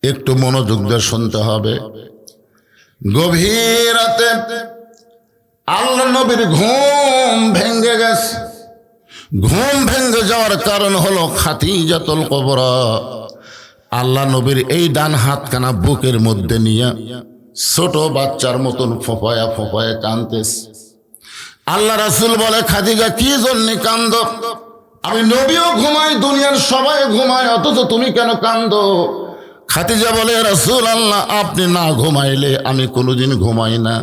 একটু মনোযোগ দিয়ে শুনতে হবে। গভীর রাতে আল্লাহ নবীর ঘুম ভেঙে গেছে। ঘুম ভেঙে যাওয়ার কারণ হলো খাদিজাতুল কুবরা আল্লাহ নবীর এই ডান হাতখানা বুকের মধ্যে নিয়ে ছোট বাচ্চার মতন ফোঁপায়া ফোঁপায়া কাঁদতেছে। আল্লাহ রাসূল বলে, খাদিজা কি জন্য কান্দ? আমি নবীও ঘুমাই, দুনিয়ার সবাই ঘুমায়, অথচ তুমি কেন কান্দো? খাদিজা বলে, রাসূল আল্লাহ, আপনি না ঘুমাইলে আমি কোনোদিন ঘুমাই না।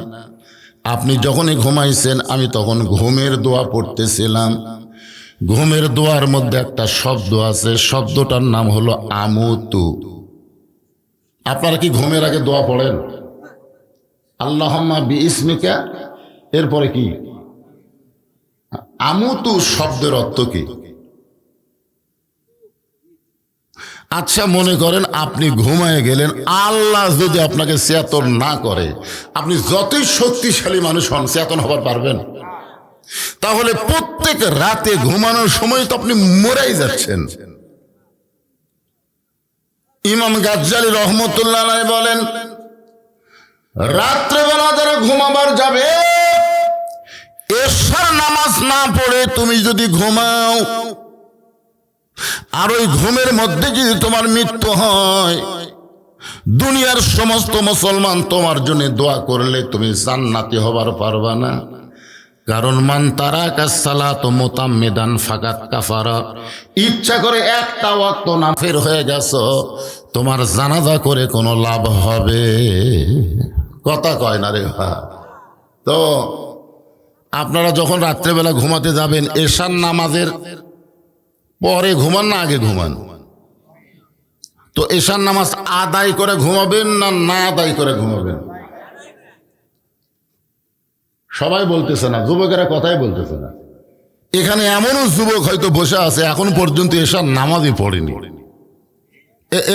আপনি যখনই ঘুমাইছেন আমি তখন ঘুমের দোয়া পড়তেছিলাম। ঘুমের দোয়ার মধ্যে একটা শব্দ আছে, শব্দটার নাম হলো আমুতু। আপনারা কি ঘুমের আগে দোয়া পড়েন? আল্লাহুম্মা বিইসমিকা, এরপরে কি? আমুতু শব্দের অর্থ কি? আচ্ছা, মনে করেন আপনি ঘুমায় গেলেন, আল্লাহ যদি আপনাকে চেতন না করে, আপনি যতই শক্তিশালী মানুষ হন চেতন হবার পারবেন? তাহলে প্রত্যেক রাতে ঘুমানোর সময় তো আপনি মরেই যাচ্ছেন। ইমাম গাজ্জালী রহমতুল্লাহ আলাইহি বলেন, রাত্রেবেলা যারা ঘুমাবার যাবে, এশার নামাজ না পড়ে তুমি যদি ঘুমাও, আর ওই ঘুমের মধ্যে যদি তোমার মৃত্যু হয়, দুনিয়ার সমস্ত মুসলমান তোমার জন্য দোয়া করলে তুমি জান্নাতি হবার পারবা না। কারণ মান তারাকা সালাত মুতাম্মিদান ফাকাত কাফারা, ইচ্ছা করে একটা ওয়াক্ত নাফির হয়ে গেছো, তোমার জানাজা করে কোনো লাভ হবে? কথা কয় না রে ভাই। তো আপনারা যখন রাত্রেবেলা ঘুমাতে যাবেন, এশার নামাজের পরে ঘুমান না আগে ঘুমান? তো এশার নামাজ আদায় করে ঘুমাবেন না না আদায় করে ঘুমাবেন? সবাই বলতেছে না, যুবকেরা কথাই বলতেছে না। এখানে এমনও যুবক হয়তো বসে আছে এখন পর্যন্ত এশার নামাজই পড়েনি।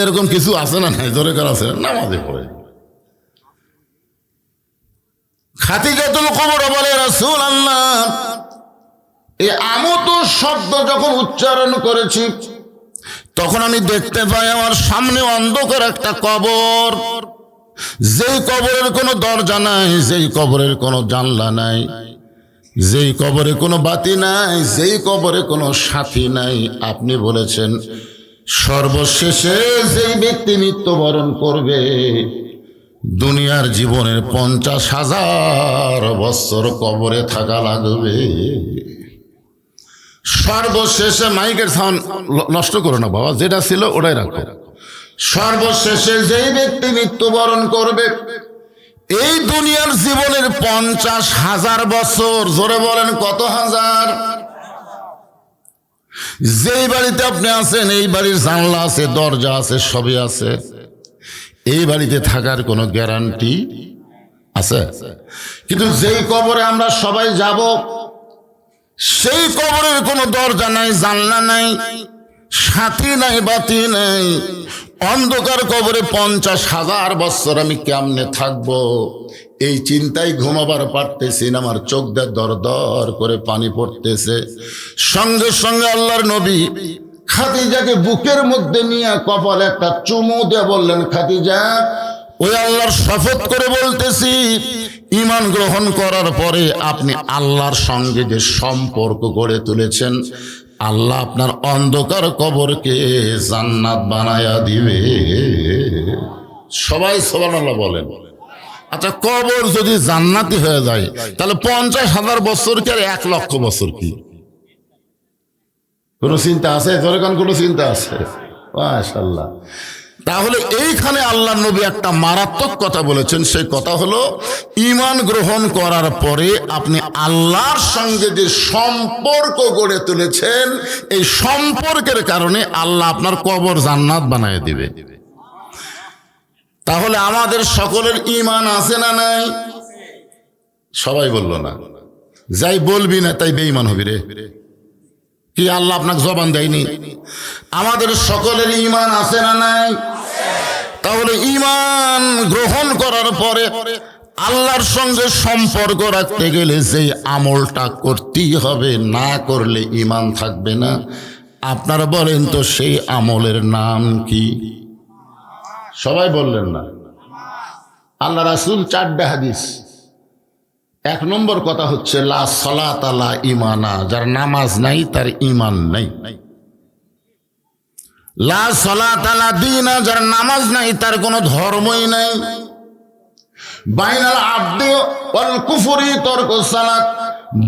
এরকম কিছু আছে না? নাই, জোরে করা আছে, নামাজই পড়েনি। খাদিজাতুল কুবরা বলে, রাসূল আল্লাহ, এই আমুতু শব্দ যখন উচ্চারণ করেছি তখন আমি দেখতে পাই আমার সামনে অন্ধকার একটা কবর, যেই কবরের কোনো দরজা নাই, যেই কবরের কোনো জানলা নাই, যেই কবরে কোনো বাতি নাই, যেই কবরে কোনো সাথী নাই। আপনি বলেছেন সর্বশেষে যেই ব্যক্তি মৃত্যুবরণ করবে, দুনিয়ার জীবনের 50,000 বছর কবরে থাকা লাগবে। সর্বশেষে, মাইকের সাউন্ড নষ্ট করো না বাবা, যেটা ছিল ওটাই রাখো। সর্বশেষে যেই ব্যক্তি মৃত্যুবরণ করবে, এই দুনিয়ার জীবনের 50,000 বছর, জোরে বলেন কত হাজার? যেই বাড়িতে আপনি আছেন এই বাড়ির জানলা আছে, দরজা আছে, সবই আছে, এই বাড়িতে থাকার কোনো গ্যারান্টি আছে? কিন্তু যেই কবরে আমরা সবাই যাব, সেই কবরের কোনো দরজা নাই, জানলা নাই, সাথী নাই, বাতি নাই, অন্ধকার কবরে 50,000 বছর আমি কেমনে থাকবো? এই চিন্তায় ঘুমাবার পারতেছি না, আমার চোখ দিয়ে দর দর করে পানি পড়তেছে। সঙ্গে সঙ্গে আল্লাহর নবী খাদিজাকে বুকের মধ্যে নিয়ে কপালে একটা চুমু দিয়ে বললেন, খাদিজা, ওই আল্লাহর শপথ করে বলতেছি, ঈমান গ্রহণ করার পরে আপনি আল্লাহর সঙ্গে যে সম্পর্ক গড়ে তুলেছেন, আল্লাহ আপনার অন্ধকার কবরকে জান্নাত বানায়া দিবে। সবাই সুবহানাল্লাহ বলেন। আচ্ছা, কবর যদি জান্নাতি হয়ে যায় তাহলে 50,000 বছর কি আর 1,00,000 বছর কি? কোনো চিন্তা আছে? দরকার কোনো চিন্তা আছে? মাশাআল্লাহ। তাহলে এইখানে আল্লাহ নবী একটা মারাত্মক কথা বলেছেন। সেই কথা হলো, ঈমান গ্রহণ করার পরে আপনি আল্লাহর সঙ্গে যে সম্পর্ক গড়ে তুলেছেন, এই সম্পর্কের কারণে আল্লাহ আপনার কবর জান্নাত বানায় দিবে। তাহলে আমাদের সকলের ঈমান আছে না নাই? সবাই বলল না। যাই বলবি না তাই বেঈমান হবি রে। কি আল্লাহ আপনাকে জবান দেয়নি? আমাদের সকলের ঈমান আছে না নাই? তাহলে ঈমান গ্রহণ করার পরে আল্লাহর সঙ্গে সম্পর্ক রাখতে গেলে যেই আমলটা করতেই হবে, না করলে ঈমান থাকবে না। আপনারা বলেন তো সেই আমলের নাম কি? সবাই বললেন না। আল্লাহ রাসূল 4টা হাদিস। 1 নম্বর কথা হচ্ছে লা সালাতা লা ঈমানা, যার নামাজ নাই তার ঈমান নাই। লা সালাতা লা দীনা, যার নামাজ নাই তার কোনো ধর্মই নাই। বাইনাল আবদি ওয়াল কুফরি তরকুস সালাত,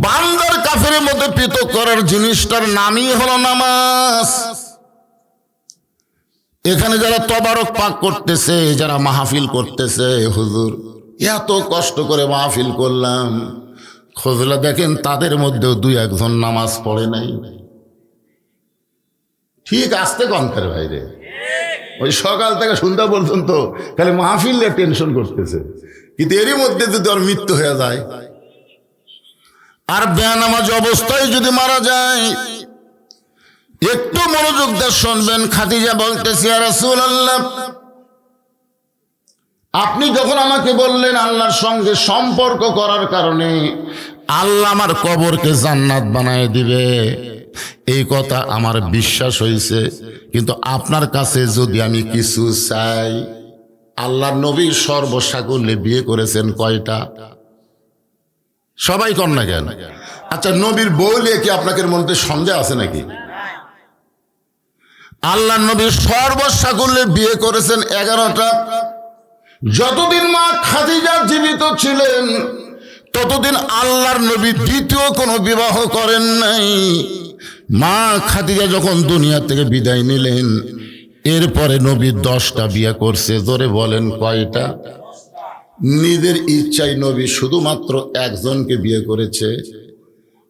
বান্দার কাফেরের মধ্যে পৃথক করার জিনিসটার নামই হলো নামাজ। এখানে যারা তবারক পাক করতেছে, যারা মাহফিল করতেছে, হুজুর এত কষ্ট করে মাহফিল করলাম, খোঁজলা দেখেন তাদের মধ্যেও 2-1 জন নামাজ পড়ে নাই। ঠিক আসতে কনকার ভাইরে, ওই সকাল থেকে সন্ধ্যা পর্যন্ত খালি মাহফিলে টেনশন করতেছে, কিন্তু এরই মধ্যে যদি ওর মৃত্যু হয়ে যায় আর বেনামাজ অবস্থায় যদি মারা যায়, একটু মনোযোগ দিয়ে শুনবেন। খাদিজা বলতেছে, ইয়া রাসূলুল্লাহ, আপনি যখন আমাকে বললেন আল্লাহর সঙ্গে সম্পর্ক করার কারণে আল্লাহ আমার কবরকে জান্নাত বানায় দিবে, এই কথা আমার বিশ্বাস হয়েছে, কিন্তু আপনার কাছে যদি আমি কিছু চাই, আল্লাহর নবী সর্বসাকুল্যে বিয়ে করেছেন কয়টা? সবাই কর না কেন? আচ্ছা, নবীর বউ নিয়ে কি আপনাদের মধ্যে সন্দেহ আছে নাকি? আল্লাহর নবী সর্বসাকুল্যে বিয়ে করেছেন 11টা। যতদিন মা খাদিজা জীবিত ছিলেন ততদিন আল্লাহর নবী দ্বিতীয় কোনো বিবাহ করেন নাই। মা খাদিজা যখন দুনিয়া থেকে বিদায় নিলেন, এরপরে নবী 10টা বিয়ে করছে। জোরে বলেন কয়টা? নিজের ইচ্ছায় নবী শুধুমাত্র 1 জনকে বিয়ে করেছে,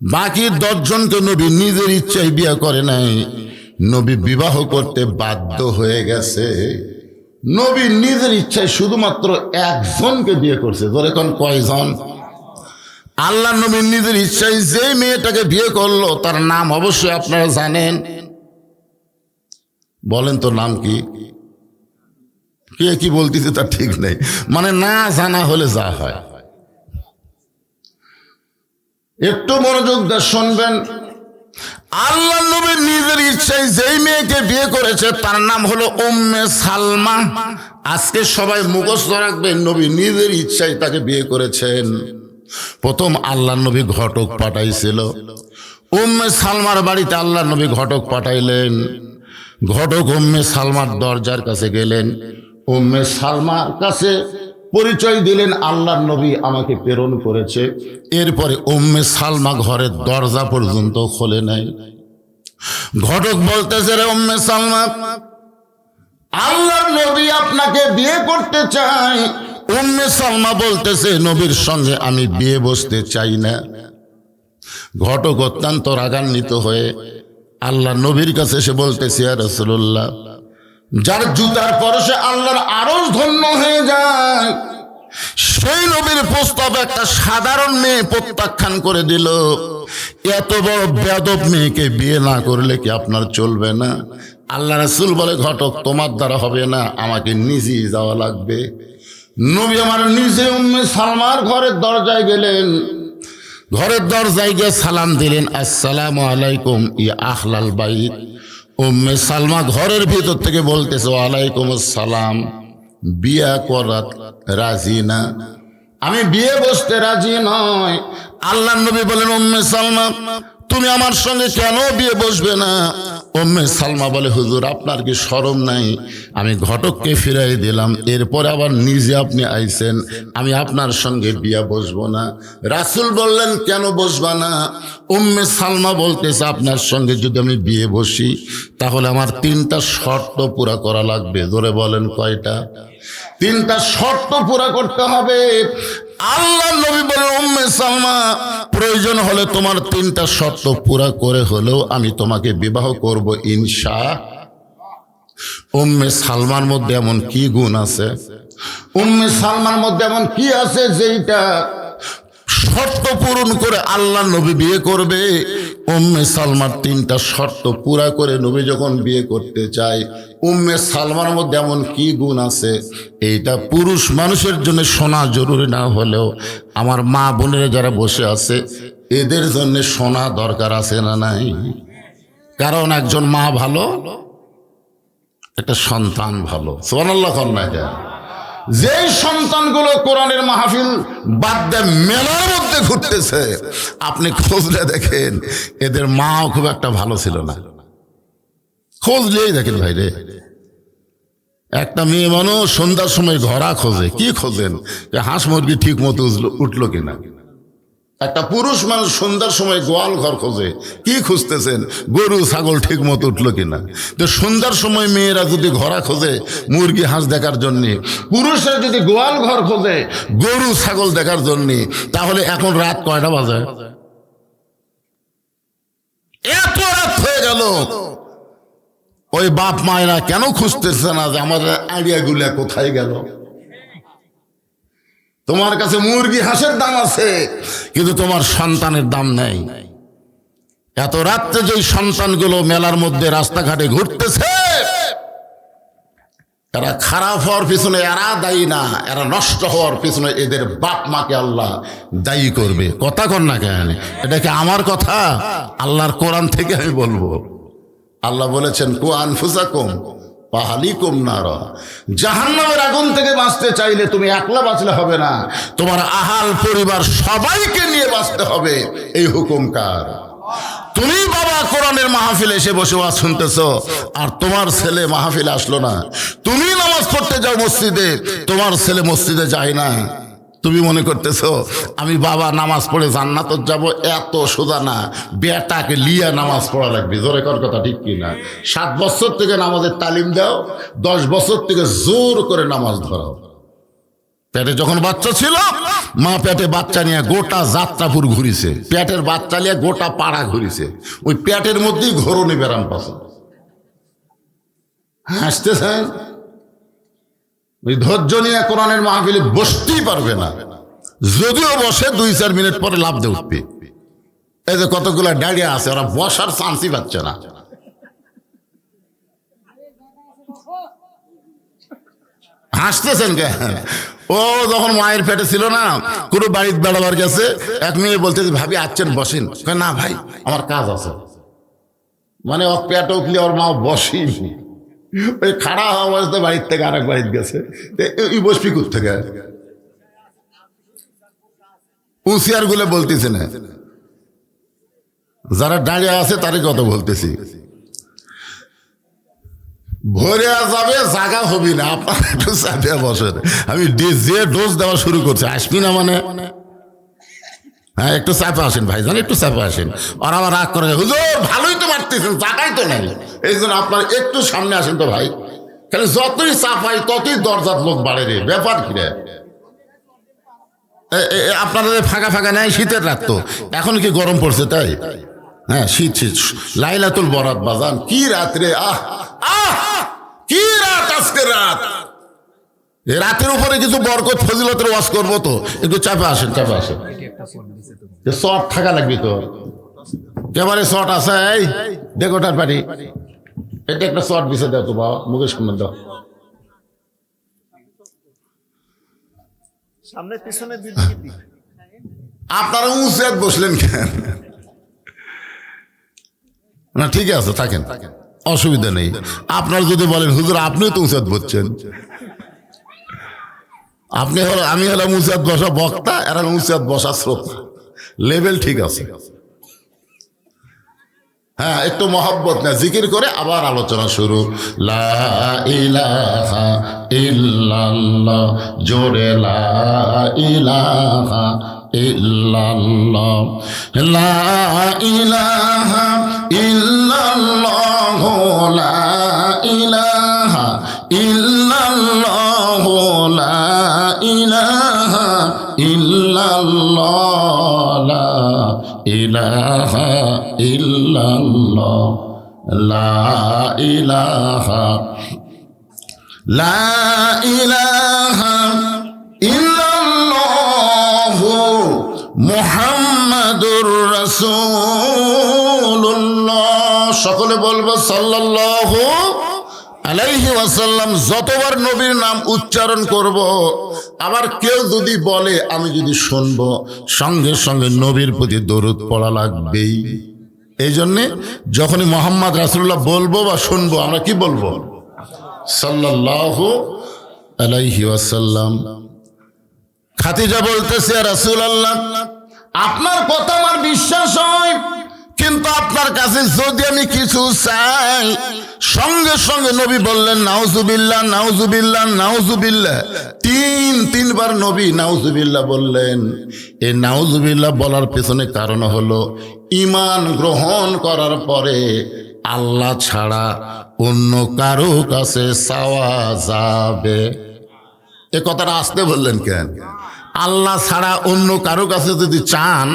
বাকি 10 জনকে নবী নিজের ইচ্ছায় বিয়ে করে নাই। নবী বিবাহ করতে বাধ্য হয়ে গেছে, নবী নিজের ইচ্ছায় শুধুমাত্র 1 জনকে বিয়ে করছে। ধরে কোন কয়জন? আল্লাহ নবী নিজের ইচ্ছায় যে মেয়েটাকে বিয়ে করলো তার নাম অবশ্যই আপনারা জানেন। বলেন তো নাম কি? কে কি বলতেছে তা ঠিক নেই, মানে না জানা হলে যা হয়। একটু মনোযোগ দিয়ে শুনবেন। আল্লাহ নবী নিজের ইচ্ছায় যেই মেয়েকে বিয়ে করেছে তার নাম হলো উম্মে সালমা। আজকে সবাই মুখস্থ রাখবেন, নবী নিজের ইচ্ছায় তাকে বিয়ে করেছেন। প্রথম আল্লাহ নবী ঘটক পাঠাইছিল, উম্মে সালমার বাড়িতে আল্লাহ নবী ঘটক পাঠাইলেন। ঘটক উম্মে সালমার দরজার কাছে গেলেন, উম্মে সালমার কাছে পরিচয় দিলেন, আল্লাহর নবী আমাকে প্রেরণ করেছে। এরপরে উম্মে সালমা ঘরের দরজা পর্যন্ত খোলে নাই। ঘটক বলতেছে, রে উম্মে সালমা, আল্লাহর নবী আপনাকে বিয়ে করতে চায়। উম্মে সালমা বলতেছে, নবীর সঙ্গে আমি বিয়ে বসতে চাই না। ঘটক অত্যন্ত রাগান্বিত হয়ে আল্লাহ নবীর কাছে এসে বলতেছে, ইয়া রাসূলুল্লাহ, যার জুতার পরশে আল্লাহর আরশ ধন্য হয়ে যায়, সেই নবীর প্রস্তাব একটা সাধারণ মেয়ে প্রত্যাখ্যান করে দিল। এত বড় বেয়াদব মেয়েকে বিয়ে না করলে কি আপনার চলবে না? আল্লাহ রাসূল বলে, ঘটক তোমার দ্বারা হবে না, আমাকে নিজেই যাওয়া লাগবে। নবী আমার নিজে উম্মে সালমার ঘরের দরজায় গেলেন। ঘরের দরজায় গিয়ে সালাম দিলেন, আসসালামু আলাইকুম ইয়া আহলাল বাইত। উম্মে সালমা ঘরের ভিতর থেকে বলতেছে, ওয়ালাইকুম আসসালাম, বিয়ে করাত রাজি না? আমি বিয়ে বসতে রাজি নয়। আল্লাহ নবী বলেন, উম্মে সালমা তুমি আমার সঙ্গে কেন বিয়ে বসবে না? উম্মে সালমা বলে, হুজুর আপনার কি শরম নাই? আমি ঘটককে ফিরাই দিলাম, এরপরে আবার নিজে আপনি আইছেন, আমি আপনার সঙ্গে বিয়ে বসবো না। রাসূল বললেন, কেন বসবা না? উম্মে সালমা বলতেছে, আপনার সঙ্গে যদি আমি বিয়ে বসি তাহলে আমার 3টা শর্ত পুরা করা লাগবে। জোরে বলেন কয়টা? 3টা শর্ত পুরা করতে হবে। আল্লাহ নবী বলেন, উম্মে সালমা প্রয়োজন হলে তোমার 3টা শর্ত পুরা করে হলেও আমি তোমাকে বিবাহ করব ইনশাআল্লাহ। উম্মে সালমার মধ্যে এমন কি গুণ আছে? উম্মে সালমার মধ্যে এমন কি আছে যেটা শর্ত পূরণ করে আল্লাহ নবী বিয়ে করবে? উম্মে সালমার 3টা শর্ত পুরা করে নবী যখন বিয়ে করতে চায়, উম্মে সালমার মধ্যে এমন কি গুণ আছে? এইটা পুরুষ মানুষের জন্য শোনা জরুরি না হলেও আমার মা বোনেরা যারা বসে আছে এদের জন্য শোনা দরকার আছে না নাই? কারণ একজন মা ভালো, একটা সন্তান ভালো, সুবহানাল্লাহ কন্যা। যেই সন্তানগুলো কোরআনের মাহফিল বাদ দিয়ে মেলার মধ্যে ঘুরতেছে, আপনি খোঁজলে দেখেন এদের মাও খুব একটা ভালো ছিল না। খোঁজলেই দেখেন ভাই রে, একটা মেয়ে মানুষ সন্ধ্যার সময় ঘোড়া খোঁজে, কি খোঁজেন? যে হাঁস মুরগি ঠিক মতো উঠলো কিনা। একটা পুরুষ মানুষ সন্ধ্যার সময় গোয়াল ঘর খোঁজে, কি খুঁজতেছেন? গরু ছাগল ঠিক মতো উঠলো কিনা। তো সন্ধ্যার সময় মেয়েরা যদি ঘোড়া খোঁজে মুরগি হাঁস দেখার জন্যে, পুরুষরা যদি গোয়াল ঘর খোঁজে গরু ছাগল দেখার জন্যে, তাহলে এখন রাত কয়টা বাজে? এত রাত হয়ে গেল। ওই বাপ মায়েরা কেন খুঁজতেছে না যে আমার আইডিয়াগুলা কোথায় গেল? তোমার কাছে মুরগি হাঁসের দাম আছে, কিন্তু তোমার সন্তানের দাম নেই। এত রাত্রে যে সন্তানগুলো মেলার মধ্যে রাস্তাঘাটে ঘুরতেছে, এরা খারাপ হওয়ার পিছনে এরা দায়ী না, এরা নষ্ট হওয়ার পিছনে এদের বাপ মাকে আল্লাহ দায়ী করবে। কথা কর না কেন? এটা কি আমার কথা? আল্লাহর কোরআন থেকে আমি বলবো। আল্লাহ বলেছেন, কু আনফুসাকুম ওয়া আহলিকুম নারা। জাহান্নামের আগুন থেকে বাঁচতে চাইলে তুমি একলা বাঁচলে হবে না, তোমার আহাল পরিবার সবাইকে নিয়ে বাঁচতে হবে। এই হুকুম কার? তুমি বাবা কোরআনের মাহফিলে এসে বসে ওয়াজ শুনতেছো, আর তোমার ছেলে মাহফিলে আসলো না। তুমি নামাজ পড়তে যাও মসজিদে, তোমার ছেলে মসজিদে যায় না। তুমি মনে করতেছো আমি বাবা নামাজ পড়ে জান্নাতে যাব, এত সোজা না। বেটাকে লিয়া নামাজ পড়া লাগবে। জোরে কর কথা, ঠিক কিনা? 7 বছর থেকে নামাজের তালিম দাও, 10 বছর থেকে জোর করে নামাজ ধরাও। পেটে যখন বাচ্চা ছিল, মা পেটে বাচ্চা নিয়ে গোটা যাত্রাপুর ঘুরিছে, পেটের বাচ্চা নিয়ে গোটা পাড়া ঘুরিছে। ওই পেটের মধ্যেই ঘরণী ব্যারাম পাচ্ছে। হাসতেছেন? ওই ধৈর্য নিয়ে কোরআনের মাহফিলে বসতেই পারবে না। যদিও বসে 2-4 মিনিট পরে লাফ দিয়ে উঠবে। এই যে কতগুলো ডায়রিয়া আছে, ওরা বসার চান্সই পাচ্ছে না। হাসতেছেন কেন? ও যখন মায়ের পেটে ছিল না, কোনো বাড়িতে বেড়াবার গেছে, এক মেয়ে বলতে ভাবি আচ্ছেন বসেন। না ভাই, আমার কাজ আছে। মানে ও পেট উঠলে ওর মা বসেনি, ওই খাড়া হওয়া অবস্থায় বাড়ির থেকে আরেক বাড়িতে গেছে। এই বসবি কোথ থেকে? হুঁশিয়ার গুলো বলতেছে না, যারা দাঁড়িয়ে আছে তারই কথা বলতেছি। ভরে যাবে, জায়গা হবি না, আপনার একটু চাপিয়ে বসেন। আমি যে ডোজ দেওয়া শুরু করছি, আসবি না মানে? হ্যাঁ, একটু চাপে আসেন ভাই, জান একটু চাপে আসেন। আর আমার রাগ করে, হুজুর ভালোই তো মারতেছেন, জায়গাই তো নাই। এই জন্য আপনার একটু সামনে আসেন তো ভাই। খালি যতই চাপাই ততই দরজার লোক বাড়ে রে। ব্যাপার কি রে? আপনাদের ফাঁকা ফাঁকা নেই, শীতের রাত তো, এখন কি গরম পড়ছে তাই? হ্যাঁ, শীত শীত। লাইলাতুল বরাত বাজান, কি রাত রে! আহ আহ, কি রাত আজকে! রাত, রাতের উপরে কিছু বরকত ফজিলতের ওয়াজ করবো তো, একটু চাপে আসেন, চাপে আসেন। শর্ট থাকা লাগবে তো, এবারে শর্ট আছে। এই দেখো ওটার পারি, এটা একটা শর্ট বিষয় দাও তো বাবা, মুকেশ কুমার দাও। সামনে পিছনে আপনারা উঁচে বসলেন কেন? না ঠিক আছে, থাকেন, অসুবিধা নেই। আপনারা যদি বলেন হুজুর আপনিও তো উঁচে বসছেন, আপনি হল, আমি হলাম উঁচাত বসা বক্তা, এরা উঁচাত বসা শ্রোতা, লেভেল ঠিক আছে। হ্যাঁ, একটু মহব্বত না, জিকির করে আবার আলোচনা শুরু। লা ইলাহা ইল্লাল্লাহ, জোরে লা ইলাহা ইল্লাল্লাহ, লা ইলাহা ইল্লাল্লাহ, লা ইলাহা ইল্লাল্লাহ, লা ইলাহা ইল্লাল্লাহ, লা ইলাহা ইল্লাল্লাহ, লা ইলাহা, লা ইলাহা ইল্লাল্লাহ, মুহাম্মাদুর রাসূলুল্লাহ। সকলে বলবো সাল্লাল্লাহু আলাইহি ওয়াসাল্লাম। যতবার নবীর নাম উচ্চারণ করব, আবার কেউ যদি বলে আমি যদি শুনবো, সঙ্গে সঙ্গে নবীর প্রতি দরুদ পড়া লাগবেই। এই জন্যে যখনই মোহাম্মদ রাসূলুল্লাহ বলবো বা শুনবো, আমরা কি বলবো? সাল্লাল্লাহু আলাইহি ওয়াসাল্লাম। খাদিজা বলতেছে, ইয়া রাসূলুল্লাহ, আপনার কথা আমার বিশ্বাস হয়, কিন্তু আপনার কাছে যদি আমি কিছু চাই, সঙ্গে সঙ্গে নবী বললেন নাউজুবিল্লাহ, নাউজুবিল্লাহ, নাউজুবিল্লাহ। তিনবার নবী নাউজুবিল্লাহ বললেন। এই নাউজুবিল্লাহ বলার পেছনে কারণ হলো ঈমান গ্রহণ করার পরে আল্লাহ ছাড়া অন্য কারো কাছে চাওয়া যাবে। এ কথাটা আসতে বললেন কেন? আল্লাহ ছাড়া অন্য কারো কাছে যদি চান,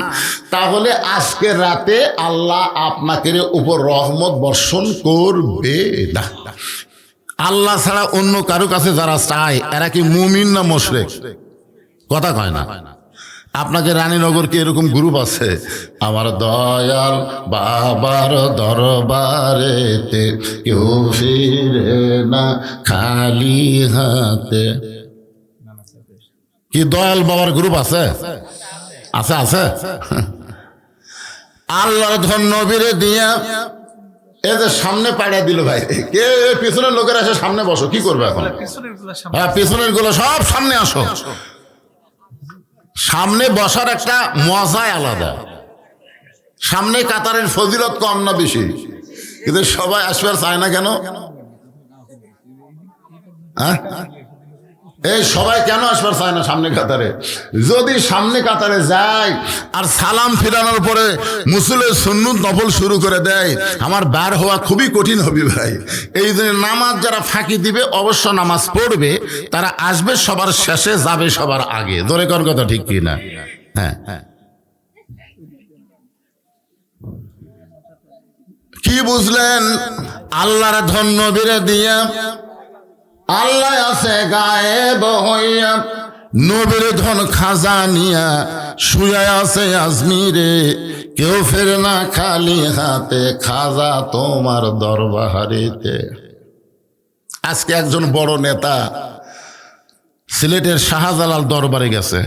তাহলে আজকের রাতে আল্লাহ আপনাকে উপর রহমত বর্ষণ করবে না। আল্লাহ ছাড়া অন্য কারো কাছে যারা চায়, এরা কি মুমিন না মুশরিক? কথা কয় না। আপনাকে রানীনগর কি এরকম গ্রুপ আছে? আমার দয়াল বাবার দরবারেতে কেউ ফিরে না খালি হাতে। কি দয়াল বাবার গ্রুপ আছে? আছে আছে। আল্লাহর ধন নবীরে দিয়া এই যে সামনে পাড়িয়ে দিল ভাই, কে পিছনের লোকের আসে সামনে বসো, কি করবে এখন? হ্যাঁ, পিছনের গুলো সব সামনে আসো। সামনে বসার একটা মজাই আলাদা। সামনে কাতারের ফজিলত কম না বেশি? কিন্তু সবাই আসবার চায় না কেন? হ্যাঁ, এই সবাই কেন আসবার চায় না সামনে কাতারে? যদি সামনে কাতারে যায় আর সালাম ফিরানোর পরে মুসুলের সুন্নত নফল শুরু করে দেয়, আমার বার হওয়া খুবই কঠিন হবে ভাই। এই জন্য নামাজ যারা ফাঁকি দিবে, অবশ্য নামাজ পড়বে, তারা আসবে সবার শেষে, যাবে সবার আগে। ধরে কোন কথা ঠিক কি না? হ্যাঁ হ্যাঁ। কি বুঝলেন? আল্লাহর ধন নবীরে দিয়া আল্লাহ আছে গায়েব হইয়া, নবীর ধন খাজা নিয়া শুয়ে আছে আজমিরে, কেউ ফেরে না খালি হাতে, খাজা তোমার দরবারেতে। আজকে একজন বড় নেতা সিলেটের শাহজালাল দরবারে গেছে,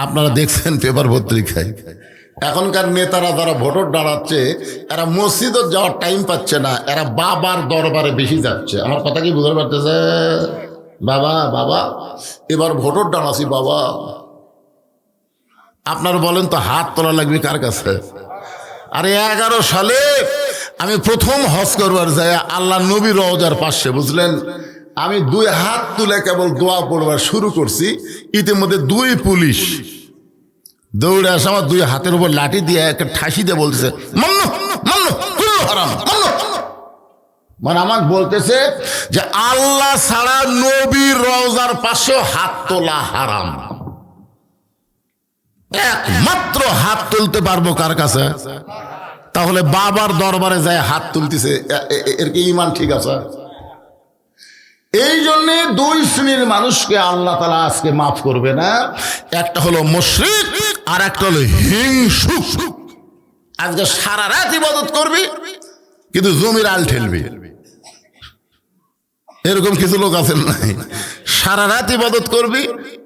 আপনারা দেখছেন পেপার পত্রিকায়। এখনকার নেতারা যারা ভোটর দাঁড়াচ্ছে, এরা মসজিদে যাওয়ার টাইম পাচ্ছে না, এরা বাবার দরবারে বেশি যাচ্ছে। আমার কথা কি বুঝতে পারতেছে? বাবা বাবা এবার ভোটর দাঁড়াচ্ছি বাবা। আপনার বলেন তো হাত তোলা লাগবে কার কাছে? আরে 11 সালে আমি প্রথম হজ করবার যাই আল্লাহ নবী রওজার পাশে, বুঝলেন, আমি 2 হাত তুলে কেবল দোয়া পড়বার শুরু করছি, ইতিমধ্যে 2 পুলিশ দৌড়ে আসে, আমার 2 হাতের উপর লাঠি দিয়ে একটা ঠাসি দিয়ে বলতেছে মান্নো মান্নো কুল্লু হারাম মান্নো। মানে আমাকে বলতেছে যে আল্লাহ ছাড়া নবীর রওজার পাশেও হাত তোলা হারাম। একমাত্র হাত তুলতে পারবো কার কাছে? তাহলে বাবার দরবারে যায় হাত তুলতেছে, এর কি ঈমান ঠিক আছে? এই জন্যে 2 শ্রেণীর মানুষকে আল্লাহ তাআলা আজকে মাফ করবে না। একটা হলো মুশরিক, আর একটা হলো হিংসুক। আজকে সারা রাত ইবাদত করবি কিন্তু জমির আল ঠেলবি, এরকম কিছু লোক আছেন নাই? সারা রাত ইবাদত করবি,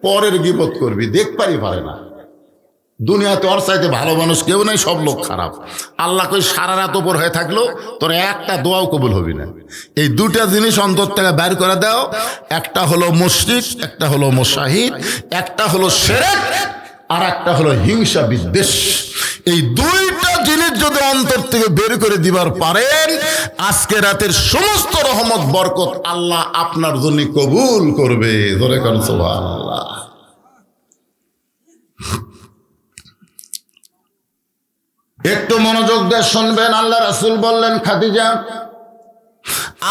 পরের গীবত করবি, দেখপারই পারে না। দুনিয়াতে ওর চাইতে ভালো মানুষ কেউ নাই, সব লোক খারাপ। আল্লাহ কই সারা রাত ওপর হয়ে থাকলো তোর একটা দোয়াও কবুল হবি না। এই 2টা জিনিস অন্তর থেকে বাইর করে দাও। একটা হলো মুশরিক, একটা হলো মুশাহিদ, একটা হলো শিরক, আর একটা হলো হিংসা বিদ্বেষ। এই 2টা জিনিস যদি অন্তর থেকে বের করে দিবার পারেন, আজকে রাতের সমস্ত রহমত বরকত আল্লাহ আপনার জন্য কবুল করবে। ধরে কোন সুবহানাল্লাহ। একটু মনোযোগ দিয়ে শুনবেন। আল্লাহ রাসূল বললেন, খাদিজা,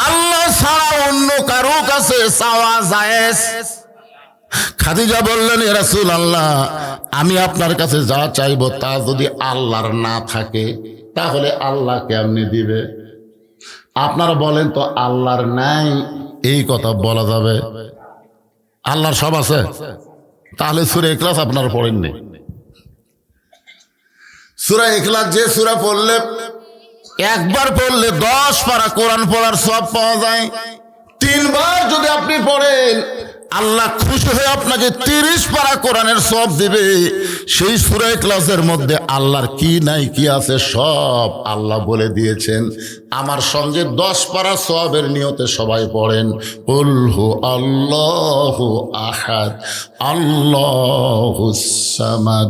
আল্লাহ ছাড়া অন্য কারো কাছে চাওয়া জায়েজ। খাদিজা বললেন, ইয়া রাসূলুল্লাহ, আমি আপনার কাছে যা চাইবো তা যদি আল্লাহর না থাকে, তাহলে আল্লাহ কেমনে দিবে? আপনারা বলেন তো, আল্লাহর নাই এই কথা বলা যাবে? আল্লাহর সব আছে, তাহলে সূরা ইখলাস আপনারা পড়েননি। সূরা ইখলাস যে সূরা পড়লে, একবার পড়লে 10 পারা কোরআন পড়ার সওয়াব পাওয়া যায়। 3 বার যদি আপনি পড়েন, আল্লাহ খুশি হয়ে আপনাকে 30 পারা কোরআনের সওয়াব দিবে। সেই সূরা ইখলাসের মধ্যে আল্লাহর কি নাই কি আছে সব আল্লাহ বলে দিয়েছেন। আমার সঙ্গে 10 পারা সওয়াবের নিয়তে সবাই পড়েন, কুল হু আল্লাহু আহাদ আল্লাহুস সামাদ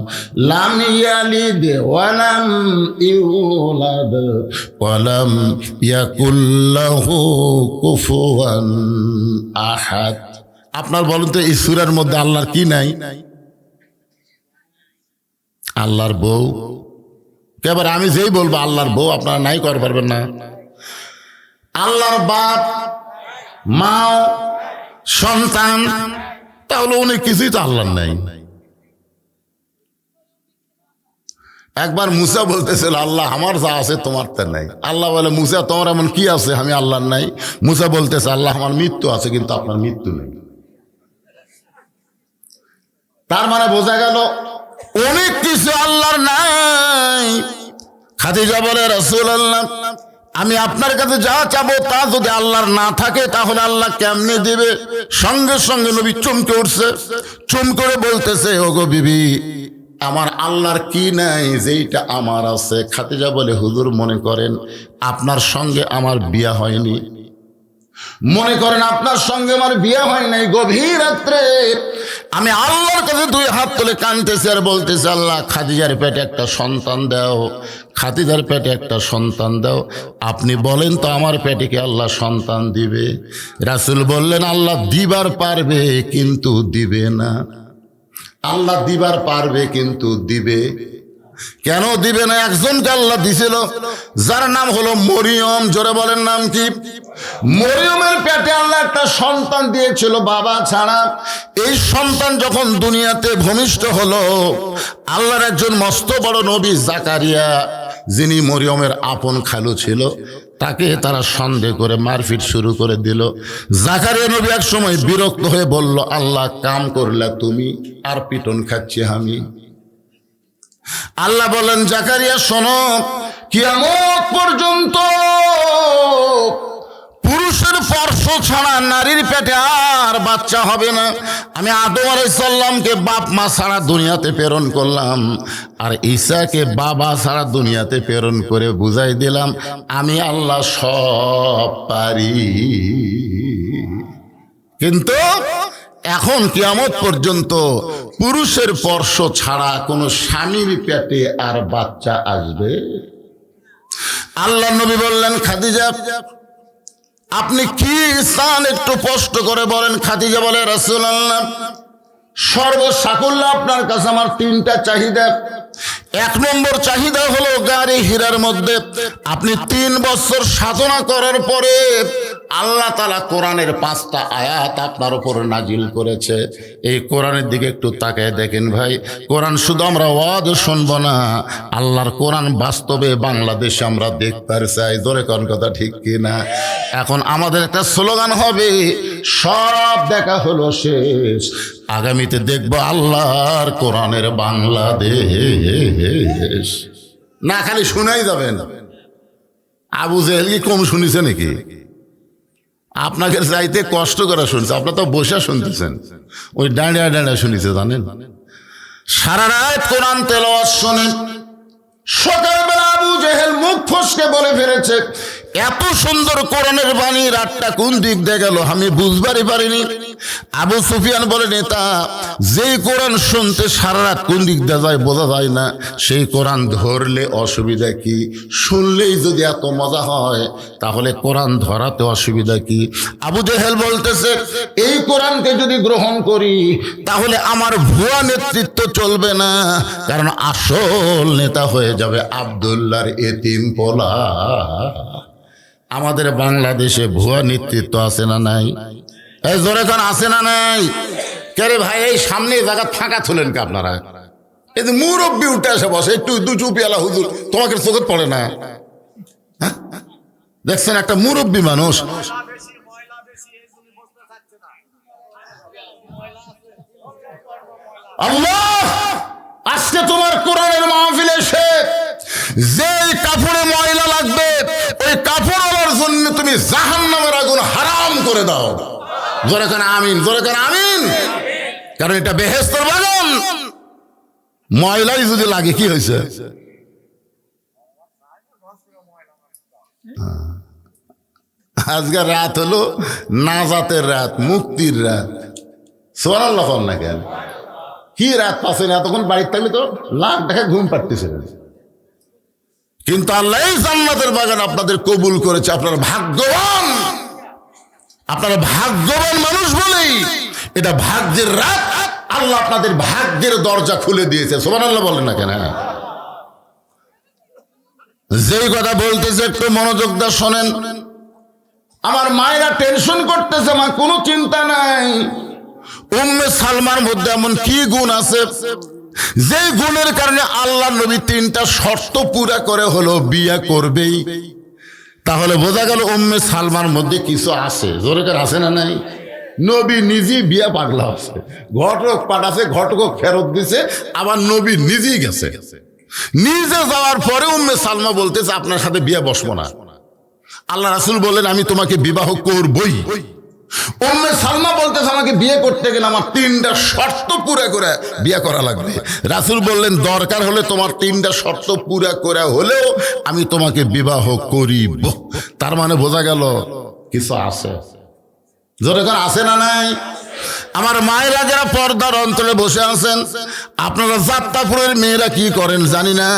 লাম ইয়ালিদ ওয়া লাম ইউলাদ ওয়া লাম ইয়াকুল লাহু কুফুয়ান আহাদ। আপনার বলুন তো, এই সূরার মধ্যে আল্লাহর কি নাই? আল্লাহর বউ। এবার আমি যেই বলবো আল্লাহর বউ, আপনারা নাই করতে পারবেন না। আল্লাহর বাপ মা সন্তান, তাহলে অনেক কিছুই তো আল্লাহর নাই। একবার মুসা বলতেছিল, আল্লাহ আমার যা আছে তোমার তা নাই। আল্লাহ বলে, মুসা তোমার এমন কি আছে আমি আল্লাহর নাই? মুসা বলতেছে, আল্লাহ আমার মৃত্যু আছে কিন্তু আপনার মৃত্যু নেই। তার মানে বোঝা গেল অনেক কিছু আল্লাহর নাই। খাদিজা বলে, রাসূলুল্লাহ আমি আপনার কাছে যা চাবো তা যদি আল্লাহর না থাকে তাহলে আল্লাহ কেমনে দিবে? সঙ্গে সঙ্গে নবী চমকে উঠছে, চুম করে বলতেছে, ওগো বিবি আমার আল্লাহর কি নাই যেইটা আমার আছে? খাদিজা বলে, হুজুর মনে করেন আপনার সঙ্গে আমার বিয়া হয়নি, মনে করেন আপনার সঙ্গে আমার বিয়ে হয় নাই, গভীর রাত্রে আমি আল্লাহর কাছে 2 হাত তুলে কাঁদতেছি আর বলতেছি, আল্লাহ খাদিজার পেটে একটা সন্তান দাও, খাদিজার পেটে একটা সন্তান দাও। আপনি বলেন তো আমার পেটে কি আল্লাহ সন্তান দিবে? রাসূল বললেন, আল্লাহ দিবার পারবে কিন্তু দিবে না। আল্লাহ দিবার পারবে কিন্তু দিবে কেন দিবে না? একজনকে আল্লাহ দিছিল, যার নাম হলো মরিয়ম। জোরে বলেন নাম কি? মরিয়মের পেটে আল্লাহ একটা সন্তান দিয়েছিল বাবা ছাড়া। এই সন্তান যখন দুনিয়াতে ভূমিষ্ঠ হলো, আল্লাহর একজন মস্ত বড় নবী জাকারিয়া, যিনি মরিয়মের আপন খালু ছিল, তাকে তারা সন্দেহ করে মারপিট শুরু করে দিল। জাকারিয়া নবী এক সময় বিরক্ত হয়ে বলল, আল্লাহ কাম করলা তুমি, আর পিটন খাচ্ছি আমি। আল্লাহ বলেন, জাকারিয়া শোনো, কিয়ামত পর্যন্ত পুরুষের স্পর্শ ছাড়া নারীর পেটে আর বাচ্চা হবে না। আমি আদম আলাইহিস সালামকে বাপ মা ছাড়া দুনিয়াতে প্রেরণ করলাম, আর ঈসাকে বাবা ছাড়া দুনিয়াতে প্রেরণ করে বুঝাই দিলাম আমি আল্লাহ সব পারি। কিন্তু এখন কিয়ামত পর্যন্ত পুরুষের স্পর্শ ছাড়া কোনো স্বামীর পেটে আর বাচ্চা আসবে? আল্লাহ নবী বললেন, খাদিজা আপনি কি চান একটু স্পষ্ট করে বলেন। খাদিজা বলে, রাসূলুল্লাহ সর্বসাকুল্য আপনার কাছে আমার 3টা চাহিদা। 1 নম্বর চাহিদা হলো গাড়ি হীরার মধ্যে আপনি 3 বছর সাধনা করার পরে আল্লাহ তাআলা কোরআনের 5টা আয়াত আপনার উপর নাজিল করেছে। এই কোরআনের দিকে একটু তাকায় দেখেন ভাই, কোরআন শুধু আমরা ওয়াজ শুনবো না, আল্লাহর কোরআন বাস্তবে বাংলাদেশে আমরা দেখতে চাই। জোরে কোন কথা ঠিক কিনা? এখন আমাদের একটা স্লোগান হবে, সব দেখা হলো শেষ, আগামীতে দেখবো আল্লাহর কোরআনের বাংলাদেশ। না খালি শুনাই যাবেন। আবু জেহেল কি কম শুনেছে নাকি? আপনাকে চাইতে কষ্ট করে শুনছে, আপনার তো বসে শুনতেছেন, ওই দাঁড়িয়ে দাঁড়িয়ে শুনেছে জানেন। সারা রাত কোরআন তেলাওয়াত শুনেন, সকালবেলা আবু জেহেল মুখ ফসকে বলে ফেলেছে, এত সুন্দর কোরআনের বাণী রাতটা কোন দিক দিয়ে গেল আমি বুঝবারই পারিনি। আবু সুফিয়ান বলে, নেতা যেই কোরআন শুনতে সারা রাত কোন দিক দিয়ে যায় বোঝা যায় না, সেই কোরআন ধরলে অসুবিধা কি? শুনলেই যদি এত মজা হয় তাহলে কোরআন ধরাতে অসুবিধা কি? আবু জেহেল বলতেছে, এই কোরআনকে যদি গ্রহণ করি তাহলে আমার ভুয়া নেতৃত্ব চলবে না, কারণ আসল নেতা হয়ে যাবে আব্দুল্লাহর এতিম পোলা। আমাদের বাংলাদেশে ভুয়া নেতৃত্ব আছে না নাই? এই জোরে কোন আছে না নাই? কে ভাই এই সামনে জায়গা ফাঁকা তুলেন কে আপনারা? এই যে মুরব্বী উঠে আসে বসে, একটু 2 চুপিয়ালা হুজুর তোমাকে চোখে পড়ে না? দেখছেন একটা মুরব্বী মানুষ, আল্লাহ আজকে তোমার কোরআনের মাহফিলে এসে যেই কাপড়ে ময়লা লাগবে ওই কাপড়ওয়ালার জন্য তুমি জাহান্নামের আগুন হারাম করে দাও। জোরে করে আমিন, জোরে করে আমিন। কারণ এটা বেহেশতের বাগান। ময়লাই যদি লাগে কি হয়েছে? আজকের রাত হলো নাজাতের রাত, মুক্তির রাত। সুবহানাল্লাহ না কেন? কি রাত পাচ্ছেন? এতক্ষণ বাড়িতে থাকলে তো লাখ টাকা ঘুম পাড়তেছে। কিন্তু আল্লাহ এই জান্নাতের বাগান আপনাদের কবুল করেছে। আপনারা ভাগ্যবান, আপনারা ভাগ্যবান মানুষ বলেই এটা ভাগ্যের রাত। আল্লাহ আপনাদের ভাগ্যের দরজা খুলে দিয়েছে। সুবহানাল্লাহ বলেন না কেন? যেই কথা বলতেছে একটু মনোযোগ দিয়ে শোনেন। আমার মায়েরা টেনশন করতেছে, মা কোনো চিন্তা নাই। উম্মে সালমার মধ্যে এমন কি গুণ আছে যে গুণের কারণে আল্লাহ নবী 3টা শর্ত পুরা করে হলো বিয়ে করবেই। তাহলে বোঝা গেল উম্মে সালমার মধ্যে কিছু আছে। জোরে করে আছে না নাই? নবী নিজেই বিয়ে পাগলা আছে, ঘটক পাঠাছে, ঘটক ফেরত দিছে, আবার নবী নিজেই গেছে। নিজে যাওয়ার পরে উম্মে সালমা বলতেছে আপনার সাথে বিয়ে বসবো না। আল্লাহ রাসূল বললেন আমি তোমাকে বিবাহ করবই। উম্মে সালমা বলতেছে আমাকে বিয়ে করতে গেলে আমার 3টা শর্ত পুরা করে বিয়ে করা লাগবে। রাসূল বললেন দরকার হলে তোমার 3টা শর্ত পুরা করে হলেও আমি তোমাকে বিবাহ করিব। তার মানে বোঝা গেল কিছু আছে। জোরে করে আছে না নাই? আমার মায়েরা যারা পর্দার অন্তরে বসে আছেন, আপনারা যাত্রাপুরের মেয়েরা কি করেন জানি না,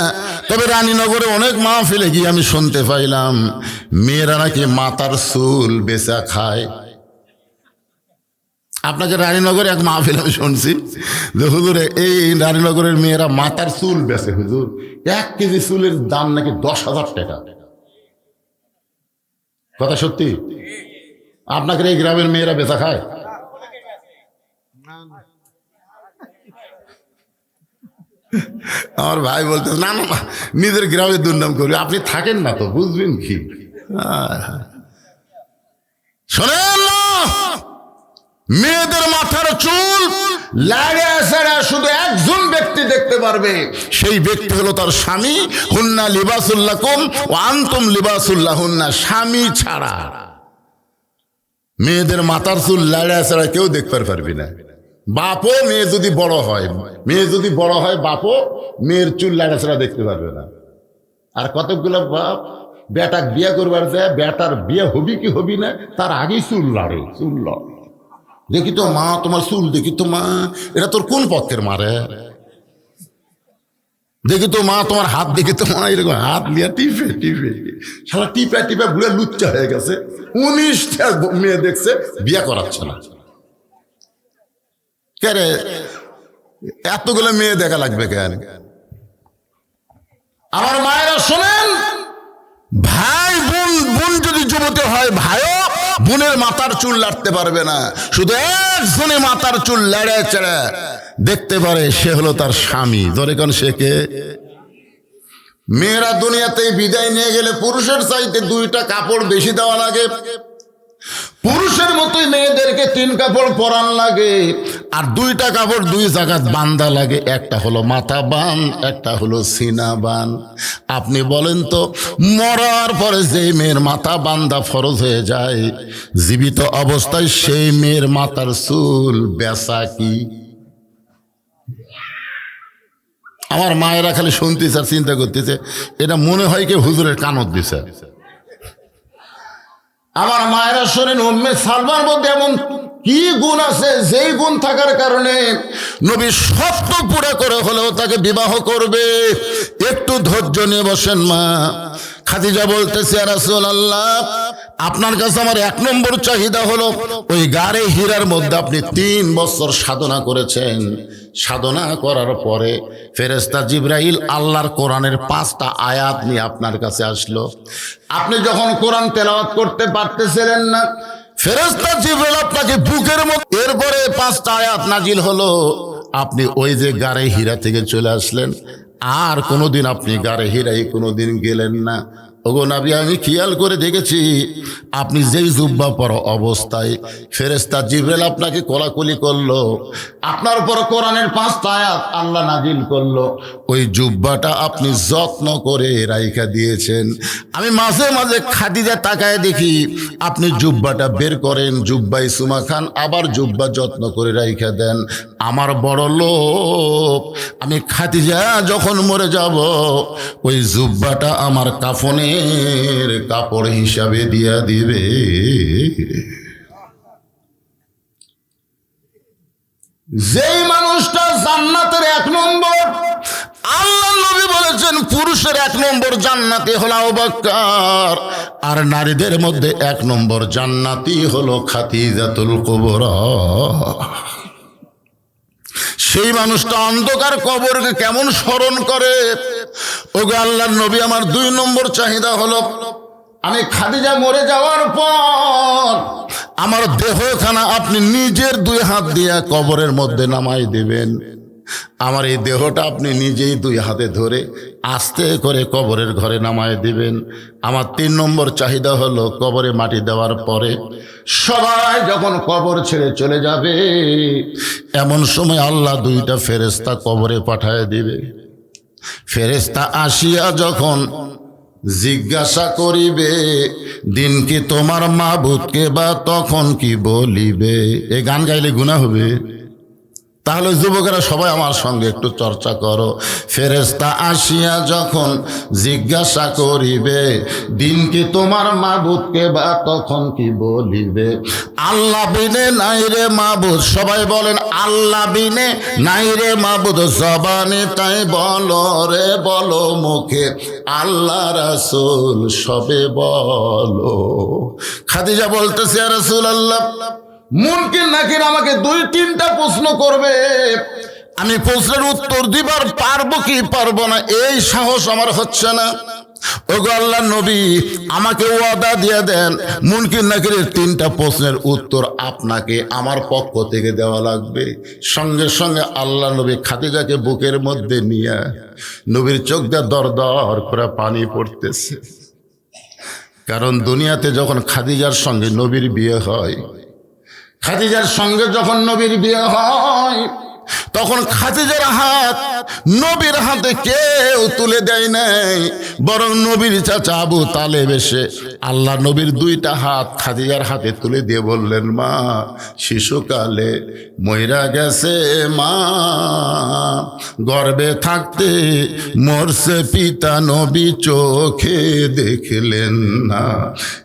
তবে রানীনগরে অনেক মাহফিলে গিয়ে আমি শুনতে পাইলাম মেয়েরা নাকি মাথার চুল বেচা খায়। আপনাকে রানীনগরে এক মাহফিল আমি শুনছি যে হুজুরে এই রানীনগরের মেয়েরা মাথার চুল বেচে। হুজুর 1 কেজি চুলের দাম নাকি 10,000 টাকা। কথা সত্যি? আপনাকে এই গ্রামের মেয়েরা বেচা খায়? আমার ভাই বলতে না না নিজের গ্রামে দুর্নাম করবে। আপনি থাকেন না তো বুঝবেন কি? শোনেন না, মেয়েদের মাথার চুল লাগে ছাড়া শুধু একজন ব্যক্তি দেখতে পারবে, সেই ব্যক্তি হলো তার স্বামী। হুন্না লিবাসুল্লাকুম ওয়া আনতুম লিবাসুল্লাহুন্না। স্বামী ছাড়া মেয়েদের মাথার চুল লাড়া ছাড়া কেউ দেখতে পারবি না। বাপও মেয়ে যদি বড় হয়, বাপও মেয়ের চুল লাড়া ছাড়া দেখতে পারবে না। আর কতগুলো বাপ বেটা বিয়ে করবার যায়, বেটার বিয়ে হবি কি হবি না তার আগেই চুল লাড়ে। চুল লড়ে, দেখি তো মা তোমার চুল, দেখি তো মা এটা তোর কোন পক্ষের মারে, দেখি তো মা তোমার হাত, দেখি তো মা এরকম হাত নিয়ে টিপে টিপে সারা টিপে টিপে বুড়ে লুচ্চা হয়ে গেছে। 19টা মেয়ে দেখছে, বিয়ে করাচ্ছে না। কে রে এতগুলো মেয়ে দেখা লাগবে কেন? আমার মায়েরা শোনেন, ভাই বোন যদি যুবতী হয়, ভাইও বোনের মাথার চুল লাড়তে পারবে না। শুধু একজনে মাথার চুল লাড়ে চেড়ে দেখতে পারে, সে হলো তার স্বামী। ধরে কোন সে কে? মেয়েরা দুনিয়াতে বিদায় নিয়ে গেলে পুরুষের চাইতে 2টা কাপড় বেশি দেওয়া লাগে। পুরুষের মতোই মেয়েদেরকে 3 কাপড় পরান লাগে, আর 2টা কাপড় 2 জায়গায় বান্ধা লাগে। একটা হলো মাথা বান, একটা হলো সিনা বান। আপনি বলেন তো, মরার পরে যে মেয়ের মাথা বান্ধা ফরজ হয়ে যায়, জীবিত অবস্থায় সেই মেয়ের মাথার চুল বেচা কি? আমার মায়েরা খালি শুনতেছে আর চিন্তা করতেছে, এটা মনে হয় কি হুজুরের কানত দিছে। আমার মায়েরা শোনেন, উম্মে সালমার মধ্যে এমন কি গুণ আছে যেই গুণ থাকার কারণে নবী শর্ত পুরো করে হলেও তাকে বিবাহ করবে। একটু ধৈর্য নিয়ে বসেন মা। খাদিজা বলতেছে ইয়া রাসূলুল্লাহ, আপনার কাছে আমার 1 নম্বর চাহিদা হলো ওই গারে হীরার মধ্যে আপনি 3 বছর সাধনা করেছেন। সাধনা করার পরে ফেরেশতা জিবরাইল আল্লাহর কোরআনের 5টা আয়াত নিয়ে আপনার কাছে আসলো। আপনি যখন কোরআন তেলাওয়াত করতে পারতেছিলেন না, ফেরেশতা জিবরাইল আপনাকে বুকের মধ্যে, এরপরে 5টা আয়াত নাজিল হলো। আপনি ওই যে গারে হীরা থেকে চলে আসলেন, আর কোনোদিন আপনি গারে হীরায় কোনোদিন গেলেন না। ওগো নবী, আমি খেয়াল করে দেখেছি আপনি যেই জুব্বা পরা অবস্থায় ফেরেশতা জিবরাইল আপনাকে কোলাকুলি করলো, আপনার উপর কোরআনের 5টা আয়াত আল্লাহ নাজিল করলো, ওই জুব্বাটা আপনি যত্ন করে রাইখা দিয়েছেন। আমি মাঝে মাঝে খাদিজা তাকায় দেখি আপনি জুব্বাটা বের করেন, জুব্বাই সুমা খান, আবার জুব্বা যত্ন করে রাইখা দেন। আমার বড় লোক, আমি খাদিজা যখন মরে যাব ওই জুব্বাটা আমার কাফনের কাপড় হিসাবে দিয়া দিবে। যেই মানুষটা জান্নাতের 1 নম্বর, আল্লাহ নবী বলেছেন পুরুষের 1 নম্বর জান্নাতি হলো আবু বকর, আর নারীদের মধ্যে 1 নম্বর জান্নাতি হলো খাদিজাতুল কুবরা। সেই মানুষটা অন্ধকার কবরকে কেমন স্মরণ করে। ওগো আল্লাহর নবী, আমার 2 নম্বর চাহিদা হলো আমি খাদিজা মরে যাওয়ার পর আমার দেহখানা আপনি নিজের 2 হাত দিয়ে কবরের মধ্যে নামাই দিবেন। আমার এই দেহটা আপনি নিজেই 2 হাতে ধরে আস্তে করে কবরের ঘরে নামায় দিবেন। আমার 3 নম্বর চাহিদা হলো কবরে মাটি দেওয়ার পরে সবাই যখন কবর ছেড়ে চলে যাবে, এমন সময় আল্লাহ 2টা ফেরেশতা কবরে পাঠায় দিবে। ফেরেশতা আসিয়া যখন জিজ্ঞাসা করিবে, দিন কি তোমার মাবুদকে, বা তখন কি বলিবে। এই গান গাইলে গুনাহ হবে? তাহলে যুবকেরা সবাই আমার সঙ্গে একটু চর্চা করো। ফেরেশতা আসিয়া যখন জিজ্ঞাসা করিবে, দিন কি তোমার মাবুদকে, বা তখন কি বলিবে। আল্লাহ বিনে নাই রে মাবুদ, সবাই বলেন আল্লাহ বিনে নাই রে মাবুদ, জবানে তাই বলো রে বলো মুখে, আল্লাহ রাসূল সবে বলো। খাদিজা বলতেছে, ইয়া রাসূলুল্লাহ, মুনকির নাকির আমাকে 2-3টা প্রশ্ন করবে, আমি প্রশ্নের উত্তর দিবার পারবো কি পারবো না এই সাহস আমার হচ্ছে না। ওগো আল্লাহর নবী, আমাকে ওয়াদা দিয়ে দেন মুনকির নাকিরের 3টা প্রশ্নের উত্তর আপনাকে আমার পক্ষ থেকে দেওয়া লাগবে। সঙ্গে সঙ্গে আল্লাহ নবী খাদিজাকে বুকের মধ্যে নিয়ে, নবীর চোখ দিয়ে দর দর করে পানি পড়তেছে। কারণ দুনিয়াতে যখন খাদিজার সঙ্গে নবীর বিয়ে হয়, খাদিজার সঙ্গে যখন নবীর বিয়ে হয়, তখন খাদিজার হাত নবীর হাতে কেউ তুলে দেয় নাই, বরং নবীর চাচা আবু তালেব এসে আল্লাহ নবীর 2টা হাত খাদিজার হাতে তুলে দিয়ে বললেন, মা শিশুকালে মইরা গেছে মা, গর্ভে থাকতে মরছে পিতা, নবী চোখে দেখলেন না,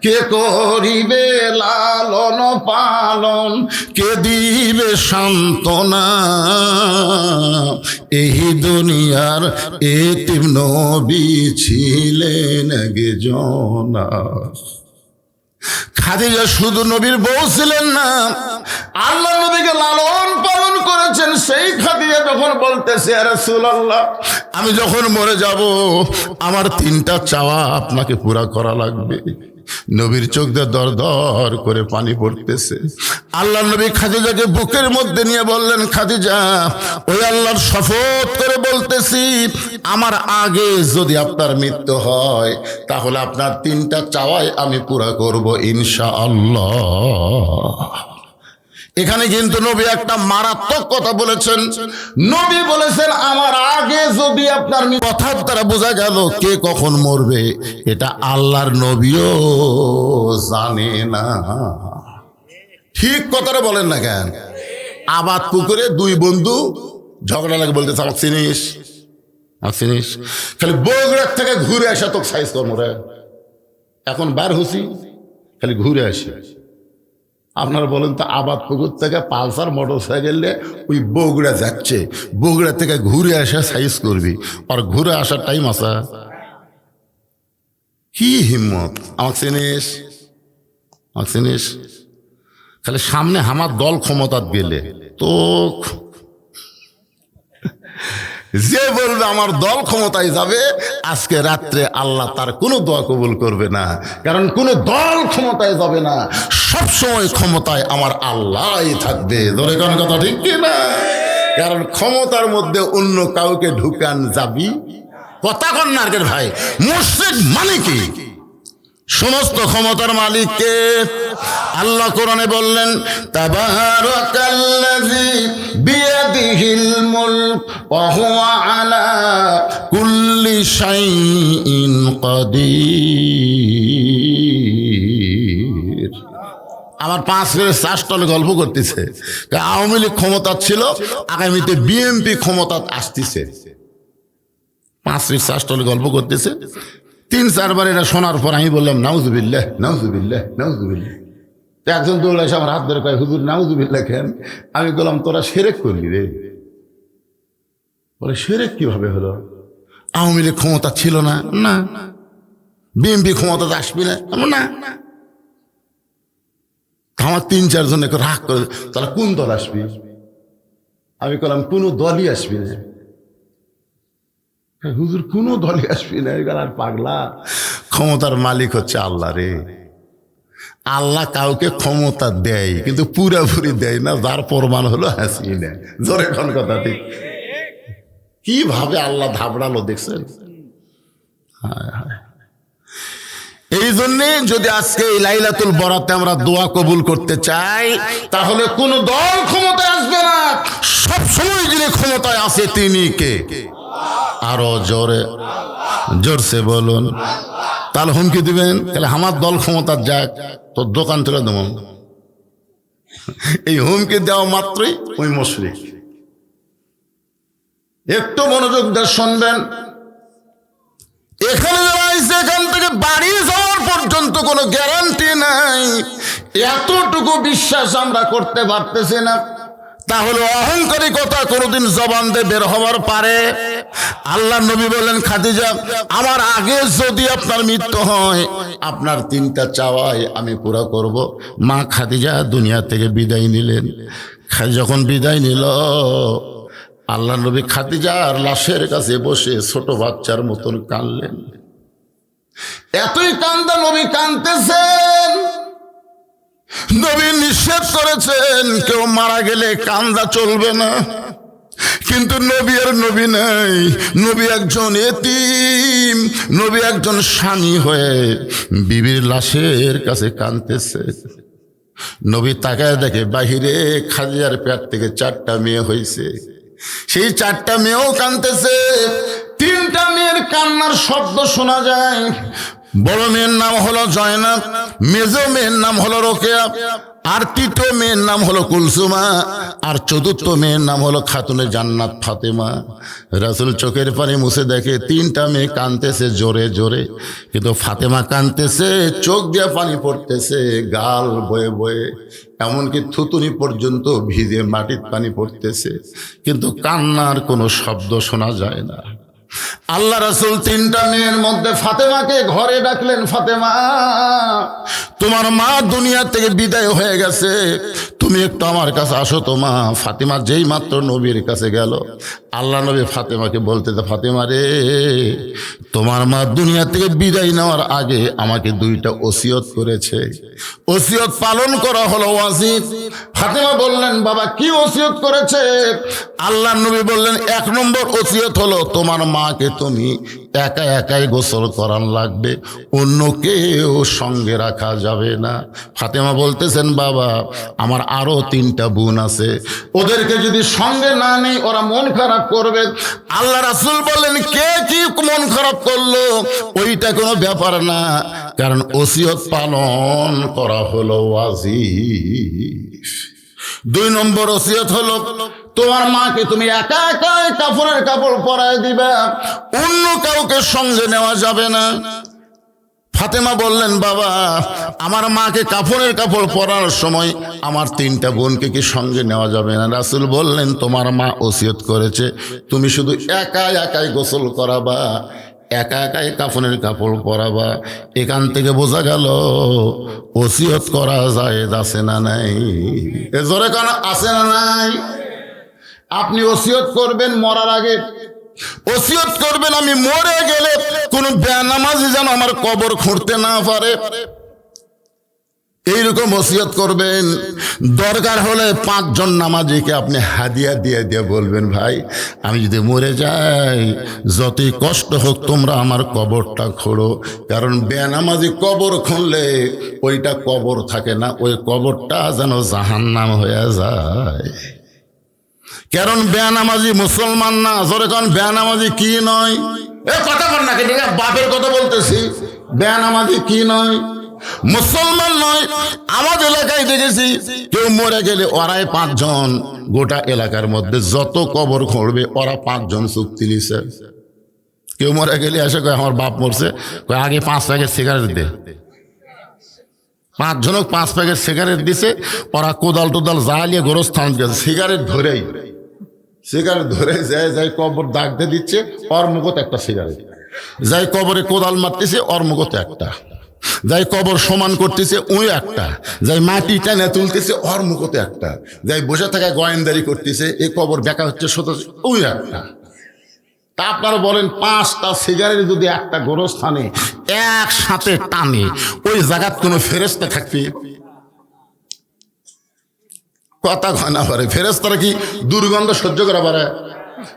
কে করিবে লালন পালন, কে দিবে সান্ত্বনা, এই দুনিয়ার এতিম নবী ছিলেন একজনা। খাদিজা শুধু নবীর বউ ছিলেন না, আল্লাহ নবীকে লালন পালন করেছেন। সেই খাদিজা যখন বলতেছে, ইয়া রাসূলুল্লাহ, আমি যখন মরে যাব আমার 3টা চাওয়া আপনাকে পুরা করা লাগবে। নবীর চোখ দিয়ে দর দর করে পানি পড়তেছে। আল্লাহ নবী খাদিজাকে বুকের মধ্যে নিয়ে বললেন, খাদিজা, ওই আল্লাহর শপথ করে বলতেছি, আমার আগে যদি আপনার মৃত্যু হয় তাহলে আপনার 3টা চাওয়াই আমি পুরা করব ইনশাআল্লাহ। এখানে কিন্তু নবী একটা মারাত্মক কথা বলেছেন। নবী বলেছেন, আমার আগে যদি আপনার কথার দ্বারা বোঝা গেল কে কখন মরবে, এটা আল্লাহর নবীও জানে না। ঠিক কথাটা বলেন না কেন? আবাদ পুকুরে 2 বন্ধু ঝগড়া লাগে, বলতেছে, আমাকে চিনিস, আমাকে চিনিস, খালি বগুড়ার থেকে ঘুরে আসা তো সাইজ কর্ম রে, এখন বার হুসি খালি ঘুরে আসে। আপনারা বলেন তো, আবাদ পুকুর থেকে পালসার মোটরসাইকেলে ওই বগুড়া যাচ্ছে, বগুড়া থেকে ঘুরে আসা সাইজ করবি, আর ঘুরে আসার টাইম আসা, কি হিম্মত। আমাকে চিনিস, আমাকে চিনিস, খালি সামনে আমার দল ক্ষমতার গেলে তো যে বলবে আমার দল ক্ষমতায় যাবে, আজকে রাত্রে আল্লাহ তার কোনো দোয়া কবুল করবে না। কারণ কোনো দল ক্ষমতায় যাবে না, সব সময় ক্ষমতায় আমার আল্লাহই থাকবে। ধরে কোন কথা ঠিক কি না? কারণ ক্ষমতার মধ্যে অন্য কাউকে ঢুকান যাবি কথা কন না। ভাই মুশরিক মানে কি? সমস্ত ক্ষমতার মালিককে। আল্লাহ কোরআনে বললেন, তাবারাকাল্লাযী বিয়াদিহিল মুলক ওয়া হুয়া আলা কুল্লি শাইইন কাদির। আমার 5 মিনিট চাষটলে গল্প করতেছে, আওয়ামী লীগ ক্ষমতা ছিল, আগামীতে বিএনপি ক্ষমতা আসতেছে। 5 মিনিট চাষটলে গল্প করতেছে। 3-4 বার এটা শোনার পর আমি বললাম, নাউজুবিল্লাহ নাউজুবিল্লাহ নাউজুবিল্লাহ। একজন দৌড়ে এসে আমার হাত ধরে কয়, হুজুর নাউজুবিল্লাহ কেন? আমি বললাম, তোরা শিরক করলি রে। বলে, শিরক কিভাবে হলো? আওয়ামী লীগ ক্ষমতা ছিল না? না। বিএনপি ক্ষমতা আসবি না? না। আমার 3-4 জন রাগ করে, তাহলে কোন দল আসবি? আমি বললাম, কোনো দলই আসবি না। হুজুর কোনো দলই আসবি না। আর পাগলা, ক্ষমতার মালিক হচ্ছে আল্লাহ রে। আল্লাহ কাউকে ক্ষমতা দেয়, কিন্তু পুরাপুরি দেয় না। যার প্রমাণ হলো হাসিনা। জোরে কোন কথা ঠিক? কিভাবে আল্লাহ ধাবড়ালো দেখছেন? এই জন্যে যদি আজকে এই লাইলাতুল বরাতে আমরা দোয়া কবুল করতে চাই, তাহলে কোন দল ক্ষমতায় আসবে না। সব সময় যিনি ক্ষমতায় আছে তিনি কে? আরো জোরে জোরসে বলুন। তাহলে হুমকি দিবেন, তাহলে আমার দল ক্ষমতার যাক, তোর দোকান তুলে দেব। এই হুমকি দেওয়া মাত্রই ওই মুশরিক। একটু মনোযোগ দিয়ে শুনবেন। এখানে যারা আছে, এখান থেকে বাড়ি যাওয়ার পর্যন্ত কোনো গ্যারান্টি নাই। এতটুকু বিশ্বাস আমরা করতে পারতেছি না, তাহলে অহংকারিকতা কোনোদিন জবান দিয়ে বের হওয়ার পারে? আল্লাহ নবী বলেন, খাদিজা, আমার আগে যদি আপনার মৃত্যু হয়, আপনার 3টা চাওয়াই আমি পুরা করব। মা খাদিজা দুনিয়া থেকে বিদায় নিলেন। যখন বিদায় নিল, আল্লাহ নবী খাদিজার লাশের কাছে বসে ছোট বাচ্চার মতন কাঁদলেন। এতই কান্দা, নবী কাঁদতেছেন। নবী নিষেধ করেছেন, কেউ মারা গেলে কান্দা চলবে না। কিন্তু নবী আর নবী নাই। নবী একজন এতিম, নবী একজন স্বামী হয়ে বিবির লাশের কাছে কাঁদতেছে। নবী তাকায় দেখে বাহিরে খাদিজার পেট থেকে 4টা মেয়ে হয়েছে। সেই 4টা মেয়েও কাঁদতেছে। 3টা মেয়ের কান্নার শব্দ শোনা যায়। বড় মেয়ের নাম হলো জয়নাব, মেজো মেয়ের নাম হলো রোকেয়া, আর 3টো মেয়ের নাম হলো কুলসুমা, আর 4র্থ মেয়ের নাম হলো খাতুনে জান্নাত ফাতেমা। রাসূল চোখের পানি মুছে দেখে 3টা মেয়ে কাঁদতেছে জোরে জোরে, কিন্তু ফাতেমা কাঁদতেছে, চোখ দিয়ে পানি পড়তেছে, গাল বয়ে বয়ে, এমনকি থুতুনি পর্যন্ত ভিজে মাটির পানি পড়তেছে, কিন্তু কান্নার কোনো শব্দ শোনা যায় না। আল্লাহ রাসূল 3টা মেয়ের মধ্যে ফাতেমাকে ঘরে ডাকলেন, ফাতেমা, তোমার মা দুনিয়া থেকে বিদায় হয়ে গেছে, তুমি একটু আমার কাছে আসো তো মা। ফাতেমা যেই মাত্র নবীর কাছে গেল, আল্লাহ নবী ফাতেমাকে বলতে, ফাতেমা রে, তোমার মা দুনিয়া থেকে বিদায় নেওয়ার আগে আমাকে 2টা ওসিয়ত করেছে, ওসিয়ত পালন করা হলো ওয়াজিব। ফাতেমা বললেন, বাবা কি ওসিয়ত করেছে? আল্লাহ নবী বললেন, 1 নম্বর ওসিয়ত হলো তোমার মাকে তুমি একা একাই গোসল করান লাগবে, অন্য কেউ সঙ্গে রাখা যাবে না। ফাতেমা বলতেছেন, বাবা আমার আরো 3টা বোন আছে, ওদেরকে যদি সঙ্গে না নেই ওরা মন খারাপ করবে। আল্লাহ রাসূল বললেন, কে কি মন খারাপ করলো ওইটা কোনো ব্যাপার না, কারণ ওসিয়ত পালন করা হলো ওয়াজিব। 2 নম্বর ওসিয়ত হলো তোমার মাকে তুমি একা একাই কাফনের কাপড় পরায় দিবে, অন্য কাউকে সঙ্গে নেওয়া যাবে না। ফাতেমা বললেন, বাবা আমার মাকে কাফনের কাপড় পরার সময় আমার 3টা বোনকে কি সঙ্গে নেওয়া যাবে না? রাসূল বললেন, তোমার মা ওসিয়ত করেছে তুমি শুধু একা একাই গোসল করাবা, একা একাই কাফনের কাপড় পরাবা। এখান থেকে বোঝা গেল ওসিয়ত করা জায়েজ আছে না নাই? এ জোরে কেন আছে না নাই? আপনি ওসিয়ত করবেন মরার আগে, ওসিয়ত করবেন আমি মরে গেলে কোন বেনামাজি যেন আমার কবর খুঁড়তে না পারে। এইরকম ওসিয়ত করবেন। দরকার হলে 5 জন নামাজিকে আপনি হাদিয়া দিয়ে দিয়ে বলবেন, ভাই আমি যদি মরে যাই যতই কষ্ট হোক তোমরা আমার কবরটা খোঁড়ো। কারণ বেনামাজি কবর খুঁড়লে ওইটা কবর থাকে না, ওই কবরটা যেন জাহান্নাম হয়ে যায়। কারণ বেনামাজি মুসলমান না। জোরে কারণ বেনামাজি কি নয়? এ কথা বল না, কিন্তু বাপের কথা বলতেছি। বেনামাজি কি নয়? মুসলমান নয়। আমাদের এলাকায় দেখেছি কেউ মরে গেলে ওরাই 5 জন, গোটা এলাকার মধ্যে যত কবর খুঁড়বে ওরা 5 জন চুক্তি নিছে। কেউ মরে গেলে এসে কয় আমার বাপ মরছে, কয় আগে 5 প্যাকেট সিগারেট দে। 5 জনক 5 প্যাকেট সিগারেট দিছে। ওরা কোদাল টোদাল জ্বালিয়ে গোরস্থান গেছে, সিগারেট ধরে যায় যাই কবর দাগ দিয়ে দিচ্ছে, ওর মুখত একটা সিগারেট। যাই কবরে কোদাল মারতেছে, ওর মুখত একটা। যাই কবর সমান করতেছে ওই একটা। যাই মাটি টানে তুলতেছে, ওর মুখতে একটা। যাই বসে থাকা গোয়েন্দারি করতেছে, এই কবর দেখা হচ্ছে ওই একটা। তা আপনারা বলেন 5টা সিগারেট যদি একটা গোরস্থানে একসাথে টানে, ওই জায়গার কোনো ফেরেশতা থাকবে? কথা হয় না পারে। ফেরেশতারা কি দুর্গন্ধ সহ্য করা পারে?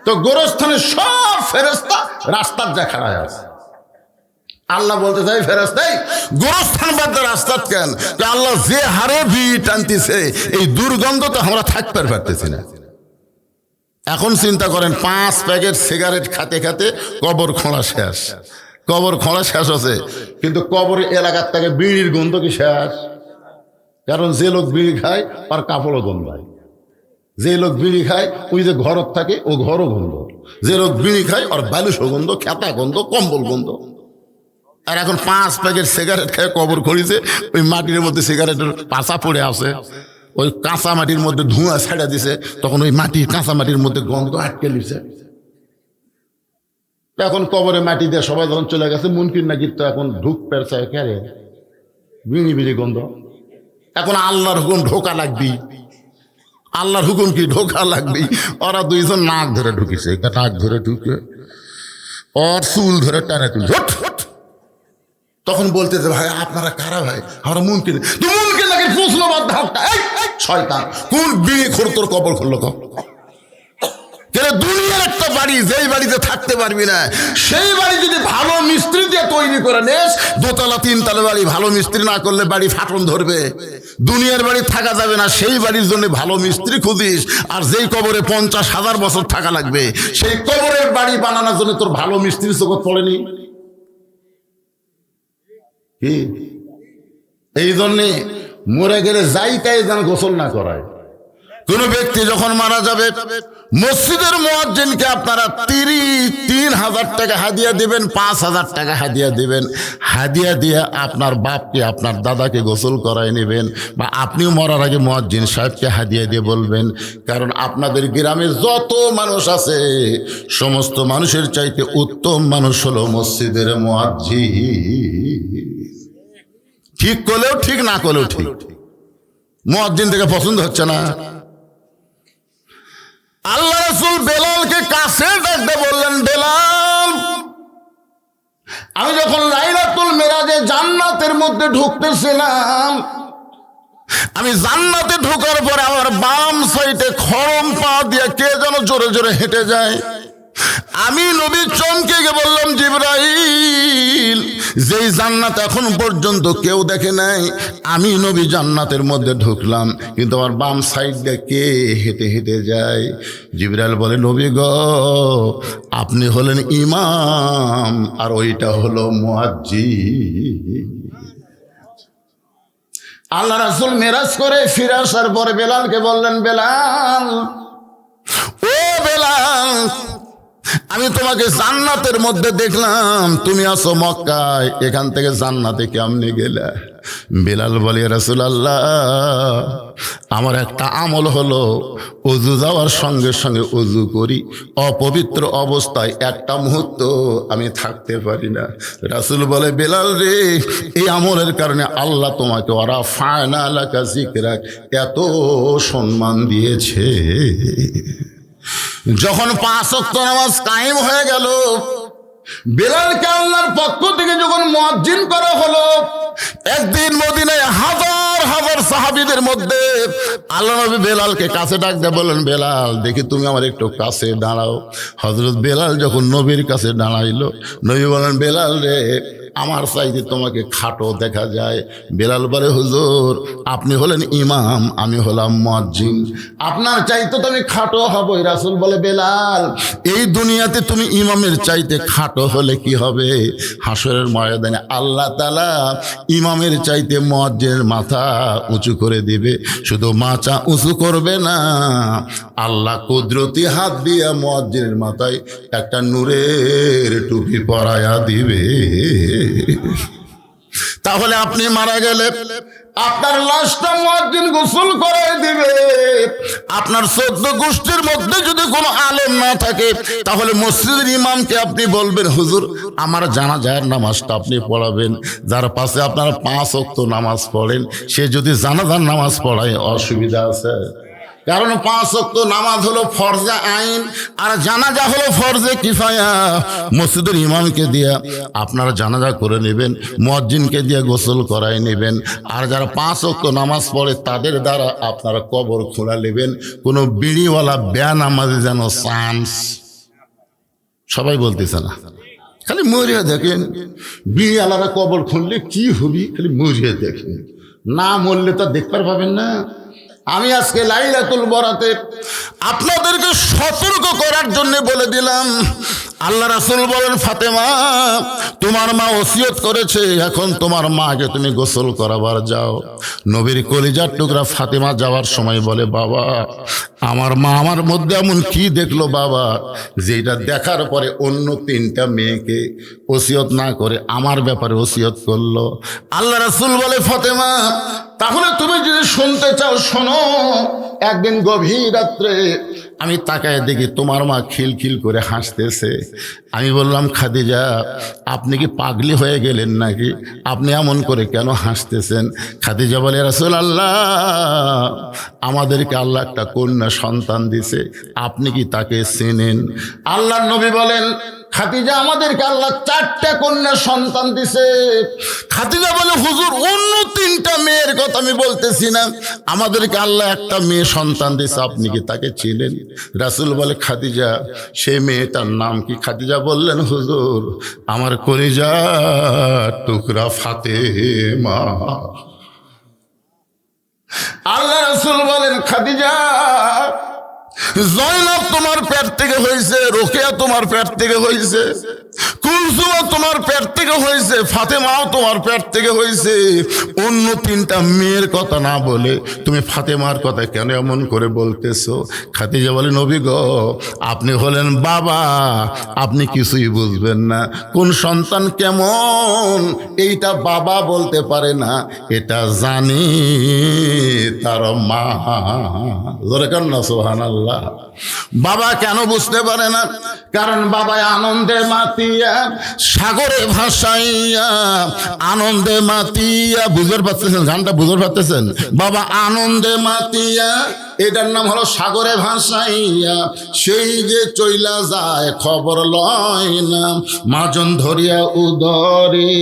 তো গোরস্থানের সব ফেরেশতা রাস্তার যা খাড়া আছে। আল্লাহ বলতে চাই ফেরেশতাই গোরস্থান বাদ রাস্তার কেন? আল্লাহ যে হারে ভিড় টানতেছে, এই দুর্গন্ধ তো আমরা থাকতে পারতেছি না। এখন চিন্তা করেন 5 প্যাকেট সিগারেট খাতে খাতে কবর খোঁড়া শেষ। কবর খোঁড়া শেষ আছে, কিন্তু কবর এলাকার থেকে বিড়ির গন্ধ কি শেষ? কারণ যে লোক বিড়ি খায় তার কাপড়ও গন্ধায়। যে লোক বিড়ি খায় ওই যে ঘরত থাকে ও ঘরও গন্ধ। যে লোক বিড়ি খায় ওর বালুসও গন্ধ, খেতা গন্ধ, কম্বল গন্ধ। আর এখন 5 প্যাকেট সিগারেট খেয়ে কবর খড়িছে, ওই মাটির মধ্যে সিগারেটের পাশা পড়ে আছে, ওই কাঁচা মাটির মধ্যে ধোঁয়া ছেড়ে দিছে, তখন ওই মাটির কাঁচা মাটির মধ্যে গন্ধ আটকে লিছে। এখন কবরে মাটি দিয়ে সবাই যখন চলে গেছে, মুনকির নাকি তো এখন ঢুক পেরছে কেরে বিড়ি বিড়ি গন্ধ। এখন আল্লাহর হুকুম ঢোকা লাগবি। আল্লাহর হুকুম কি ঢোকা লাগবি? ওরা 2 জন নাক ধরে ঢুকিছে, নাক ধরে ঢুকে ওর চুল ধরে টানে তুল। তখন বলতেছে, ভাই আপনারা কারা? ভাই আমরা মুনকির। তুই মুনকির নাকি প্রশ্ন বাদ ঢাকটা শয়তান, কোন বিয়ে খোর তোর কবর খুললো? দুনিয়ার একটা বাড়ি, যেই বাড়িতে থাকতে পারবি না, সেই বাড়ি যদি ভালো মিস্ত্রি দিয়ে তৈরি করে নেস, 2তলা 3তলা বাড়ি, ভালো মিস্ত্রি না করলে বাড়ি ফাটন ধরবে। দুনিয়ার বাড়ি থাকা যাবে না, সেই বাড়ির জন্য ভালো মিস্ত্রি খুঁজিস। আর যেই কবরে 50,000 বছর থাকা লাগবে, সেই কবরের বাড়ি বানানোর জন্য তোর ভালো মিস্ত্রি চোখত পড়েনি কি? এই জন্যে মরে গেলে যাই তাই যেন গোসল না করায়। কোন ব্যক্তি যখন মারা যাবে, মসজিদের মুয়াজ্জিনকে আপনারা 3,000 টাকা হাদিয়া দিবেন, 5,000 টাকা হাদিয়া দিবেন। হাদিয়া দিয়ে আপনার বাপকে, আপনার দাদাকে গোসল করায় নেবেন, বা আপনিও মরার আগে মুয়াজ্জিন সাহেবকে হাদিয়া দিয়ে বলবেন, কারণ আপনাদের গ্রামে যত মানুষ আছে, সমস্ত মানুষের চাইতে উত্তম মানুষ হলো মসজিদের মুয়াজ্জিন। ঠিক করলেও ঠিক, না করলেও ঠিক। মুয়াজ্জিন থেকে পছন্দ হচ্ছে না। আল্লাহ রাসূল বেলালকে কাছে ডাকতে বললেন, বেলাল, আমি যখন লাইলাতুল মিরাজে জান্নাতের মধ্যে ঢুকতেছিলাম, আমি জান্নাতে ঢোকার পরে আমার বাম সাইডে খড়ম পা দিয়ে কে যেন জোরে জোরে হেঁটে যায়। আমি নবী চমকে গিয়ে বললাম, জিবরাইল, যেই জান্নাত এখন পর্যন্ত কেউ দেখে নাই, আমি নবী জান্নাতের মধ্যে ঢুকলাম, কিন্তু আমার বাম সাইড দিয়ে কে হেঁটে হেঁটে যায়? জিবরাইল বলে, নবী গো, আপনি হলেন ইমাম, আর ওইটা হলো মুয়াজ্জিন। আল্লাহ রাসূল মেরাজ করে ফিরে আসার পরে বেলালকে বললেন, বেলাল, ও বেলাল, আমি তোমাকে জান্নাতের মধ্যে দেখলাম, তুমি আছো মক্কায়, এখান থেকে জান্নাতে কেমনে গেলে? বেলাল বলে, রাসূলুল্লাহ, আমার একটা আমল হলো, ওযু যাওয়ার সঙ্গে সঙ্গে ওযু করি, অপবিত্র অবস্থায় একটা মুহূর্ত আমি থাকতে পারি না। রাসূল বলে, বেলাল রে, এই আমলের কারণে আল্লাহ তোমাকে ওরা ফায়নালাকা যিকরাক এত সম্মান দিয়েছে। যখন 5 ওয়াক্ত নামাজ কায়েম হয়ে গেল, বেলালকে আল্লাহর পক্ষ থেকে যখন মুয়াজ্জিন করা হলো, একদিন মদিনায় 1000 হাজার হাজার সাহাবীদের মধ্যে আল্লাহ নবী বেলালকে কাছে ডাক দিয়ে বললেন, বেলাল দেখি তুমি আমার একটু কাছে দাঁড়াও। হযরত বেলাল যখন নবীর কাছে দাঁড়াইলো, নবী বলেন, বেলাল রে, আমার চাইতে তোমাকে খাটো দেখা যায়। বেলাল বলে, হুজুর আপনি হলেন ইমাম, আমি হলাম মুয়াজ্জিন, আপনার চাইতে তো আমি খাটো হব। রাসূল বলে, বেলাল এই দুনিয়াতে তুমি ইমামের চাইতে খাটো হলে কি হবে? হাসরের ময়দানে আল্লাহ তাআলা ইমামের চাইতে মুয়াজ্জিনের মাথা উঁচু করে দিবে। শুধু মাথা উঁচু করবে না, আল্লাহ কুদরতি হাত দিয়ে মুয়াজ্জিনের মাথায় একটা নূরের টুপি পরায়া দিবে। তাহলে আপনি মারা গেলে আপনার লাশটা মুয়াজ্জিন গোসল করে দিবে। আপনার 14 গোষ্ঠীর মধ্যে যদি কোনো আলেম না থাকে, তাহলে মসজিদের ইমামকে আপনি বলবেন, হুজুর আমার জানাজার নামাজটা আপনি পড়াবেন। যার পাশে আপনারা 5 ওয়াক্ত নামাজ পড়েন, সে যদি জানাজার নামাজ পড়ায় অসুবিধা আছে? কারণ 5 ওয়াক্ত নামাজ হলো ফরজে আইন, আর জানাজা হলো ফরজে কিফায়া। মসজিদের ইমামকে দিয়া আপনারা জানাজা করে নেবেন, মুয়াজ্জিনকে দিয়ে গোসল করাই নেবেন। আর যারা 5 ওয়াক্ত নামাজ পড়ে তাদের দ্বারা আপনারা কবর খোলা নেবেন। কোনো বিড়িওয়ালা বেনামাজি যেন চান্স, সবাই বলতেছে না, খালি মরিয়া দেখেন। বিড়িওয়ালারা কবর খুললে কি হবি, খালি মরিয়া দেখেন, না মরলে তো দেখতে পাবেন না। আমি আজকে লাইলাতুল বরাতে আপনাদেরকে সতর্ক করার জন্য বলে দিলাম। আল্লাহ রাসূল বলেন, ফাতেমা তোমার মা ওসিয়ত করেছে, এখন তোমার মাকে তুমি গোসল করাবার যাও। নবীর কলিজার টুকরা ফাতেমা যাওয়ার সময় বলে, বাবা আমার মা আমার মধ্যে এমন কি দেখলো বাবা, যেটা দেখার পরে অন্য 3টা মেয়েকে ওসিয়ত না করে আমার ব্যাপারে ওসিয়ত করলো। আল্লাহ রাসূল বলে, ফাতেমা তাহলে তুমি যদি শুনতে চাও শোনো। একদিন গভীর রাত্রে আমি তাকায় দেখি তোমার মা খিলখিল করে হাসতেছে। আমি বললাম, খাদিজা আপনি কি পাগলি হয়ে গেলেন নাকি? আপনি এমন করে কেন হাসতেছেন? খাদিজা বলে, রাসূলুল্লাহ আমাদেরকে আল্লাহ একটা কন্যা সন্তান দিছে, আপনি কি তাকে চেনেন? আল্লাহর নবী বলেন, খাদিজা আমাদেরকে আল্লাহ 4টা কন্যা সন্তান দিছে। খাদিজা বলে, হুজুর অন্য 3টা মেয়ের কথা আমি বলতেছি না, আমাদেরকে আল্লাহ একটা মেয়ে সন্তান দিছে, আপনি কি তাকে চিনেন? রাসূল বলে, খাদিজা সেই মেয়েটার নাম কি? খাদিজা বললেন, হুজুর আমার কলিজার টুকরা ফাতেমা। আল্লাহ রাসূল বলেন, খাদিজা জয়নব তোমার পেট থেকে হয়েছে, রোকেয়া তোমার পেট থেকে হয়েছে, কুলসুমা তোমার পেট থেকে হয়েছে, ফাতেমাও তোমার পেট থেকে হয়েছে। অন্য 3টা মেয়ের কথা না বলে তুমি ফাতেমার কথা কেন এমন করে বলতেছো? খাদিজা বলে, নবী গো আপনি হলেন বাবা, আপনি কিছুই বুঝবেন না। কোন সন্তান কেমন এইটা বাবা বলতে পারে না, এটা জানি তার মা। জোরে কান না সুবহানাল্লাহ। বাবা কেন বুঝতে পারে না? কারণ বাবা আনন্দে মাতিয়া, সাগরে ভাসাইয়া, আনন্দে মাতিয়া, বুঝতে পারতেছেন গানটা? বুঝতে পারতেছেন? বাবা আনন্দে মাতিয়া, এটার নাম হলো সাগরে ভাসাইয়া, সেই যে চইলা যায় খবর লয় না। মাজন ধরিয়া উদরে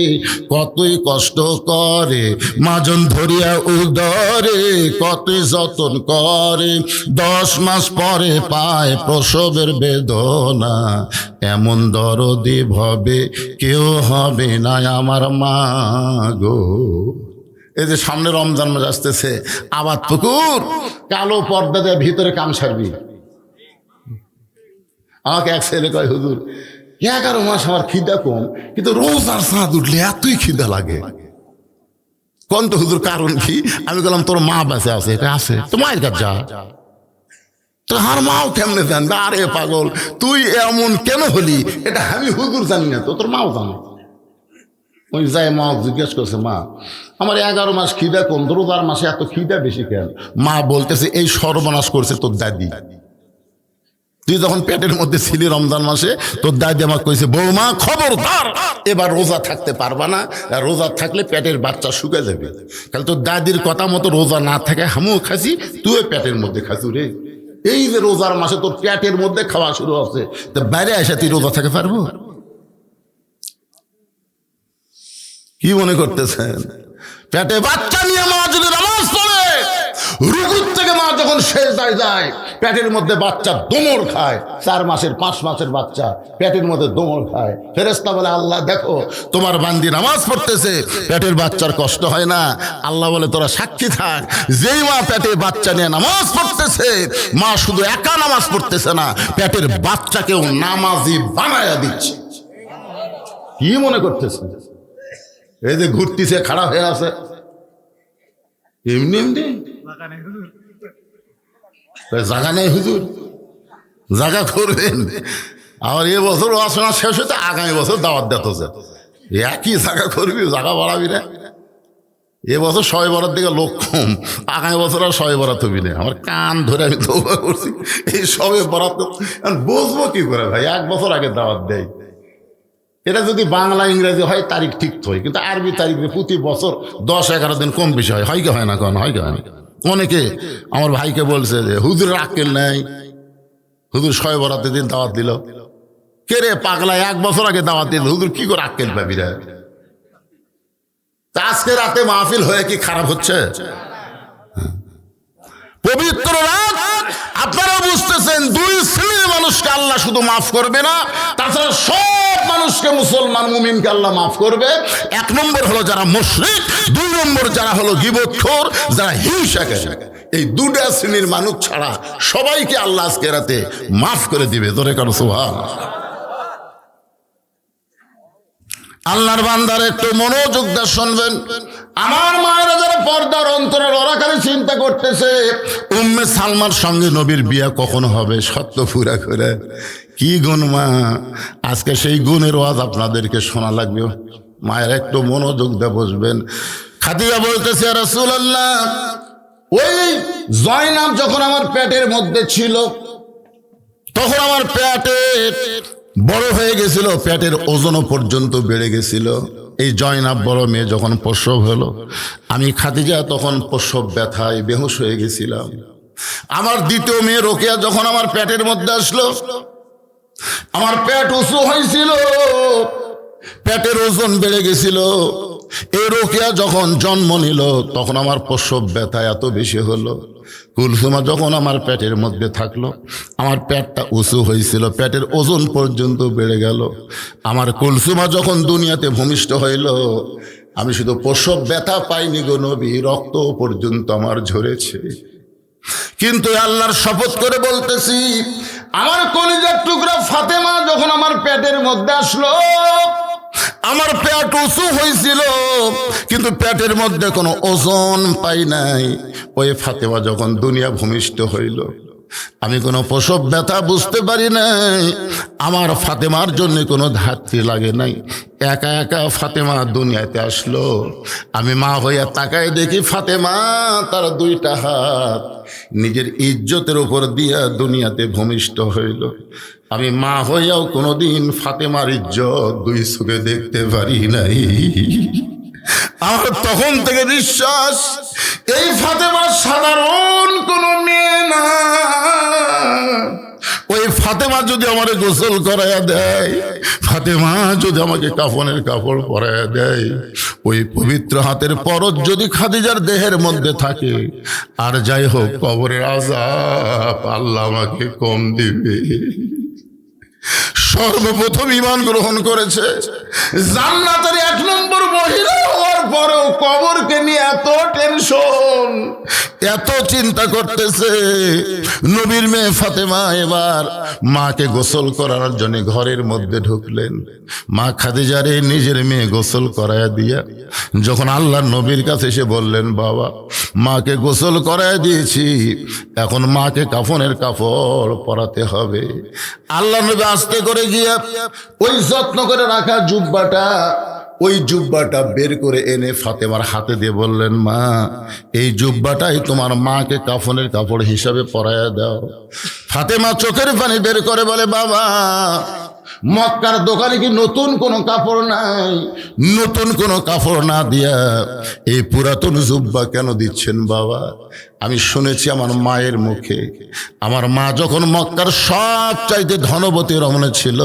কতই কষ্ট করে, মাজন ধরিয়া উদরে কতই যতন করে, 10 মাস পরে পায় প্রসবের বেদনা। এমন দরদি ভবে কেউ হবে না আমার মা গো। এই যে সামনে রমজান মাস আসতেছে, আবাদ পুকুর কালো পর্দা দিয়ে ভিতরে কাম সারবি। আমাকে এক ছেলে কয়, হুজুর 11 মাস আমার খিদা কম, কিন্তু রোজার চাঁদ উঠলে এতই খিদা লাগে। কোন তো হুজুর কারণ কি? আমি বললাম, তোর মা বেঁচে আছে, এটা আছে, তো মায়ের কাছে যা। তো আর মাও কেমনে জানবে? আরে পাগল তুই এমন কেন হলি, এটা আমি হুজুর জানি না, তো তোর মাও জানো। ওই যাই মা জিজ্ঞেস করছে, মা আমার 11 মাস খিদা কম, রোজার মাসে এত খিদা বেশি কেন? মা বলতেছে, এই সর্বনাশ করছে তোর দাদি। তুই যখন পেটের মধ্যে ছিলি রমজান মাসে, তোর দাদি আমাকে কইছে, বৌমা খবরদার এবার রোজা থাকতে পারবা না, রোজা থাকলে পেটের বাচ্চা শুকে যাবে। তাহলে তোর দাদির কথা মতো রোজা না থাকে আমিও খাসি, তুই পেটের মধ্যে খাসু রে। এই যে রোজার মাসে তোর পেটের মধ্যে খাওয়া শুরু হচ্ছে, তো বাইরে এসে তুই রোজা থাকতে পারবো? কি মনে করতেছেন? পেটে বাচ্চা নিয়ে মা যদি রুকুর থেকে মা যখন সেজদায় যায় পেটের মধ্যে বাচ্চা দোমড় খায়, 4 মাসের 5 মাসের বাচ্চা পেটের মধ্যে দোমড় খায়। ফেরেশতা বলে আল্লাহ দেখো তোমার বান্দি নামাজ পড়তেছে, পেটের বাচ্চার কষ্ট হয় না। আল্লাহ বলে তোরা সাক্ষী থাক, যেই মা পেটে বাচ্চা নিয়ে নামাজ পড়তেছে, মা শুধু একা নামাজ পড়তেছে না, পেটের বাচ্চাকেও নামাজি বানায়া দিচ্ছে। কি মনে করতেছে? এই যে ঘুরতেছে, খাড়া হয়ে আছে, এমনি এমনি জায়গা নেই হুজুর, জায়গা করবেন। আবার এ বছর আসনা শেষ হতে আগামী বছর দাওয়াত দিতেছে, একই জায়গা করবি, জায়গা বাড়াবি না। এ বছর 6 বরাত দিকে লোক কম, আগামী বছর আর 6 বরাত হবি না। আমার কান ধরে আমি তওবা করছি, এই সবে বরাত বুঝবো কি করে ভাই? 1 বছর আগে দাওয়াত দেয়। এটা যদি বাংলা ইংরেজি হয় তারিখ ঠিক হয়, কিন্তু আরবি তারিখ প্রতি বছর 10-11 দিন কম বেশি হয়। কি হয় না? কোন হয় কি হয় না? অনেকে আমার ভাইকে বলছে যে হুজুরের আক্কেল নাই, হুজুর 6 বরাতের দিন দাওয়াত দিল। কে রে পাগলা, 1 বছর আগে দাওয়াত দিল, হুজুর কি করে আক্কেল পাবি রে? আজকে রাতে মাহফিল হয়ে কি খারাপ হচ্ছে? পবিত্র রাত, আপনারা বুঝতেছেন 2 শ্রেণীর মানুষকে আল্লাহ শুধু মাফ করবে না, তাছাড়া সব মানুষকে, মুসলমান মুমিনকে আল্লাহ মাফ করবে। 1 নম্বর হলো যারা মুশরিক, 2 নম্বর যারা হলো গীবতখোর, যারা হিংসাকারী। এই 2টা শ্রেণীর মানুষ ছাড়া সবাইকে আল্লাহ আজকে রাতে মাফ করে দিবে। ধরে কারো সুবহানাল্লাহ। আল্লাহর বান্দার একটু মনোযোগ দিয়ে শুনবেন। আমার মায়েরা যারা পর্দার অন্তরে ওরাখানে চিন্তা করতেছে উম্মে সালমার সঙ্গে নবীর বিয়া কখন হবে, সত্য পুরা করে। কি গুণ মা, আজকে সেই গুণের ওয়াজ আপনাদেরকে শোনা লাগবে। মায়ের একটু মনোযোগ দিয়ে বসবেন। খাদিজা বলতেছে ইয়া রাসূলুল্লাহ, ওই জয়নাব যখন আমার পেটের মধ্যে ছিল তখন আমার পেটে বড় হয়ে গেছিল, পেটের ওজনও পর্যন্ত বেড়ে গেছিল। এই জয়নাব বড় মেয়ে যখন প্রসব হলো, আমি খাদিজা তখন প্রসব ব্যথায় বেহুশ হয়ে গেছিলাম। আমার দ্বিতীয় মেয়ে রোকেয়া যখন আমার পেটের মধ্যে আসলো, আমার পেট উঁচু হয়েছিল, পেটের ওজন বেড়ে গেছিল। এই রোকেয়া যখন জন্ম নিল তখন আমার প্রসব ব্যথা এত বেশি হলো। কুলসুমা যখন আমার পেটের মধ্যে থাকলো, আমার পেটটা উঁচু হয়েছিল, পেটের ওজন পর্যন্ত বেড়ে গেল। আমার কুলসুমা যখন দুনিয়াতে ভূমিষ্ঠ হইল, আমি শুধু প্রসব ব্যথা পাইনি গো নবী, রক্ত পর্যন্ত আমার ঝরেছে। কিন্তু আল্লাহর শপথ করে বলতেছি, আমার কলিজার টুকরা ফাতেমা যখন আমার পেটের মধ্যে আসলো, আমার পেট উঁচু হয়েছিল কিন্তু পেটের মধ্যে কোনো ওজন পাই নাই। ওই ফাতেমা যখন দুনিয়া ভূমিষ্ঠ হইল, আমি কোনো প্রসব ব্যথা বুঝতে পারি নাই। আমার ফাতেমার জন্য কোনো ধাত্রী লাগে নাই, একা একা ফাতেমা দুনিয়াতে আসলো। আমি মা হইয়া তাকায় দেখি ফাতেমা তার 2টা হাত নিজের ইজ্জতের উপর দিয়া দুনিয়াতে ভূমিষ্ঠ হইল। আমি মা হইয়াও কোনোদিন ফাতেমার ইজ্জত 2 চোখে দেখতে পারি নাই। আমার তখন থেকে বিশ্বাস, এই ফাতেমা সাধারণ কোনো মেয়ে না। ওই ফাতেমা যদি আমারে গোসল করাইয়া দেয়, ফাতেমা যদি আমাকে কাফনের কাপড় পরাইয়া দেয়, ওই পবিত্র হাতের পরশ যদি খাদিজার দেহের মধ্যে থাকে, আর যাই হোক কবরের আযাব আল্লাহ আমাকে কম দিবে। সর্বপ্রথম ঈমান গ্রহণ করেছে, জান্নাতের 1 নম্বর মহিলা হওয়ার পরেও কবরকে নিয়ে এত টেনশন, এত চিন্তা করতেছে। নবীর মেয়ে ফাতেমা এবার মাকে গোসল করার জন্য ঘরের মধ্যে ঢুকলেন। মা খাদিজারে নিজের মেয়ে গোসল করায়া দিয়া যখন আল্লাহর নবীর কাছে এসে বললেন, বাবা মাকে গোসল করায়া দিয়েছি, এখন মাকে কাফনের কাপড় পরাতে হবে। আল্লাহ নবী আস্তে করে গিয়া ওই যত্ন করে রাখা জুব্বাটা বের করে এনে ফাতেমার হাতে দিয়ে বললেন, মা এই জুব্বাটাই তোমার মাকে কাফনের কাপড় হিসাবে পরায়া দাও। ফাতেমা চোখের পানি বের করে বলে, বাবা মক্কার দোকানে কি নতুন কোনো কাপড় নাই? নতুন কোনো কাপড় না দিয়া এই পুরাতন জুব্বা কেন দিচ্ছেন বাবা? আমি শুনেছি আমার মায়ের মুখে, আমার মা যখন মক্কার সব চাইতে ধনবতী রমণী ছিল,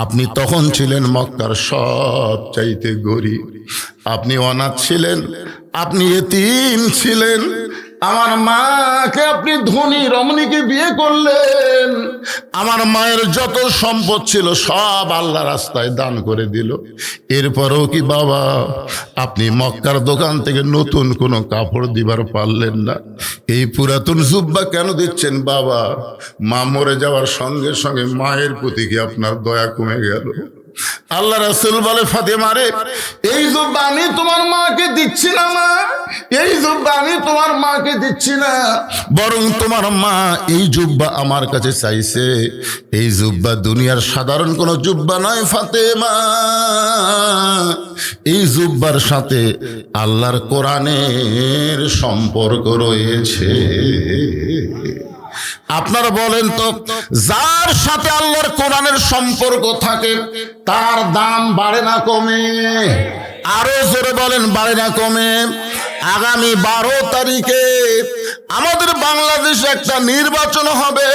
আপনি তখন ছিলেন মক্কার সব চাইতে গরিব। আপনি অনাথ ছিলেন, আপনি এতিম ছিলেন, আমার মাকে আপনি ধনী রমণীকে বিয়ে করলেন, আমার মায়ের যত সম্পদ ছিল সব আল্লাহ রাস্তায় দান করে দিল। এরপরেও কি বাবা আপনি মক্কার দোকান থেকে নতুন কোনো কাপড় দিবার পারলেন না? এই পুরাতন জুব্বা কেন দিচ্ছেন বাবা? মা মরে যাওয়ার সঙ্গে সঙ্গে মায়ের প্রতি কি আপনার দয়া কমে গেল? আল্লাহ রাসূল বলে, ফাতেমা রে, এই জুব্বা আমি তোমার মাকে দিচ্ছি না মা, এই জুব্বা আমি তোমার মাকে দিচ্ছি না, বরং তোমার মা এই জুব্বা আমার কাছে চাইছে। এই জুব্বা দুনিয়ার সাধারণ কোনো জুব্বা নয় ফাতেমা, এই জুব্বার সাথে আল্লাহর কোরআনের সম্পর্ক রয়েছে। আপনারা বলেন তো, যার সাথে আল্লাহর কোরআনের সম্পর্ক থাকে তার দাম বাড়ে না কমে? আরো জোরে বলেন, বাড়ে না কমে? আগামী 12 তারিখে আমাদের বাংলাদেশে একটা নির্বাচন হবে।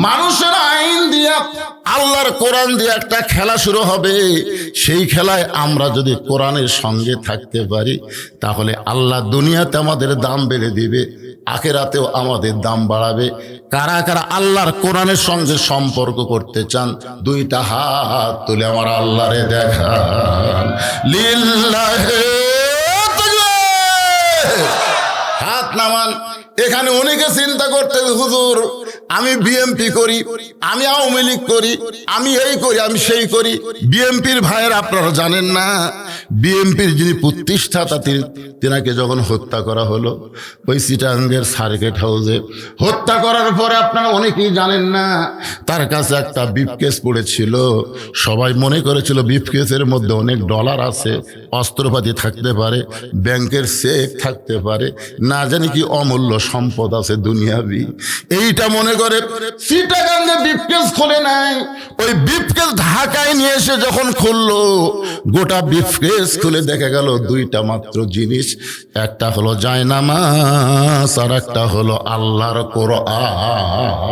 মানুষের আইন দিয়া আল্লাহর কোরআন দিয়ে একটা খেলা শুরু হবে। সেই খেলায় আমরা যদি কোরআনের সঙ্গে থাকতে পারি তাহলে আল্লাহ দুনিয়াতে আমাদের দাম বেড়ে দিবে, আখিরাতেও আমাদের দাম বাড়াবে। কারা কারা আল্লাহর কোরআনের সঙ্গে সম্পর্ক করতে চান দুইটা হাত তুলে আমার আল্লাহরে দেখান। লিল্লাহি হাত নামান। এখানে অনেকে চিন্তা করতে, হুজুর আমি বিএমপি করি, আমি আওয়ামী লীগ করি, আমি এই করি, আমি সেই করি। বিএমপির ভাইয়ের আপনারা জানেন না, বিএমপির যিনি প্রতিষ্ঠাতা তিনাকে যখন হত্যা করা হলো ওই চিটাঙ্গের সার্কিট হাউসে, হত্যা করার পরে আপনারা অনেকেই জানেন না তার কাছে একটা ব্রিফকেস পড়েছিল। সবাই মনে করেছিল ব্রিফকেসের মধ্যে অনেক ডলার আছে, অস্ত্রপাতি থাকতে পারে, ব্যাংকের চেক থাকতে পারে, না জানি কি অমূল্য সম্পদ আছে দুনিয়াবি। এইটা মনে করে চিটাগাঙ্গে ব্রিফকেস খোলে নাই। ওই ব্রিফকেস ঢাকায় নিয়ে এসে যখন খুললো, গোটা ব্রিফকেস খুলে দেখা গেল দুইটা মাত্র জিনিস, একটা হলো জায়নামাজ আর একটা হলো আল্লাহর কোরআন।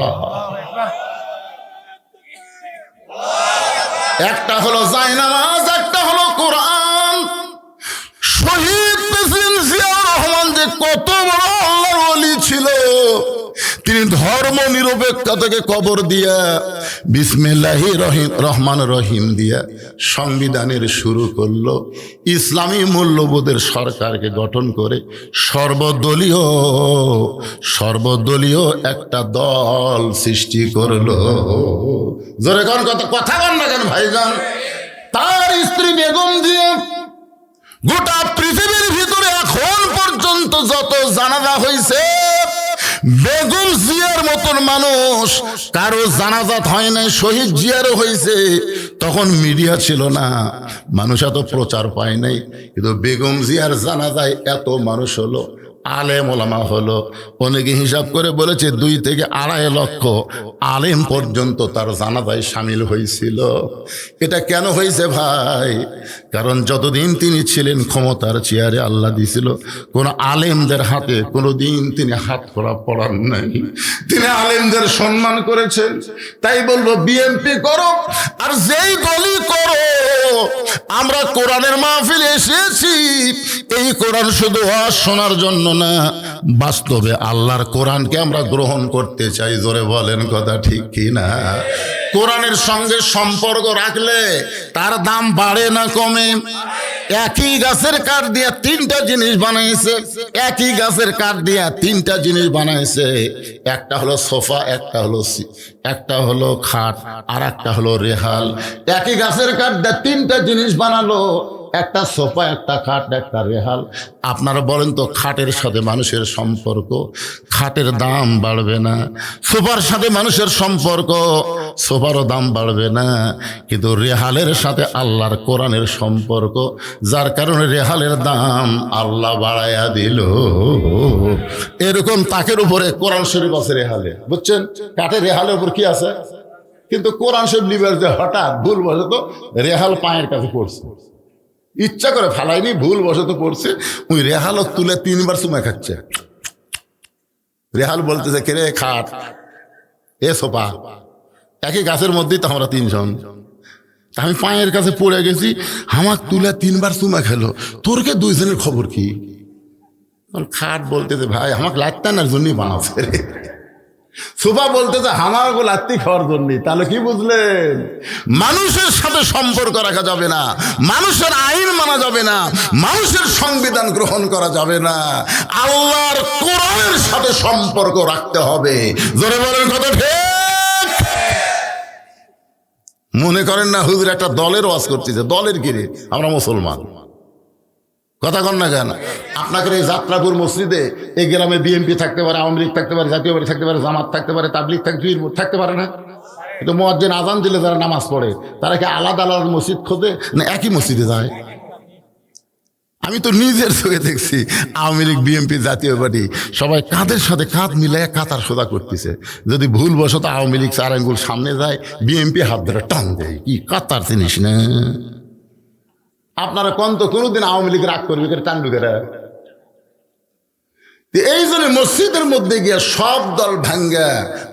একটা হলো জায়নামাজ, একটা হলো কোরআন। শহীদ প্রেসিডেন্ট জিয়াউর রহমান যে কত বড় আল্লাহর ওলি ছিল, তিনি ধর্ম নিরপেক্ষতাকে কবর দিয়া বিসমিল্লাহির রহমান রহিম দিয়া সংবিধানের শুরু করলো। ইসলামী মূল্যবোধের সরকারকে গঠন করে সর্বদলীয় একটা দল সৃষ্টি করলো। জোরে কোন কথা বল না কেন ভাইজান? তার স্ত্রী বেগম দিয়ে গোটা পৃথিবীর ভিতরে এখন পর্যন্ত যত জানাজা হয়েছে, বেগম জিয়ার মতন মানুষ কারো জানাজাত হয় নাই, শহীদ জিয়ারও হয়েছে। তখন মিডিয়া ছিল না, মানুষ এত প্রচার পায় নাই, কিন্তু বেগম জিয়ার জানাজায় এত মানুষ হলো, আলেম ওলামা হলো। অনেকে হিসাব করে বলেছে 2 থেকে 2.5 লক্ষ আলেম পর্যন্ত তার জানাজায় সামিল হয়েছিল। এটা কেন হয়েছে ভাই? কারণ যতদিন তিনি ছিলেন ক্ষমতার চেয়ারে, আল্লাহ দিছিল কোন আলেমদের হাতে কোনোদিন তিনি হাত করা পড়ান নাই। তিনি আলেমদের সম্মান করেছেন। তাই বলবো, বিএনপি করো আর যেই দলই করো, আমরা কোরআনের মাহফিলে এসেছি এই কোরআন শুধু ওয়াজ শোনার জন্য না, বাস্তবে আল্লাহর কোরআনকে আমরা গ্রহণ করতে চাই। জোরে বলেন কথা ঠিক কি না? কোরআনের সঙ্গে সম্পর্ক রাখলে তার দাম বাড়ে না কমে? একই গাছের কাঠ দিয়া 3টা জিনিস বানাইছে, একই গাছের কাঠ দিয়া 3টা জিনিস বানাইছে। একটা হলো সোফা, একটা হলো খাট, আর একটা হলো রেহাল। একই গাছের কাঠ দিয়া 3টা জিনিস বানালো, একটা সোফা, একটা খাট, একটা রেহাল। আপনারা বলেন তো, খাটের সাথে মানুষের সম্পর্ক, খাটের দাম বাড়বে না? সোফার সাথে মানুষের সম্পর্ক, সোফারও দাম বাড়বে না। কিন্তু রেহালের সাথে আল্লাহর কোরআনের সম্পর্ক, যার কারণে রেহালের দাম আল্লাহ বাড়াইয়া দিল। এরকম তাকের উপরে কোরআন শরীফ আছে রেহালে, বুঝছেন? কাঠের রেহালের উপর কি আছে? কিন্তু কোরআন শরীফ লিবার যে হঠাৎ ভুল বসে তো রেহাল পায়ের কাছে পড়ছে, ইচ্ছা করে ফালাইনি, ভুল বসত পড়ছে, ওই রেহালক তুলে 3বার চুমা খাচ্ছে। রেহাল বলতেছে, কে রে খাট, এ সোপা, একই গাছের মধ্যেই তো আমরা 3 জন। আমি পায়ের কাছে পড়ে গেছি, আমাক তুলে 3বার চুমা খেলো, তোর কে 2 জনের খবর কি? খাট বলতেছে ভাই আমাকে লাত্তানার জন্যই বানাচ্ছে রে, সোফা বলতেছে আমাকে লাত্তি খাওয়ার জন্যই। তাহলে কি বুঝলেন? মানুষের সাথে সম্পর্ক রাখা যাবে না, মানুষের আইন মানা যাবে না, মানুষের সংবিধান গ্রহণ করা যাবে না, আল্লাহর কোরআনের সাথে সম্পর্ক রাখতে হবে। জোরে বলেন কথা ঠিক? মনে করেন না হুজুর একটা দলের ওয়াজ করতেছে, দলের কিরে আমরা মুসলমান, কথা কন না কেন? আপনাকে এই যাত্রাপুর মসজিদে এই গ্রামে বিএনপি থাকতে পারে, আওয়ামী লীগ থাকতে পারে, জাতীয় পার্টি থাকতে পারে, জামাত থাকতে পারে, তাবলীগ থাকতে পারে না? কিন্তু মুয়াজ্জিন আযান দিলে যারা নামাজ পড়ে তারা কি আলাদা আলাদা মসজিদ খোঁজে না একই মসজিদে যায়? আমি তো নিজের চোখে দেখছি আওয়ামী লীগ, বিএনপি, জাতীয় পার্টি সবাই কাঁধের সাথে কাঁধ মিলাই কাতার সোজা করতেছে। যদি ভুলবশত আওয়ামী লীগ 4 আঙ্গুল সামনে যায়, বিএনপি হাত ধরে টান দেয়। কি কাতার জিনিস না? আপনারা কোন তো কোনোদিন আওয়ামী লীগ রাগ করবে টানবে কেরা? এই জন্য মসজিদের মধ্যে গিয়ে সব দল ভাঙ্গা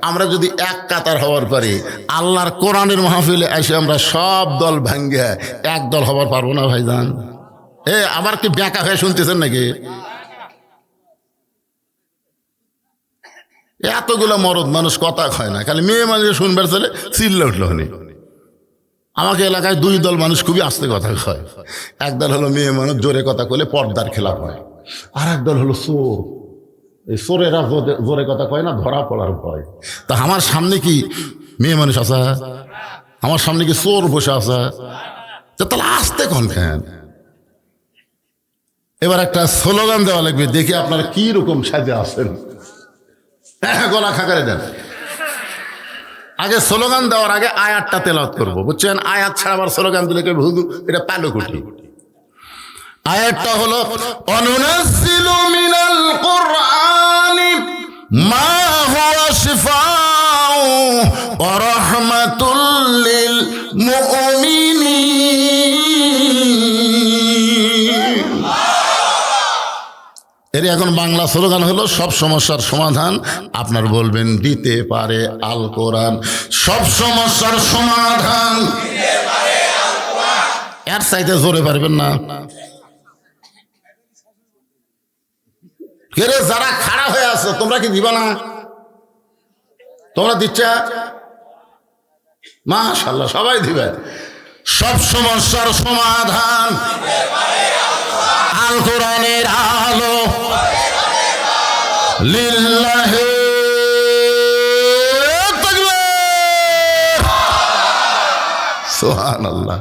আমরা যদি এক কাতার হওয়ার পরে আল্লাহর কোরআনের মাহফিলে এসে আমরা সব দল ভাঙ্গা এক দল হবার পারবো না ভাইজান? আবার কি ব্যাকা হয়ে শুনতেছেন নাকি? এতগুলো মরদ মানুষ কথা কয় না, খালি মেয়ে মানুষ শুনবার চলে চিল্লা উঠলো। আমাকে এলাকায় 2 দল মানুষ খুবই আস্তে কথা কয়। এক দল হলো মেয়ে মানুষ, জোরে কথা কইলে পর্দার খেলাপ হয়। আর এক দল হলো চোর, এই চোরেরা জোরে কথা কয় না, ধরা পড়ার ভয়। তা আমার সামনে কি মেয়ে মানুষ আছে? আমার সামনে কি চোর বসে আছে? তাহলে আস্তে কন কেন? এবার একটা স্লোগান দেওয়া লাগবে, দেখি আপনারা কি রকম সাজে আছেন। গলা খাকারে দেন। আগে স্লোগান দেওয়ার আগে আয়াতটা তেলাওয়াত করব, বুঝছেন? আয়াত ছাড়া আবার স্লোগান দিলে কেউ হুজুর এটা পালো কুটি। আয়াতটা হলো অনুনাজ্জিলু মিনাল কুরআনি মা হুয়া শিফাউ ওয়া রাহমাতুল লিল মুমিনিন। এর এখন বাংলা স্লোগান হলো সব সমস্যার সমাধান আপনার বলবেন দিতে পারে আল কোরআন। সব সমস্যার সমাধান এর চাইতে জোরে পারবেন না। কে রে যারা খাড়া হয়ে আছে তোমরা কি দিবা না? তোমরা দিচ্ছ? মাশাআল্লাহ সবাই দিবে। সব সমস্যার সমাধান আল কোরআনের আলো লিল্লাহি তাকবীর সুবহানাল্লাহ।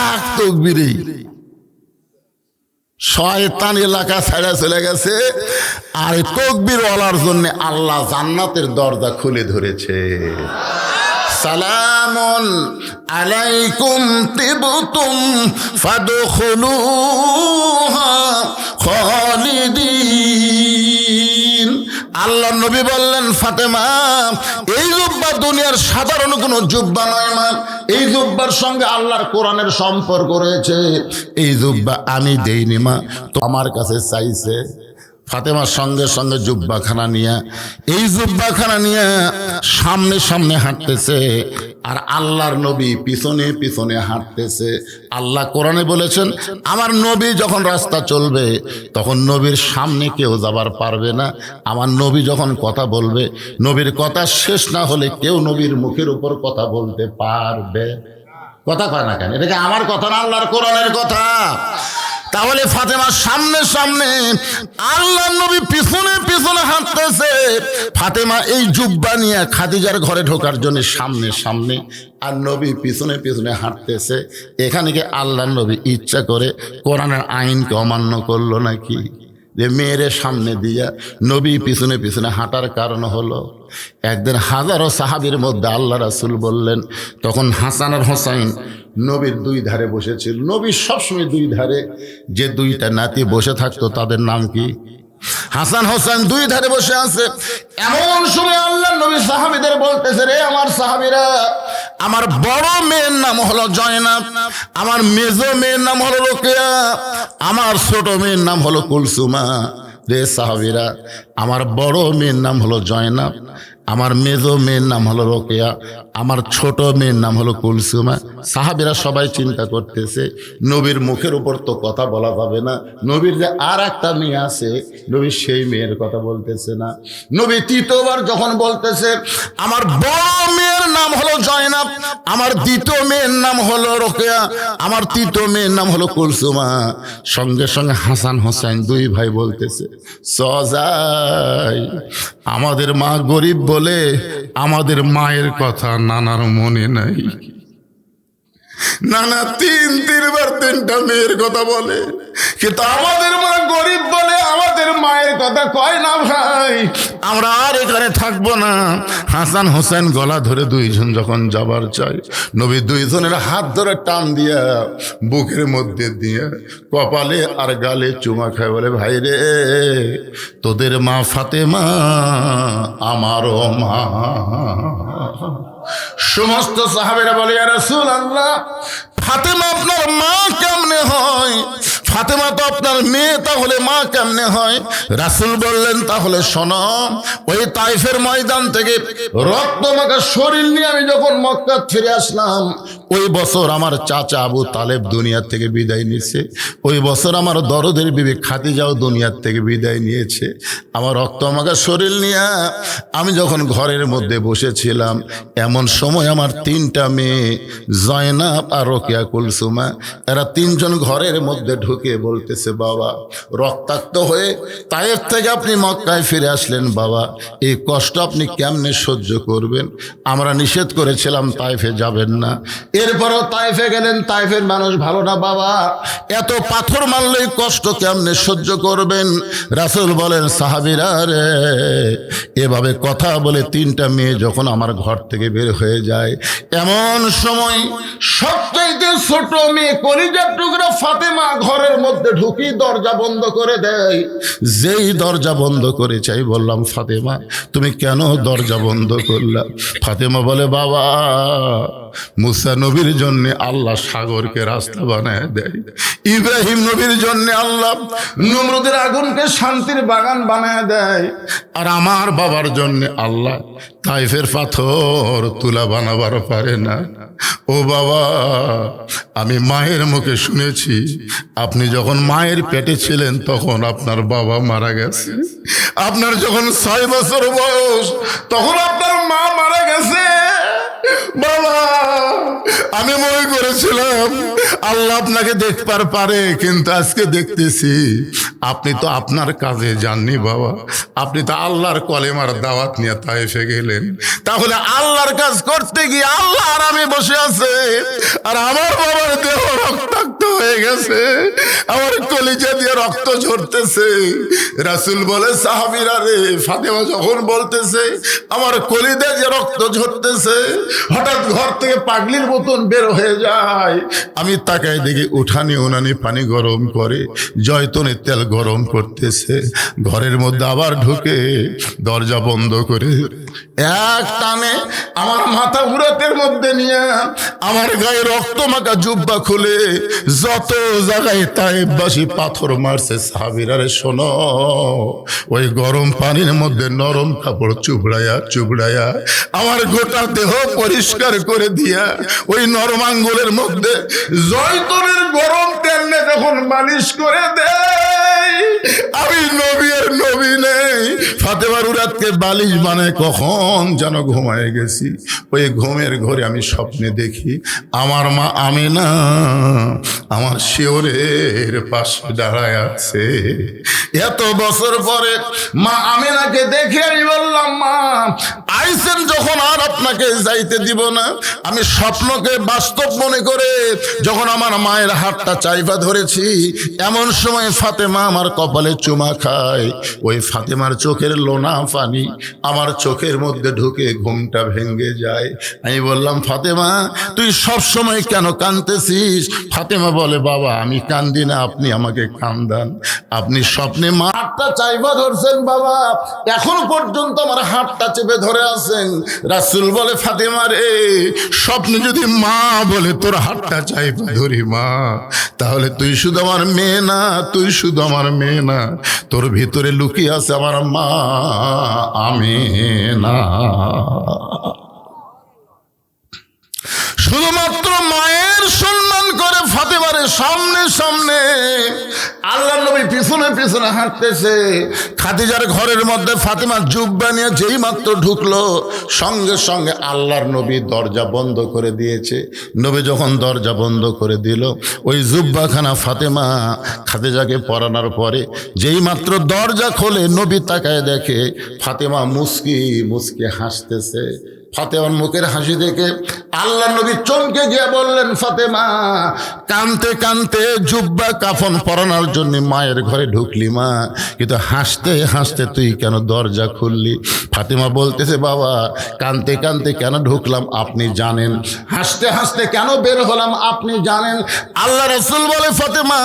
এক তাকবীরে শয়তান এলাকা ছেড়ে চলে গেছে, আর তাকবীর ওয়ালার জন্য আল্লাহ জান্নাতের দরজা খুলে ধরেছে। সালামুন আলাইকুম তিবতুম ফাদখুলুহা খালিদিন। আল্লাহ নবী বললেন, ফাতেমা এই জুব্বা দুনিয়ার সাধারণ কোনো জুব্বা নয় মা, এই জুব্বার সঙ্গে আল্লাহর কোরআনের সম্পর্ক রয়েছে। এই জুব্বা আমি দেইনি মা, তো আমার কাছে চাইছে। ফাতেমার সঙ্গে সঙ্গে জুব্বাখানা নিয়ে এই জুব্বাখানা নিয়ে সামনে সামনে হাঁটতেছে, আর আল্লাহর নবী পিছনে পিছনে হাঁটতেছে। আল্লাহ কোরআনে বলেছেন আমার নবী যখন রাস্তা চলবে তখন নবীর সামনে কেউ যাবার পারবে না। আমার নবী যখন কথা বলবে নবীর কথা শেষ না হলে কেউ নবীর মুখের উপর কথা বলতে পারবে। কথা কয় না কেন? এটাকে আমার কথা না, আল্লাহর কোরআনের কথা। তাহলে ফাতেমার সামনে সামনে, আল্লাহর নবী পিছনে পিছনে হাঁটতেছে। ফাতেমা এই জুব্বা নিয়ে খাদিজার ঘরে ঢোকার জন্য সামনে সামনে, আর নবী পিছনে পিছনে হাঁটতেছে। এখানে কি আল্লাহর নবী ইচ্ছা করে কোরআনের আইনকে অমান্য করলো নাকি? যে মেয়েরে সামনে দিয়া নবী পিছনে পিছনে হাঁটার কারণ হলো একদিন হাজারো সাহাবীর মধ্যে আল্লাহ রাসূল বললেন, তখন হাসান আর হোসাইন নবীর 2 ধারে বসেছিল। নবীর সবসময় 2 ধারে যে 2টা নাতি বসে থাকতো তাদের নাম কি? হাসান হোসেন 2 ধারে বসে আছে। এমন সময় আল্লাহ নবী সাহাবীদের বলতেছে, রে আমার সাহাবীরা, আমার বড় মেয়ের নাম হলো জয়নাব, আমার মেজো মেয়ের নাম হলো রোকেয়া, আমার ছোট মেয়ের নাম হলো কুলসুমা। রে সাহাবীরা, আমার বড় মেয়ের নাম হলো জয়নাব, আমার মেজো মেয়ের নাম হলো রোকেয়া, আমার ছোট মেয়ের নাম হলো কুলসুমা। সাহাবীরা সবাই চিন্তা করতেছে নবীর মুখের উপর তো কথা বলা যাবে না, নবীর যে আর একটা মেয়ে আছে নবী সেই মেয়ের কথা বলতেছে না। নবী তৃতীয়বার যখন বলতেছে আমার বড় মেয়ের নাম হলো জয়নাব, আমার দ্বিতীয় মেয়ের নাম হলো রোকেয়া, আমার তৃতীয় মেয়ের নাম হলো কুলসুমা, সঙ্গে সঙ্গে হাসান হোসেন দুই ভাই বলতেছে সজাই আমাদের মা গরিব বলে আমাদের মায়ের কথা নানার মনে নাই। নানা তিনবার তিনটা মেয়ের কথা বলে, কিন্তু আমাদের মা গরিব বলে আমাদের মায়ের কথা কয় না ভাই, আমরা আর এখানে থাকবো না। হাসান হোসেন গলা ধরে দুইজন যখন যাবার চাই, নবী দুইজনের হাত ধরে টান দিয়া বুকের মধ্যে দিয়ে কপালে আর গালে চুমা খায়, বলে ভাই রে তোদের মা ফাতেমা আমারও মা। সমস্ত সাহাবেরা বলে ইয়া রাসূলুল্লাহ ফাতেমা আপনার মা কেমনে হয়? ফাতেমা তো আপনার মেয়ে, তাহলে মা কেমনে হয়? রাসূল বললেন তাহলে শোনো, ওই তাইফের ময়দান থেকে রক্তমাখা শরীর নিয়ে আমি যখন মক্কা ফিরে আসলাম, ওই বছর আমার চাচা আবু তালেব দুনিয়ার থেকে বিদায় নিয়েছে, ওই বছর আমার দরদের বিবি খাদিজাও দুনিয়ার থেকে বিদায় নিয়েছে। আমার রক্তমাখা শরীর নিয়ে আমি যখন ঘরের মধ্যে বসেছিলাম, এমন সময় আমার তিনটা মেয়ে জয়নাব আর রোকেয়া কুলসুমা, এরা তিনজন ঘরের মধ্যে ঢুকে বলতেছে বাবা রক্তাক্ত হয়ে তায়েফ থেকে আপনি মক্কায় ফিরে আসলেন, বাবা এই কষ্ট আপনি কেমনে সহ্য করবেন? আমরা নিষেধ করেছিলাম তায়েফে যাবেন না, এরপরও তায়েফে গেলেন, তায়েফের মানুষ ভালো না বাবা, এত পাথর মারলেই কষ্ট কেমনে সহ্য করবেন? রাসূল বলেন সাহাবীরা রে, এভাবে কথা বলে তিনটা মেয়ে যখন আমার ঘর থেকে বের হয়ে যায়, এমন সময় সবচাইতে ছোট মেয়ে কলিজার টুকরা ফাতেমা ঘরের মধ্যে ঢুকি দরজা বন্ধ করে দেয়। যেই দরজা বন্ধ করে চাই বললাম ফাতেমা তুমি কেন দরজা বন্ধ করলা? ফাতেমা বলে বাবা মুসা নবীর জন্য আল্লাহ সাগরকে রাস্তা বানায় দেয়, ইব্রাহিম নবীর জন্য আল্লাহ নমরুদের আগুনকে শান্তির বাগান বানায় দেয়, আর আমার বাবার জন্য আল্লাহ তাইফের পাথর তুলা বানাবার পারে না। ও বাবা আমি মায়ের মুখে শুনেছি আপনি যখন মায়ের পেটে ছিলেন তখন আপনার বাবা মারা গেছে, আপনার যখন 6 বছর বয়স তখন আপনার মা মারা গেছে। বাবা আমি মনে করেছিলাম আল্লাহ আপনাকে দেখবার পারে, কিন্তু আজকে দেখতেছি আপনি তো আপনার কাজে যাননি বাবা, আপনি তো আল্লাহর কলেমার দাওয়াত নিয়ে তায়েফে গেলেন। তাহলে আল্লাহর কাজ করতে গিয়ে আল্লাহ আর আমি বসে আছে, আর আমার বাবার দেহ রক্তাক্ত হয়ে গেছে, আমার কলিজা দিয়ে রক্ত ঝরতেছে। রাসূল বলে সাহাবীরা রে, ফাতেমা যখন বলতেছে আমার কলিজা দিয়ে রক্ত ঝরতেছে, হঠাৎ ঘর থেকে পাগলির মতন বের হয়ে যায়। আমি তাকাই দেখি উঠানি উনানি পানি গরম করে জয়তুনের তেল গরম করতেছে, ঘরের মধ্যে আবার ঢুকে দরজা বন্ধ করে এক টানে আমার মাথা উরাতের মধ্যে নিয়ে আমার গায়ে রক্ত মাখা জুব্বা খুলে যত জায়গায় তায়েফবাসী পাথর মারছে, সাহাবীরা রে শোনো, ওই গরম পানির মধ্যে নরম কাপড় চুবড়ায়া চুবড়ায়া আমার গোটা দেহ পরিষ্কার করে দিয়া ওই নরম আঙ্গুলের মধ্যে জয়তুনের গরম তেল যখন মালিশ করে দেয়, আমি নবী আর নবী নেই, ফাতেমার উরাতকে বালিশ বানায় কখন যেন ঘুমায় গেছি। ওই ঘুমের ঘরে আমি স্বপ্নে দেখি আমার মা আমিনা আমার শিওরের পাশে দাঁড়ায় আছে। এত বছর পরে মা আমিনাকে দেখে আমি বললাম মা আইসেন যখন আর আপনাকে যাইতে দিব না। আমি স্বপ্নকে বাস্তব মনে করে যখন আমার মায়ের হাতটা চাইপা ধরেছি, এমন সময় ফাতেমা আমার কপালে চুমা খায়, ওই ফাতেমার চোখের লোনা পানি আমার চোখের মধ্যে ঢুকে ঘুমটা ভেঙে যায়। আমি বললাম ফাতেমা তুই সব সময় কেন কাঁদতেছিস? ফাতেমা বলে বাবা আমি কান্দি না, আপনি আমাকে কান্দান, আপনি স্বপ্নে মা হাতটা চাইপা ধরছেন বাবা, এখনো পর্যন্ত আমার হাতটা চেপে ধরে আছেন। রাসূল বলে ফাতেমা রে, স্বপ্নে যদি মা বলে তোর হাতটা চাইপা ধরি মা, তাহলে তুই শুধু আমার মেয়ে না, তুই শুধু আমার মেয়ে না, তোর ভিতরে লুকিয়ে আছে আমার মা আমিনা। শুধুমাত্র মায়ের সম্মান করে ফাতেমারে সামনে সামনে, আল্লাহর নবী পিছনে পিছনে হাঁটতেছে। খাদিজার ঘরের মধ্যে ফাতেমা জুব্বা নিয়ে যেই মাত্র ঢুকলো, সঙ্গে সঙ্গে আল্লাহর নবী দরজা বন্ধ করে দিয়েছে। নবী যখন দরজা বন্ধ করে দিল, ওই জুব্বাখানা ফাতেমা খাদিজাকে পরানোর পরে যেই মাত্র দরজা খোলে, নবী তাকায় দেখে ফাতেমা মুস্কি মুস্কি হাসতেছে। ফাতেমার মুখের হাসি দেখে আল্লাহর নবী চমকে গিয়ে বললেন, ফাতেমা, কানতে কানতে জুব্বা কাফন পরানোর জন্য মায়ের ঘরে ঢুকলি মা, কিন্তু হাসতে হাসতে তুই কেন দরজা খুললি? ফাতেমা বলতেছে, বাবা, কানতে কানতে কেন ঢুকলাম আপনি জানেন, হাসতে হাসতে কেন বের হলাম আপনি জানেন। আল্লাহ রাসূল বলে, ফাতেমা,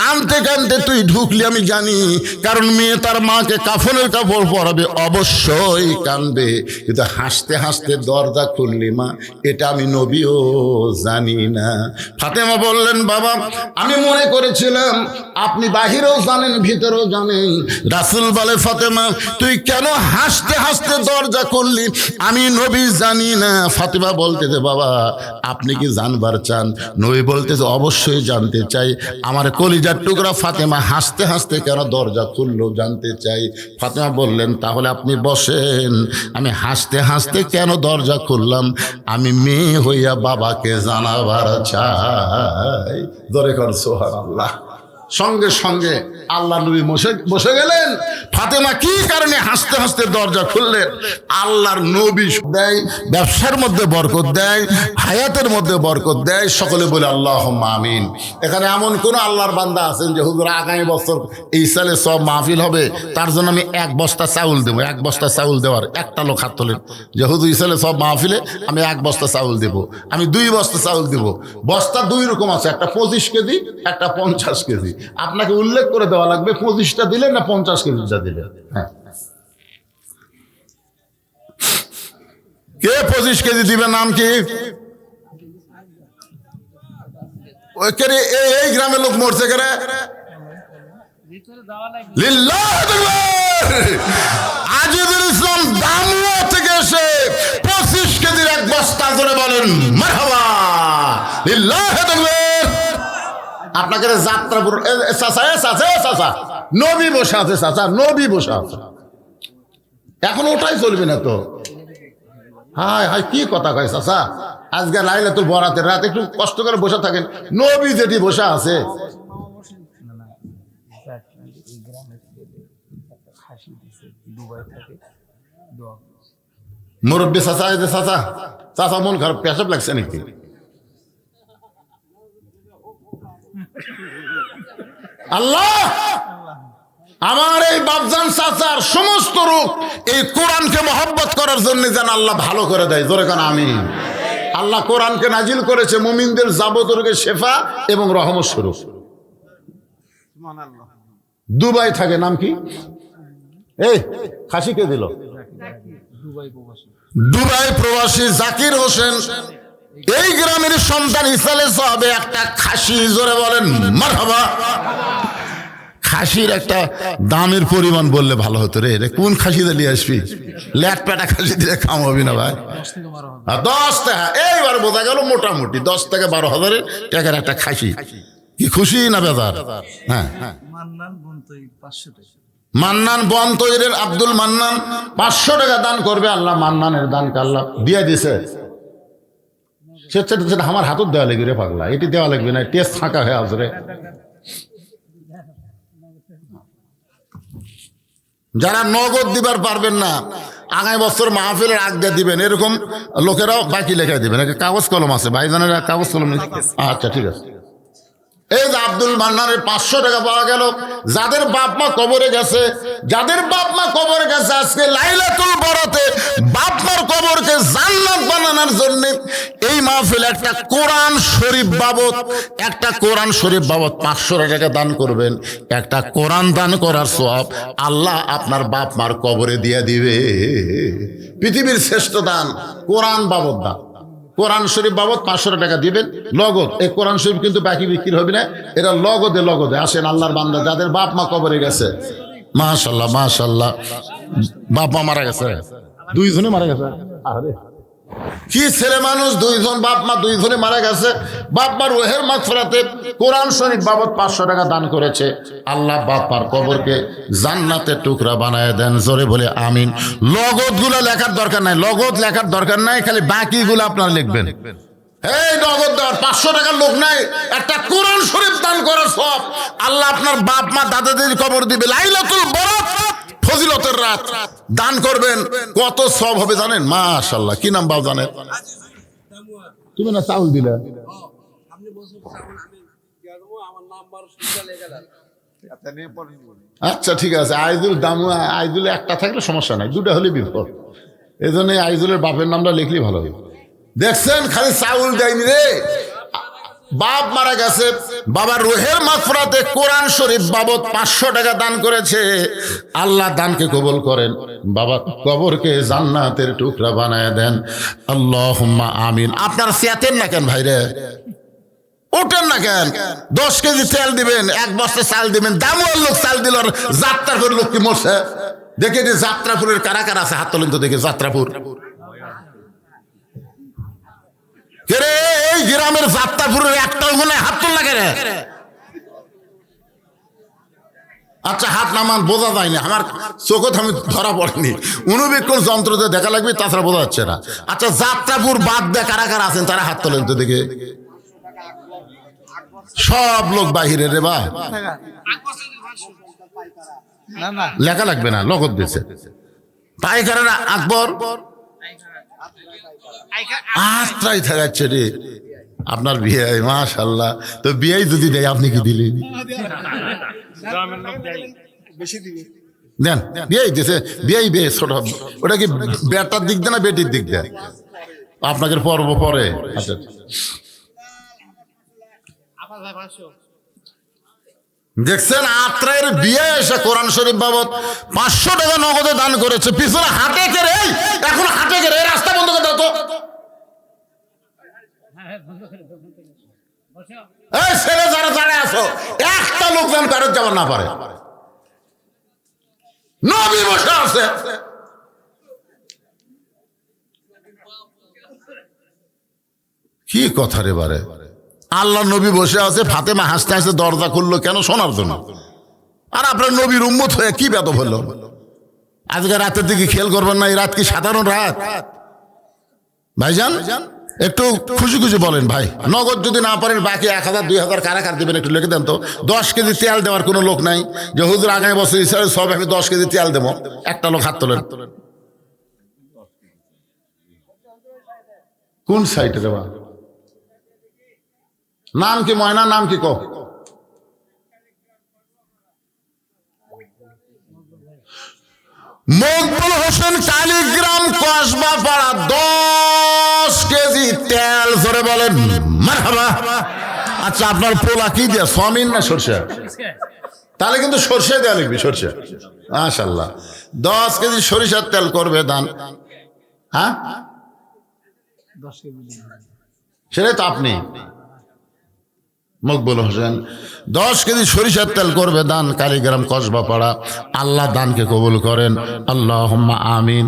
কানতে কানতে তুই ঢুকলি আমি জানি, কারণ মেয়ে তার মাকে কাফনের কাপড় পরাবে, অবশ্যই কানবে, কিন্তু হাসতে হাসতে দরজা খুললি মা, এটা আমি নবীও জানি না। ফাতেমা বললেন, বাবা, আমি মনে করেছিলাম আপনি বাহিরেও জানেন ভিতরেও জানেন। রাসূল বলে, ফাতেমা, তুই কেন হাসতে হাসতে দরজা খুললি? আমি নবী জানি না। ফাতেমা বলতেছে, বাবা, আপনি কি জানবার চান? নবী বলতেছে, অবশ্যই জানতে চাই। আমার কলিজার টুকরা ফাতেমা হাসতে হাসতে কেন দরজা খুললো জানতে চাই। ফাতেমা বললেন, তাহলে আপনি বসেন, আমি হাসতে হাসতে কেন দরজা খুললাম আমি মেয়ে হইয়া বাবাকে জানাবার চাই। ধরে কর সুবহানাল্লাহ। সঙ্গে সঙ্গে আল্লাহ নবী বসে গেলেন। ফাতেমা কি কারণে হাসতে হাসতে দরজা খুললেন? আল্লাহর নবী দেয়, ব্যবসার মধ্যে বরকত দেয়, হায়াতের মধ্যে বরকত দেয়। সকলে বলে আল্লাহুম্মা আমিন। এখানে এমন কোন আল্লাহর বান্দা আছেন যে হুজুর আগামী বছর এই সালে সব মাহফিল হবে, তার জন্য আমি 1 বস্তা চাউল দেবো? 1 বস্তা চাউল দেওয়ার একটা লোক হাত তোলেন যে হুজুর এই সালে সব মাহফিলে আমি 1 বস্তা চাউল দেবো, আমি 2 বস্তা চাউল দেবো। বস্তা 2 রকম আছে, একটা 25 কেজি, একটা 50 কেজি। আপনাকে উল্লেখ করে দেওয়া লাগবে 25টা দিলে না 50 কেজিটা দিলে। হ্যাঁ, কে 25 কেজি দিবে? নাম কি? এই গ্রামের লোক মরছে কেন? আজিজুল ইসলাম দামুয়া থেকে এসে 25 কেজির 1 বস্তা ধরে বলেন মারহাবা লিল্লাহি তাকবীর। আপনাকে যাত্রাপুর চাচা নবী বসে আছে, চাচা নবী বসে আছে, এখন ওটাই চলবে না তো? হায় হায়, কি কথা কয় চাচা, আজকে লাইলাতুল বরাতের রাত একটু কষ্ট করে বসে থাকেন, নবী যেটি বসে আছে। মুরব্বী চাচা, এই যে চাচা, চাচা মন খারাপ, পেশাব লাগছে নাকি? আল্লাহ আমার এই বাপজান চাচার সমস্ত রূপ এই কোরআনকে মহব্বত করার জন্য যেন আল্লাহ ভালো করে দেয়। জোরে কান আমিন। আল্লাহ কোরআনকে নাজিল করেছে মুমিনদের যাবতীয় রোগের শেফা এবং রহমত স্বরূপ। দুবাই থাকে, নাম কি? এই খাসিকে দিল দুবাই প্রবাসী জাকির হোসেন, এই গ্রামের সন্তান ইসালে সাহাবে একটা খাসি, জোরে বলেন মারহাবা। খাসির একটা দামের পরিমাণ বললে ভালো হতো রে, কোন খাসি দিয়ে আসবি? ল্যাট পেটা খাসি দিয়ে কাম হবে না ভাই। 10 টাকা, এইবার বোঝা গেল মোটামুটি 10 থেকে 12 টাকার একটা খাসি। কি খুশি না বেজার? হ্যাঁ, মান্নান বন তৈরের আব্দুল মান্নান 500 টাকা দান করবে। আল্লাহ মান্নানের দানকে আল্লাহ দিয়ে দিছে। সেটা আমার হাতত দেওয়া লাগবে রে পাগলা, এটি দেওয়া লাগবে না, টেস্ট ফাঁকা হয়ে আসবে। যারা নগদ দিবার পারবেন না, আগামী বছর মাহফিলের আগ দিয়ে দিবেন, এরকম লোকেরাও বাকি লেখা দিবেন। কাগজ কলম আছে ভাইজানের, কাগজ কলম। আচ্ছা ঠিক আছে। এই যে আব্দুল মান্নানের 500 টাকা পাওয়া গেল। যাদের বাপ মা কবরে গেছে, যাদের বাপ মা কবরে গেছে, আজকে লাইলাতুল বরাতে বাপ মার কবরকে জান্নাত বানানোর জন্য এই মাহফিল একটা কোরআন শরীফ বাবদ, একটা কোরআন শরীফ বাবদ 500 টাকা দান করবেন। একটা কোরআন দান করার সওয়াব আল্লাহ আপনার বাপ মার কবরে দিয়ে দিবে। পৃথিবীর শ্রেষ্ঠ দান কোরআন বাবদ দান। কোরআন শরীফ বাবদ 500 টাকা দিবেন নগদ। এই কোরআন শরীফ কিন্তু বাকি বিক্রি হবে না, এটা নগদে আসেন আল্লাহর বান্দা যাদের বাপ মা কবরে গেছে, মাশাআল্লাহ মাশাআল্লাহ, বাপ মা মারা গেছে, 2 জনে মারা গেছে। আরে কি ছেলে মানুষ, 2 জন বাপ মা 2 জনে মারা গেছে, বাপ মার রুহের মাগফিরাতে কোরআন শরীফ বাবদ 500 টাকা দান করেছে। আল্লাহ বাপ মার কবরকে জান্নাতের টুকরা বানায় দেন, জোরে বলে আমিন। নগদ গুলো লেখার দরকার নাই, নগদ লেখার দরকার নাই, খালি বাকিগুলো আপনারা লিখবেন। এই নগদ দেওয়ার 500 টাকার লোক নাই, একটা কোরআন শরীফ দান করার সব আল্লাহ আপনার বাপ মা দাদা দাদির কবর দিবে। লাইলাতুল বরাত, ফজিলতের রাত দান করবেন, কত সব হবে জানেন? মাশাআল্লাহ। কি নাম বাবা জানেন? তুমি না চাউল দিলে? আচ্ছা ঠিক আছে, আইজুল দামু, আইজুল একটা থাকলে সমস্যা নাই, 2টা হলে বিপদ। এই জন্য আইজুলের বাপের নামটা লিখলেই ভালো হবে। দেখছেন খালি চাউল দেয়নি রে, বাপ মারা গেছে, বাবার রুহের মাগফিরাতে কোরআন শরীফ বাবদ 500 টাকা দান করেছে। আল্লাহ দানকে কবুল করেন, বাবা কবরকে জান্নাতের টুকরা বানায় দেন, আল্লাহুম্মা আমিন। আপনার চেতেন না কেন ভাইরে? ওঠেন না কেন? 10 কেজি তেল দিবেন, 1 বস্তা চাল দিবেন, দামুয়ার লোক চাল দিল, আর যাত্রাপুর লোক কি মরছে? দেখে যে যাত্রাপুরের কারা কারা আছে হাত তোলেন তো দেখে। যাত্রাপুর রে, এই গ্রামের যাত্রাপুরের একটাও মনে হাত তোল লাগে রে। আচ্ছা হাত নামান, বোঝা যায় না, আমার চোখত আমি ধরা পড়েনি, অনুবীক্ষণ যন্ত্রতে দেখা লাগবে, তাছাড়া বোঝা যাচ্ছে না। আচ্ছা যাত্রাপুর বাদ দিয়ে কারা কারা আছেন তারা হাত তোলেন তো দেখে। সব লোক বাহিরে রে বা, লেখা লাগবে না, নগদ দিয়েছে। পাইকারেরা আকবর আত্রাই থাকাচ্ছে রে আপনার বিয়ে। মাশাআল্লাহ। তো বিয়ে যদি দেয় আপনি কি দিলেন? দেন বিয়ে দিয়েছে, বিয়ে ছোট, ওটা কি বেটার দিক দেয় না বেটির দিক দেয়? আপনাকে পর্ব পরে। আচ্ছা দেখছেন আত্রায়ের বিয়ে এসে কোরআন শরীফ বাবদ 500 টাকা নগদে দান করেছে। পিছনে হাটে কেড়ে, এখন হাটে কেড়ে রাস্তা বন্ধ করে দাও তো। এই ছেলে যারা দাঁড়ায় আছো, একটা লোক যেন কারোর যাবার না পারে। নবী বসে আছে, কি কথা রে বারে। আল্লাহ নবী বসে আছে, ফাতেমা হাসতে হাসতে দরজা খুললো কেন? শোনার জন্য। আর আপনার নবীর উম্মত হয়ে কি বেদব হলো? আজকে রাতের দিকে খেয়াল করবেন না, এই রাত কি সাধারণ রাত? ভাইজান একটু খুশি খুশি বলেন ভাই। নগদ যদি না পারেন বাকি 1000 2000 কারা কার দেবেন একটু লিখে দেন তো। 10 কেজি তেল দেওয়ার কোনো লোক নাই যে হুজুর আগামী বছর হিসাবে সব আমি 10 কেজি তেল দেবো? একটা লোক হাত তোলেন। কোন সাইটে দেওয়া? নাম কি ময়না? নাম কি কো? মকবুল হোসেন কালীগ্রাম কসবা পাড়া 10 কেজি তেল, জোরে বলেন মারহাবা। আচ্ছা আপনার পোলা কি দিয়া, সমিন না সরষে? তাহলে কিন্তু সরষে দেওয়া লিখবি, সরষে। মাশাআল্লাহ। 10 কেজি সরিষার তেল করবে দান। হ্যাঁ সেটাই তো আপনি মকবুল হোসেন 10 কেজি সরিষার তেল করবে দান, কালীগ্রাম কসবা পাড়া। আল্লাহ দানকে কবুল করেন, আল্লাহুম্মা আমিন।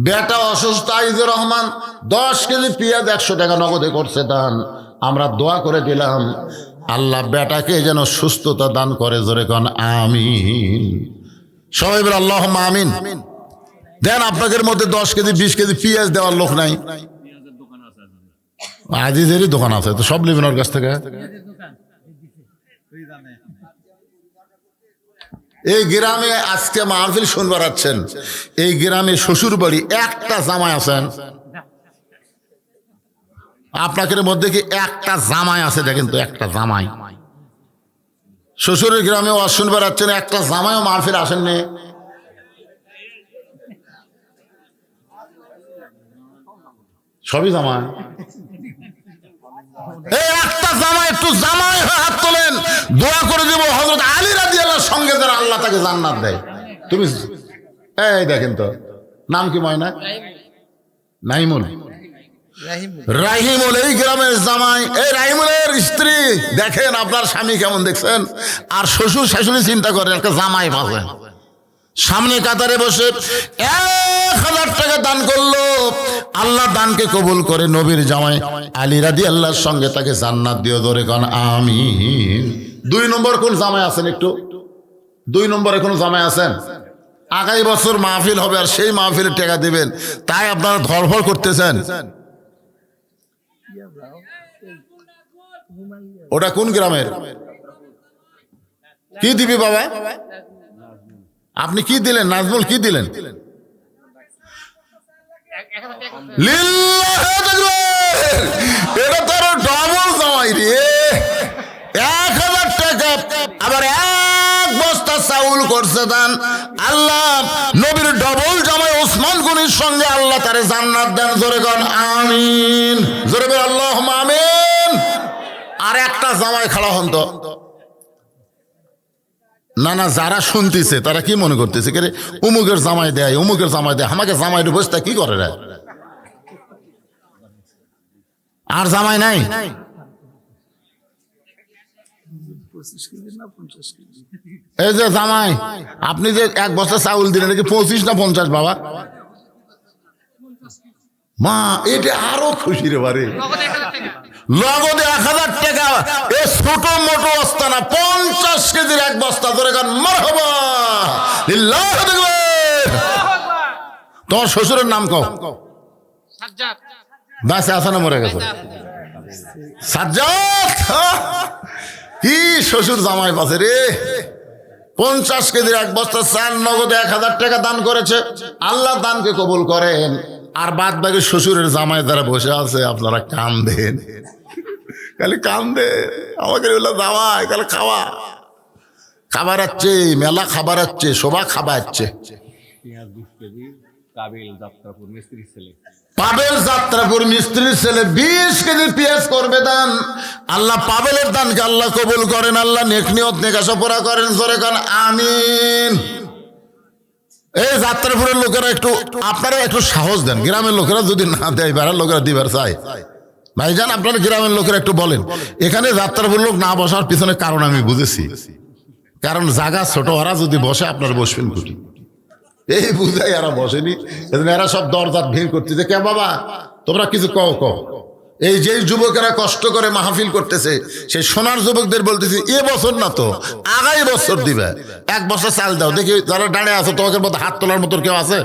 বেটা অসুস্থ, আইজুর রহমান 10 কেজি পেঁয়াজ 100 টাকা নগদে করছে দান। আমরা দোয়া করে দিলাম আল্লাহ বেটাকে যেন সুস্থতা দান করে, জোরে কোন আমিন। সবাই বলে আল্লাহুম্মা আমিন। দেন আপনাদের মধ্যে 10 কেজি 20 কেজি পেঁয়াজ দেওয়ার লোক নাই? আজিজেরই দোকান আছে তো, সব নেবেন ওর কাছ থেকে। এই গ্রামে আজকে মাহফিল শুনবার আছেন, এই গ্রামে শ্বশুর বাড়ি একটা জামাই আছেন? আপনাদের মধ্যে কি একটা জামাই আছে? দেখেন তো একটা জামাই। শ্বশুরের গ্রামে ওয়াজ শুনবার আছেন, একটা জামাইও মাহফিল আসেননি। সবই জামাই। এই একটা জামাই, একটু জামাই হয়ে হাত তোলেন, দোয়া করে দিব হযরত আলী রাদিয়াল্লাহু সঙ্গে যারা আল্লাহ তাকে জান্নাত দেয়। তুমি এই দেখেন তো, নাম কি ময়না? নাইমুল, রাহিমুল এই গ্রামের জামাই। এই রাহিমুলের স্ত্রী দেখেন আপনার স্বামী কেমন দেখছেন, আর শ্বশুর শাশুড়ি চিন্তা করেন একটা জামাই পাবে সামনে কাতারে বসে 1000 টাকা দান করলো। আল্লাহ দানকে কবুল করে নবীর জামাই আলী রাদিয়াল্লাহর সঙ্গে তাকে জান্নাত দিও, ধরে কান আমিন। 2 নম্বর কোন জামাই আছেন একটু? 2 নম্বরে কোন জামাই আছেন? আগামী বছর মাহফিল হবে আর সেই মাহফিলের টাকা দিবেন, তাই আপনারা ধরফর করতেছেন। ওটা কোন গ্রামের? কি দিবি বাবা? আপনি কি দিলেন? নাজমুল কি দিলেন? এটা তো ডবল জামাই রে, 1000 টাকা আবার 1 বস্তা চাউল করছে দান। আল্লাহ নবীর ডবল জামাই ওসমান গনির সঙ্গে আল্লাহ তারে জান্নাত দেন, জোরে কন আমিন, জোরে বল আল্লাহুম্মা আমিন। আর একটা জামাই খাড়া হন তো। না না, যারা শুনতেছে তারা কি মনে করতেছে, কে রে উমুকের জামাই দেয়, উমুকের জামাই দেয়, আমাকে জামাইয়ের বসতে কি করে রে? আর জামাই নাই? এই যে জামাই, আপনি যে 1 বস্তা চাউল দিলেন, নাকি 25 না 50 বাবা? মা এটা আরো খুশি রে বারে, নগদে 1000 টাকা। এ ছোট মোটো বস্তা না, 50 কেজির 1 বস্তা, ধরে গান মারহাবা লিল্লাহ। তোমার শ্বশুরের নাম কও? সাজ্জাদ। বাসে আছে না মরে গেছে? সাজ্জাদ। কি শ্বশুর জামাই পাশে রে। 50 কেজির 1 বস্তা চাল নগদে 1000 টাকা দান করেছে। আল্লাহ দানকে কবুল করেন। আর বাদ বাকি শ্বশুরের জামাই যারা বসে আছে আপনারা কান্দেন, খালি কান্দে, আমাকে বললো জামাই খালি খাওয়া খাবার আছে, মেলা খাবার আছে, শোভা খাবার আছে। পাবেল যাত্রাপুর মিস্ত্রির ছেলে 20 কেজি পেঁয়াজ করবে দান। আল্লাহ পাবেলের দানকে আল্লাহ কবুল করেন, আল্লাহ নেক নিয়ত নেকাশা পুরা করেন, জোরে কান আমিন। এই যাত্রাপুরের লোকেরা একটু, আপনারা একটু সাহস দেন। গ্রামের লোকেরা যদি না দেয়, বেড়ার লোকেরা দিবার চায়, ভাইজান আপনারা গ্রামের লোকেরা একটু বলেন। এখানে যাত্রাপুর লোক না বসার পিছনে কারণ আমি বুঝেছি, কারণ জায়গা ছোট, ওরা যদি বসে আপনারা বসবেন কুটি, এই বুঝাই এরা বসেনি। এরা সব দরজাত ভিড় করতেছে, কে বাবা তোমরা কিছু কও কও। এই যে যুবকেরা কষ্ট করে মাহফিল করতেছে, সেই সোনার যুবকদের বলতেছি এ বছর না তো আগামী বছর দিবে 1 বস্তা চাল দাও। দেখি যারা দাঁড়িয়ে আছে তোমাদের মধ্যে হাত তোলার মতো কেউ আছে?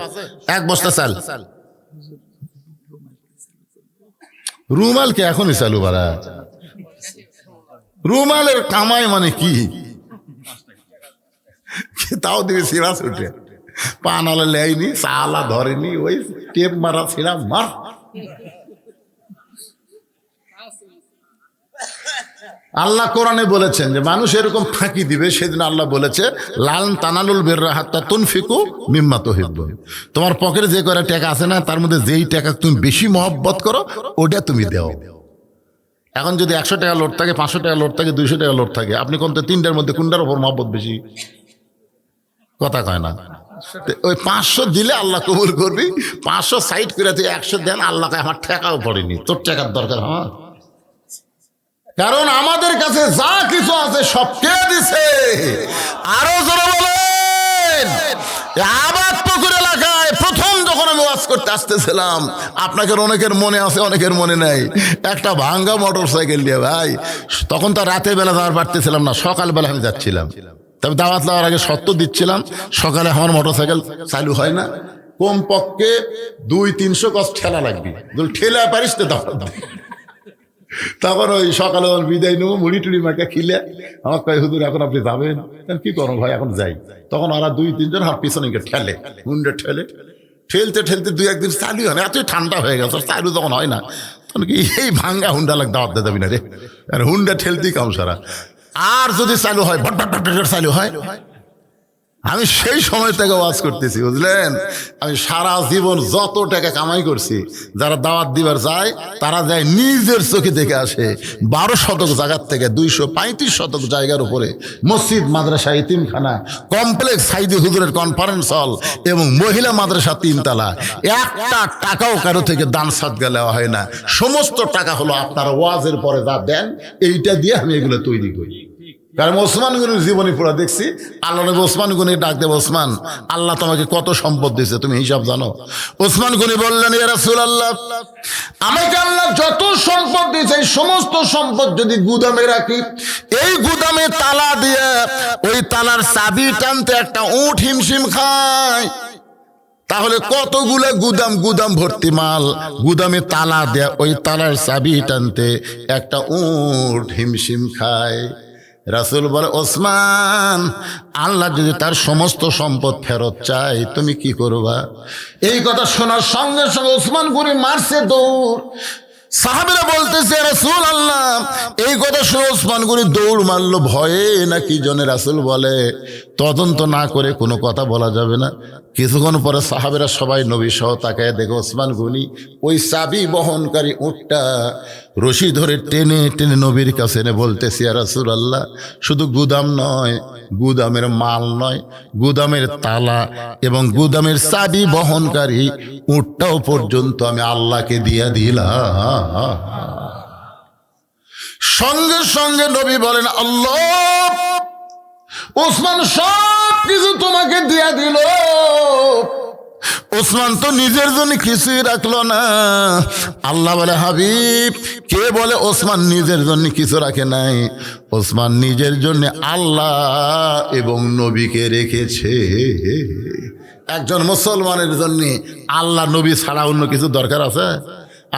1 বস্তা চাল। রুমাল কে এখনই চালু বাড়া? রুমালের কামাই মানে কি? তাও দিবি সিরাজ উঠে, পানালা লেয়নি, চালা ধরেনি, ওই টেপ মারা ছিলাম মার। আল্লাহ কোরআনে বলেছেন যে মানুষ এরকম ফাঁকি দিবে, সেদিন আল্লাহ বলেছে লাল তানালুল বিররা হাত্তা তুনফিকু মিম্মা তুহিব্বুন। তোমার পকেটে যে কয়টা টাকা আছে না, তার মধ্যে যেই টাকা তুমি বেশি মহব্বত করো ওটা তুমি দাও। এখন যদি 100 টাকা লোড থাকে, 500 টাকা লোড থাকে, 200 টাকা লোড থাকে, আপনি কোনটা 3টার মধ্যে কোনটার উপর মহব্বত বেশি? কথা কয় না। ওই 500 দিলে আল্লাহ কবুল করবি, 500 সাইড করে 100 দেন, আল্লাহকে আমার টাকাও পড়েনি, তোর টাকার দরকার আমার। কারণ আমাদের কাছে যা কিছু আছে সব কে দিছে? আরো জোরে বলেন। আবাদ পুকুর এলাকায় প্রথম যখন আমি ওয়াজ করতে আসতেছিলাম, আপনাদের অনেকের মনে আছে অনেকের মনে নাই, একটা ভাঙ্গা মোটর সাইকেল দিয়ে ভাই, তখন তো রাতের বেলা যাওয়ার পারতেছিলাম না, সকালবেলা আমি যাচ্ছিলাম। তবে দাওয়াত দেওয়ার আগে শর্ত দিচ্ছিলাম, সকালে আমার মোটর সাইকেল চালু হয় না, কমপক্ষে 200-300 গজ ঠেলা লাগবে, ঠেলা পারিস তো দাওয়াত। তখন ওই সকালে বিদায় নেবো, মুড়ি টুড়ি মাকে খিলে আমার কয় হুজুর এখন আপনি যাবেন? কি করো ভাই এখন যাই। তখন ওরা 2-3 জন হাত পিছনে ঠেলে, হুন্ডে ঠেলে, ঠেলতে ঠেলতে 2-1 দিন চালু হয় না, এতই ঠান্ডা হয়ে গেছে, চালু যখন হয় না তখন কি এই ভাঙ্গা হুন্ডা লাগ দাওয়াত দিয়ে যাবি না রে, আর হুন্ডা ঠেলতেই কাম সারা। আর যদি চালু হয় ভট ভট ভট চালু হয়, আমি সেই সময় থেকে ওয়াজ করতেছি, বুঝলেন। আমি সারা জীবন যত টাকা কামাই করছি, যারা দাওয়াত দিবার যায় তারা যায় নিজের চোখে দেখে আসে। 12 শতক জায়গার থেকে 235 শতক জায়গার উপরে মসজিদ, মাদ্রাসা, ইতিমখানা, কমপ্লেক্স, সাইদি হুজুরের কনফারেন্স হল এবং মহিলা মাদ্রাসা 3 তলা। একটা টাকাও কারো থেকে দান সাদকা নেওয়া হয় না। সমস্ত টাকা হলো আপনারা ওয়াজের পরে যা দেন, এইটা দিয়ে আমি এগুলো তৈরি করি। কারণ ওসমান গনির জীবনী পড়া দেখছি, আল্লাহ নবী ওসমান গনি ডাক দেব, ওসমান, আল্লাহ তোমাকে কত সম্পদ দিয়েছে তুমি হিসাব জানো? ওসমান গনি বললেন, ইয়া রাসূলুল্লাহ, আমাকে আল্লাহ যত সম্পদ দিয়েছে এই সমস্ত সম্পদ যদি গুদামে রাখি, এই গুদামে তালা দিয়ে ওই তালার চাবি টানতে একটা উট হিমশিম খায়, তাহলে কতগুলো গুদাম, গুদাম ভর্তি মাল, গুদামে তালা দেয়া ওই তালার চাবি টানতে একটা উট হিমশিম খায়। রাসূল বলে, ওসমান, আল্লাহ যদি তার সমস্ত সম্পদ ফেরত চায় তুমি কি করবা? এই কথা শোনার সঙ্গে সঙ্গে ওসমান গনি মারছে দৌড়। সাহাবীরা বলতেছে, রাসূল আল্লাহ, এই কথা শুনে ওসমান গনি দৌড় মারলো ভয়ে না কি জন্য? রাসূল বলে, তদন্ত না করে কোনো কথা বলা যাবে না। কিছুক্ষণ পরে সাহাবীরা সবাই নবী সহ তাকায় দেখে ওসমান গনি ওই চাবি বহনকারী উটটা রশি ধরে টেনে টেনে নবীর কাছে এনে বলতেছে, ইয়া রাসূলুল্লাহ, শুধু গুদাম নয়, গুদামের মাল নয়, গুদামের তালা এবং গুদামের চাবি বহনকারী উটটাও পর্যন্ত আমি আল্লাহকে দিয়ে দিলাম। সঙ্গে সঙ্গে নবী বলেন, আল্লাহ, ওসমান সব কিছু তোমাকে দিয়া দিল। ওসমান তো নিজের জন্য কিছুই রাখলো না। আল্লাহ বলে, হাবিব, কে বলে ওসমান নিজের জন্য কিছু রাখে নাই? ওসমান নিজের জন্য আল্লাহ এবং নবীকে রেখেছে। একজন মুসলমানের জন্য আল্লাহ নবী ছাড়া অন্য কিছু দরকার আছে?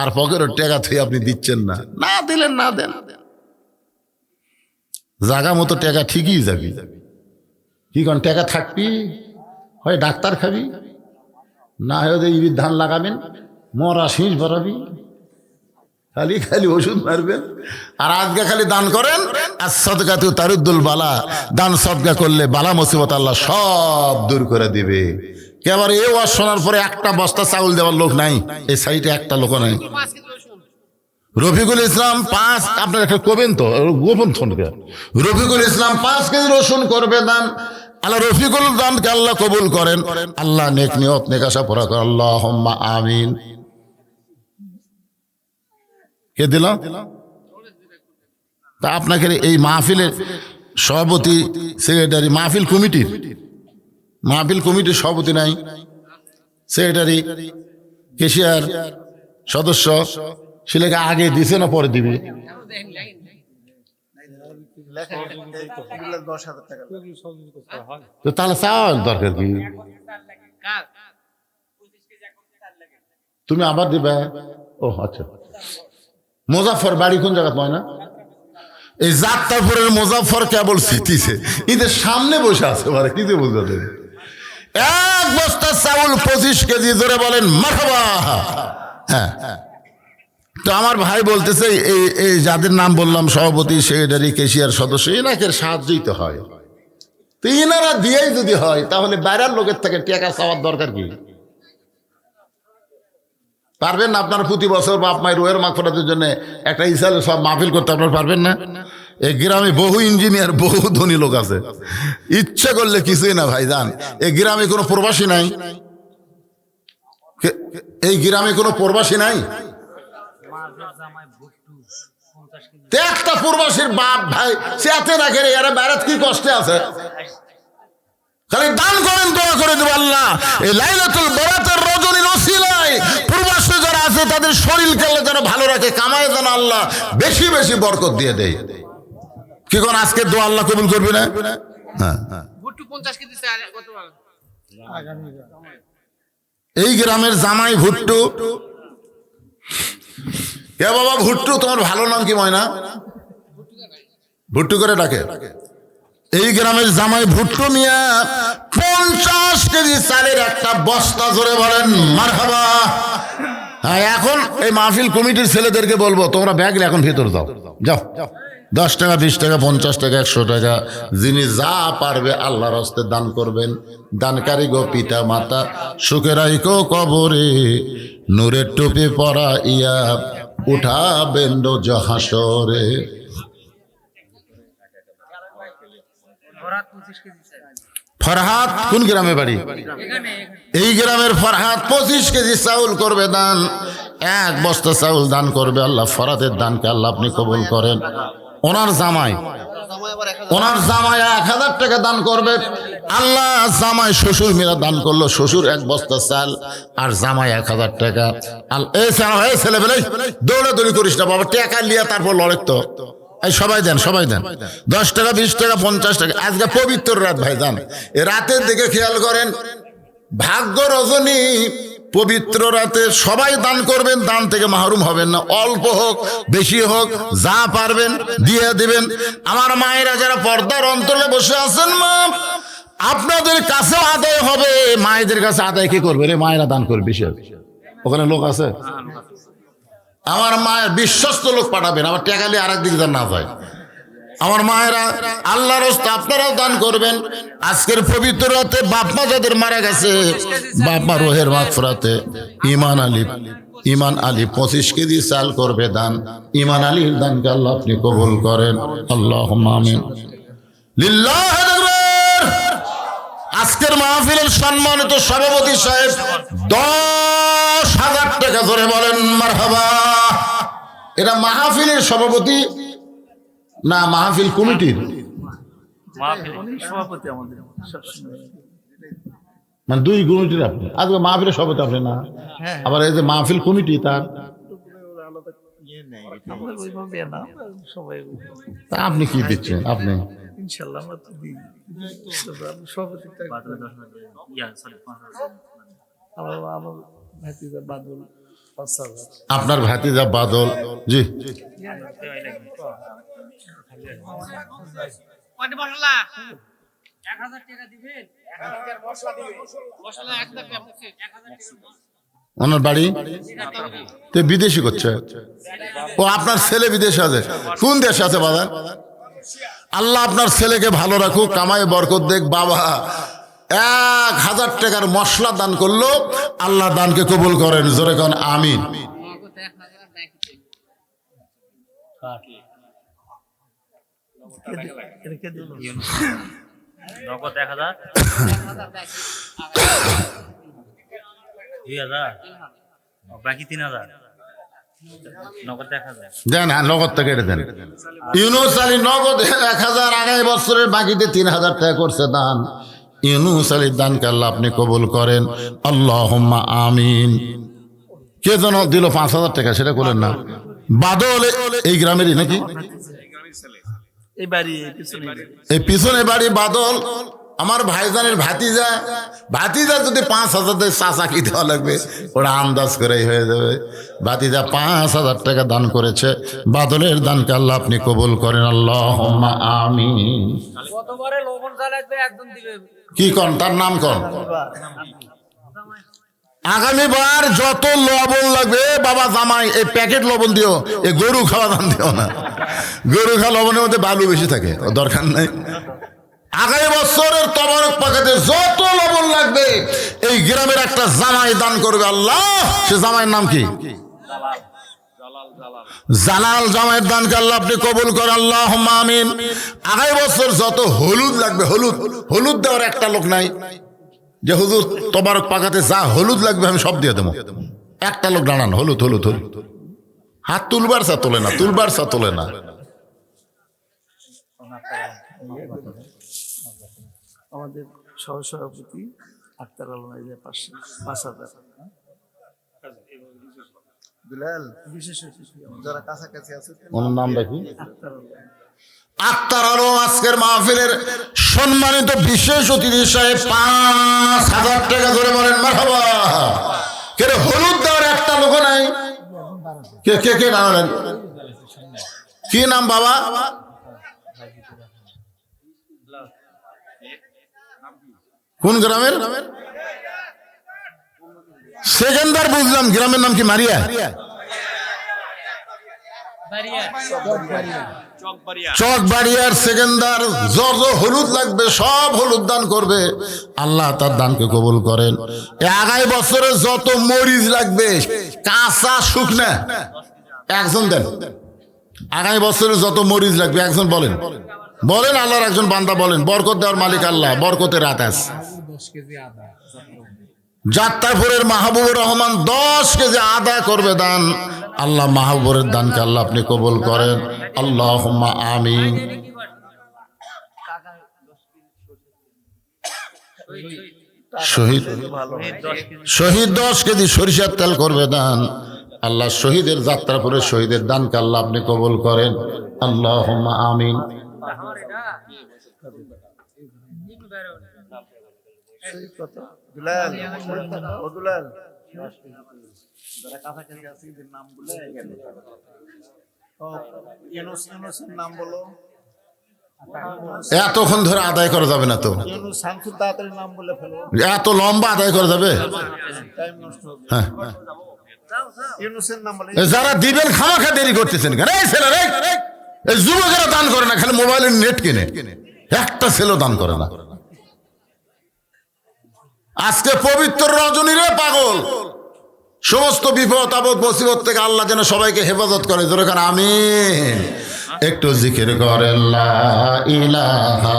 আর পকেটের টাকা থেকে আপনি দিচ্ছেন না, না দিলেন না দেন, জাগা মতো টাকা ঠিকই যাবি। কি কোন টাকা থাকবি, হয় ডাক্তার খাবি, না হয় ইবির ধান লাগাবেন, মরা শীষ ভরাবি, খালি খালি ওষুধ মারবেন। আর আজকে খালি দান করেন, আর সদকাতু তারুদ্দুল বালা, দান সদকা করলে বালা মুসিবত আল্লাহ সব দূর করে দিবে। এবার এ ওয়াজ শোনার পরে একটা বস্তা চাউল দেওয়ার লোক নাই, এই সাইডে একটা লোক নাই। রফিকুল ইসলাম 5, আপনার একটা করবেন তো গোপন থনকে, রফিকুল ইসলাম 5 কেজি রসুন করবে দান। আল্লাহ রফিকুল দানকে আল্লাহ কবুল করেন, আল্লাহ নেক নিয়ত নেক আশা পুরা করেন, আল্লাহুম্মা আমিন। কে দিল? তা আপনাকে এই মাহফিলের সভাপতি, সেক্রেটারি, মাহফিল কমিটির সভাপতি নাই, সেক্রেটারি, কেশিয়ার, সদস্য, সেটাকে আগে দিছে না পরে দিবে? তো তাহলে চাওয়ার দরকার কি? তুমি আবার দিবে? ও আচ্ছা। মুজাফফর বাড়ি কোন জায়গা হয় না? এই যাত্রাপুরের মুজাফফর কেবল স্মৃতিছে, ঈদের সামনে বসে আছে, মানে কি যে বুঝতে, 1 বস্তা চাউল 25 কেজি, জোরে বলেন মারহাবা। হ্যাঁ, তো আমার ভাই বলতেছে, এই যাদের নাম বললাম, সভাপতি, সেক্রেটারি, কেশিয়ার, সদস্য, এনাকে সাহায্যই তো হয়। তো এনারা দিয়েই যদি হয়, তাহলে বাইরের লোকের থেকে টাকা চাওয়ার দরকার কি? পারবেন না আপনারা প্রতি বছর বাপ মায়ের রোহের মাগফিরাতের জন্য একটা ইসালে সব মাহফিল করতে? আপনারা পারবেন না? এই গ্রামে বহু ইঞ্জিনিয়ার, বহু ধনী লোক আছে, ইচ্ছা করলে কিছুই না ভাই জান। এই গ্রামে কোনো প্রবাসী নাই, এই গ্রামে কোনো প্রবাসী নাই। একটা প্রবাসীর বাপ ভাই চেয়াতে রাখে, এরা বাইরে কি কষ্টে আছে, খালি দান করেন, দোয়া করে দেব আল্লাহ এই লাইলাতুল বরাতের রজনীর ওসিলায় প্রবাসী যারা আছে তাদের শরীরকে আল্লাহ যেন ভালো রাখে, কামায় যেন আল্লাহ বেশি বেশি বরকত দিয়ে দেয়। কি কোন আজকে দোয়া আল্লাহ কবুল করবে না? হ্যাঁ, এই গ্রামের জামাই ভুট্টু। কে বাবা ভুট্টু? তোমার ভালো নাম কি ময়না? ভুট্টু করে ডাকে। এই গ্রামের জামাই ভুট্টু মিয়া 50 কেজি চালের একটা বস্তা, জোরে বলেন মারহাবা। হ্যাঁ, এখন এই মাহফিল কমিটির ছেলেদেরকে বলবো, তোমরা ব্যাগ এখন ভেতর যাও, যাও। 10 টাকা 20 টাকা 50 টাকা 100 টাকা যিনি যা পারবে আল্লাহর হস্তে দান করবেন। দানকারী গো পিতা মাতা সুখে রাইকো কবরে, নূরের টুপি পরা ইয়া উঠাবেন রোজ হাসরে। ফরহাদ কোন গ্রামে বাড়ি? এই গ্রামের ফরহাদ 25 কেজি চাউল করবে দান। 1 বস্তা চাউল দান করবে আল্লাহ। ফরহাদের দানকে আল্লাহ আপনি কবুল করেন। ওনার জামাই 1000 টাকা দান করবে আল্লাহ। জামাই শ্বশুর মেয়েরা দান করলো, শ্বশুর 1 বস্তা চাল আর জামাই 1000 টাকা। এই ছেলে বেলে দৌড়াদৌড়ি করিস না বাবা, টাকা লিয়া তারপর লড়েক তো। এই সবাই দেন 10 টাকা 20 টাকা 50 টাকা। আজকে পবিত্র রাত ভাই দান, এ রাতের দিকে খেয়াল করেন। ভাগ্য রজনী পবিত্র রাতে সবাই দান করবেন, দান থেকে মাহরুম হবেন না। অল্প হোক বেশি হোক যা পারবেন দিয়ে দিবেন। আমার মায়েরা যারা পর্দার অন্তরে বসে আছেন, মা আপনাদের কাছে আদায় হবে। মায়েদের কাছে আদায় কি করবে রে? মায়েরা দান করবে বেশি। ওখানে লোক আছে, আমার মায়ের বিশ্বস্ত লোক পাঠাবেন, আমার টাকালে আর একদিকে যেন না যায়। আমার মায়েরা আল্লাহর রাস্তায় আপনারাও দান করবেন। আজকের পবিত্র রাতে বাপমা যাদের মারা গেছে, বাপমা রোহের মাগফিরাতে ইমান আলী 25 কেজি চাল করবে দান। ইমান আলীর দানকে আল্লাহ আপনি কবুল করেন। আল্লাহুম্মা আমিন। লিল্লাহি আকবার। আজকের মাহফিলের সম্মানিত সভাপতি সাহেব 10,000 টাকা ধরে বলেন মারহাবা। এটা মাহফিলের সভাপতি না মাহফিল কমিটির? মানে 2 কমিটির আপনি। আজকে মাহফিলের সভাপতি আপনি না, আবার এই যে মাহফিল কমিটি তার। আপনি কি দিচ্ছেন? আপনি আপনার ভাতিজা বাদল জি ওনার বাড়ি তো বিদেশি করছে। ও আপনার ছেলে বিদেশে আছে? কোন দেশে আছে বাবা? আল্লাহ আপনার ছেলেকে ভালো রাখুক, কামায় বরকত দেখ। বাবা 1000 টাকার মশলা দান করলো, আল্লাহ দানকে কবুল করেন। জোরে কোন আমিন। নগদ 1000 2000 বাকি 3000 নগদ 1000 দেন। হ্যাঁ নগদ থেকে এটা দেন। ইউনুস আলী নগদ 1000, আগামী বছরের বাকিতে 3000 টাকা করছে দান। ইউনুস আলীর দানকে আল্লাহ আপনি কবুল করেন। আল্লাহুম্মা আমিন। কে যেন দিল 5000 টাকা, সেটা করলেন না? বাদল এই গ্রামেরই নাকি? এই পিছনে বাড়ি বাদল আমার ভাইজানের ভাতিজা যদি 5000 দেয়, চাচা কি দেওয়া লাগবে ওরা আন্দাজ করেই হয়ে যাবে। ভাতিজা 5000 টাকা দান করেছে। বাদলের দানকে আল্লাহ আপনি কবুল করেন। আল্লাহুম্মা আমিন। কি কন তার নাম কন? আগামীবার যত লবণ লাগবে বাবা জামাই এই প্যাকেট লবণ দিও, এই গরু খাওয়া দান দিও না। গরু খাওয়া লবণের মধ্যে বালু বেশি থাকে, দরকার নাই। আগামী বছরের তবারক পাকাতে যত লবণ লাগবে এই গ্রামের একটা জামাই দান করবে আল্লাহ। সে জামাইয়ের নাম কি? জালাল। জামাইয়ের দানকে আল্লাহ আপনি কবুল করেন। আল্লাহুম্মা আমিন। আগামী বছর যত হলুদ লাগবে, হলুদ দেওয়ার একটা লোক নাই যে হুজুর তবারক পাকাতে যা হলুদ লাগবে আমি সব দিয়ে দেবো। একটা লোক দাঁড়ান, হলুদ। হাত তুলবার চা তোলে না। আমাদের সহসভাপতি আক্তার আলম 5000 বিলাল বিশেষ যারা কাছাকাছি আছে ওনার নাম রাখি আক্তার আলম। আজকের মাহফিলের সম্মানিত বিশেষ অতিথি সাহেব 5000 টাকা ধরে বলেন মারহাবা। কে হলুদ দেওয়ার একটা লোক নাই? কে নাম? কি নাম বাবা? কোন গ্রামের? সেকেন্ডার বুঝলাম, গ্রামের নাম কি? মারিয়া। চকবাড়িয়ার সেকেন্দার যত হলুদ লাগবে সব হলুদ দান করবে, আল্লাহ তার দানকে কবুল করেন। আগামী বছরে যত মরিচ লাগবে কাঁচা শুকনা একজন দেন। আগামী বছরে যত মরিচ লাগবে একজন বলেন, বলেন আল্লাহর একজন বান্দা বলেন। বরকত দেওয়ার মালিক আল্লাহ, বরকতের রাত আছে। যাত্রাপুরের মাহবুবুর রহমান 10 কেজি আদা করবে দান। আল্লাহ মাহবুবের দানকে আল্লাহ আপনি কবুল করেন, আল্লাহুম্মা আমিন। শহীদ 10 কেজি সরিষার তেল করবে দান। আল্লাহ শহীদের যাত্রাপুরের শহীদের দানকে আল্লাহ আপনি কবুল করেন, আল্লাহুম্মা আমিন। দুলাল ও দুলাল যারা কাছাকাছি আছে এদের নাম বলে ইউনুসের নাম বলো। এতক্ষণ ধরে আদায় করা যাবে না তো, ইউনুস শামসুল তাড়াতাড়ি নাম বলে ফেলো, এত লম্বা আদায় করা যাবে? টাইম নষ্ট হবে। হ্যাঁ, ইউনুসের নাম বলে। যারা দিবেন খামাখা দেরি করতেছেন কেন? এই ছেলেরা, এই যুবকেরা দান করে না, খালি মোবাইলের নেট কিনে, একটা ছেলেও দান করে না। আজকে পবিত্র রজনীরে পাগল, সমস্ত বিপদ আপদ মুসিবত থেকে আল্লাহ যেন সবাইকে হেফাজত করে। যেরকম আমিন। একটু জিকির করেন লা ইলাহা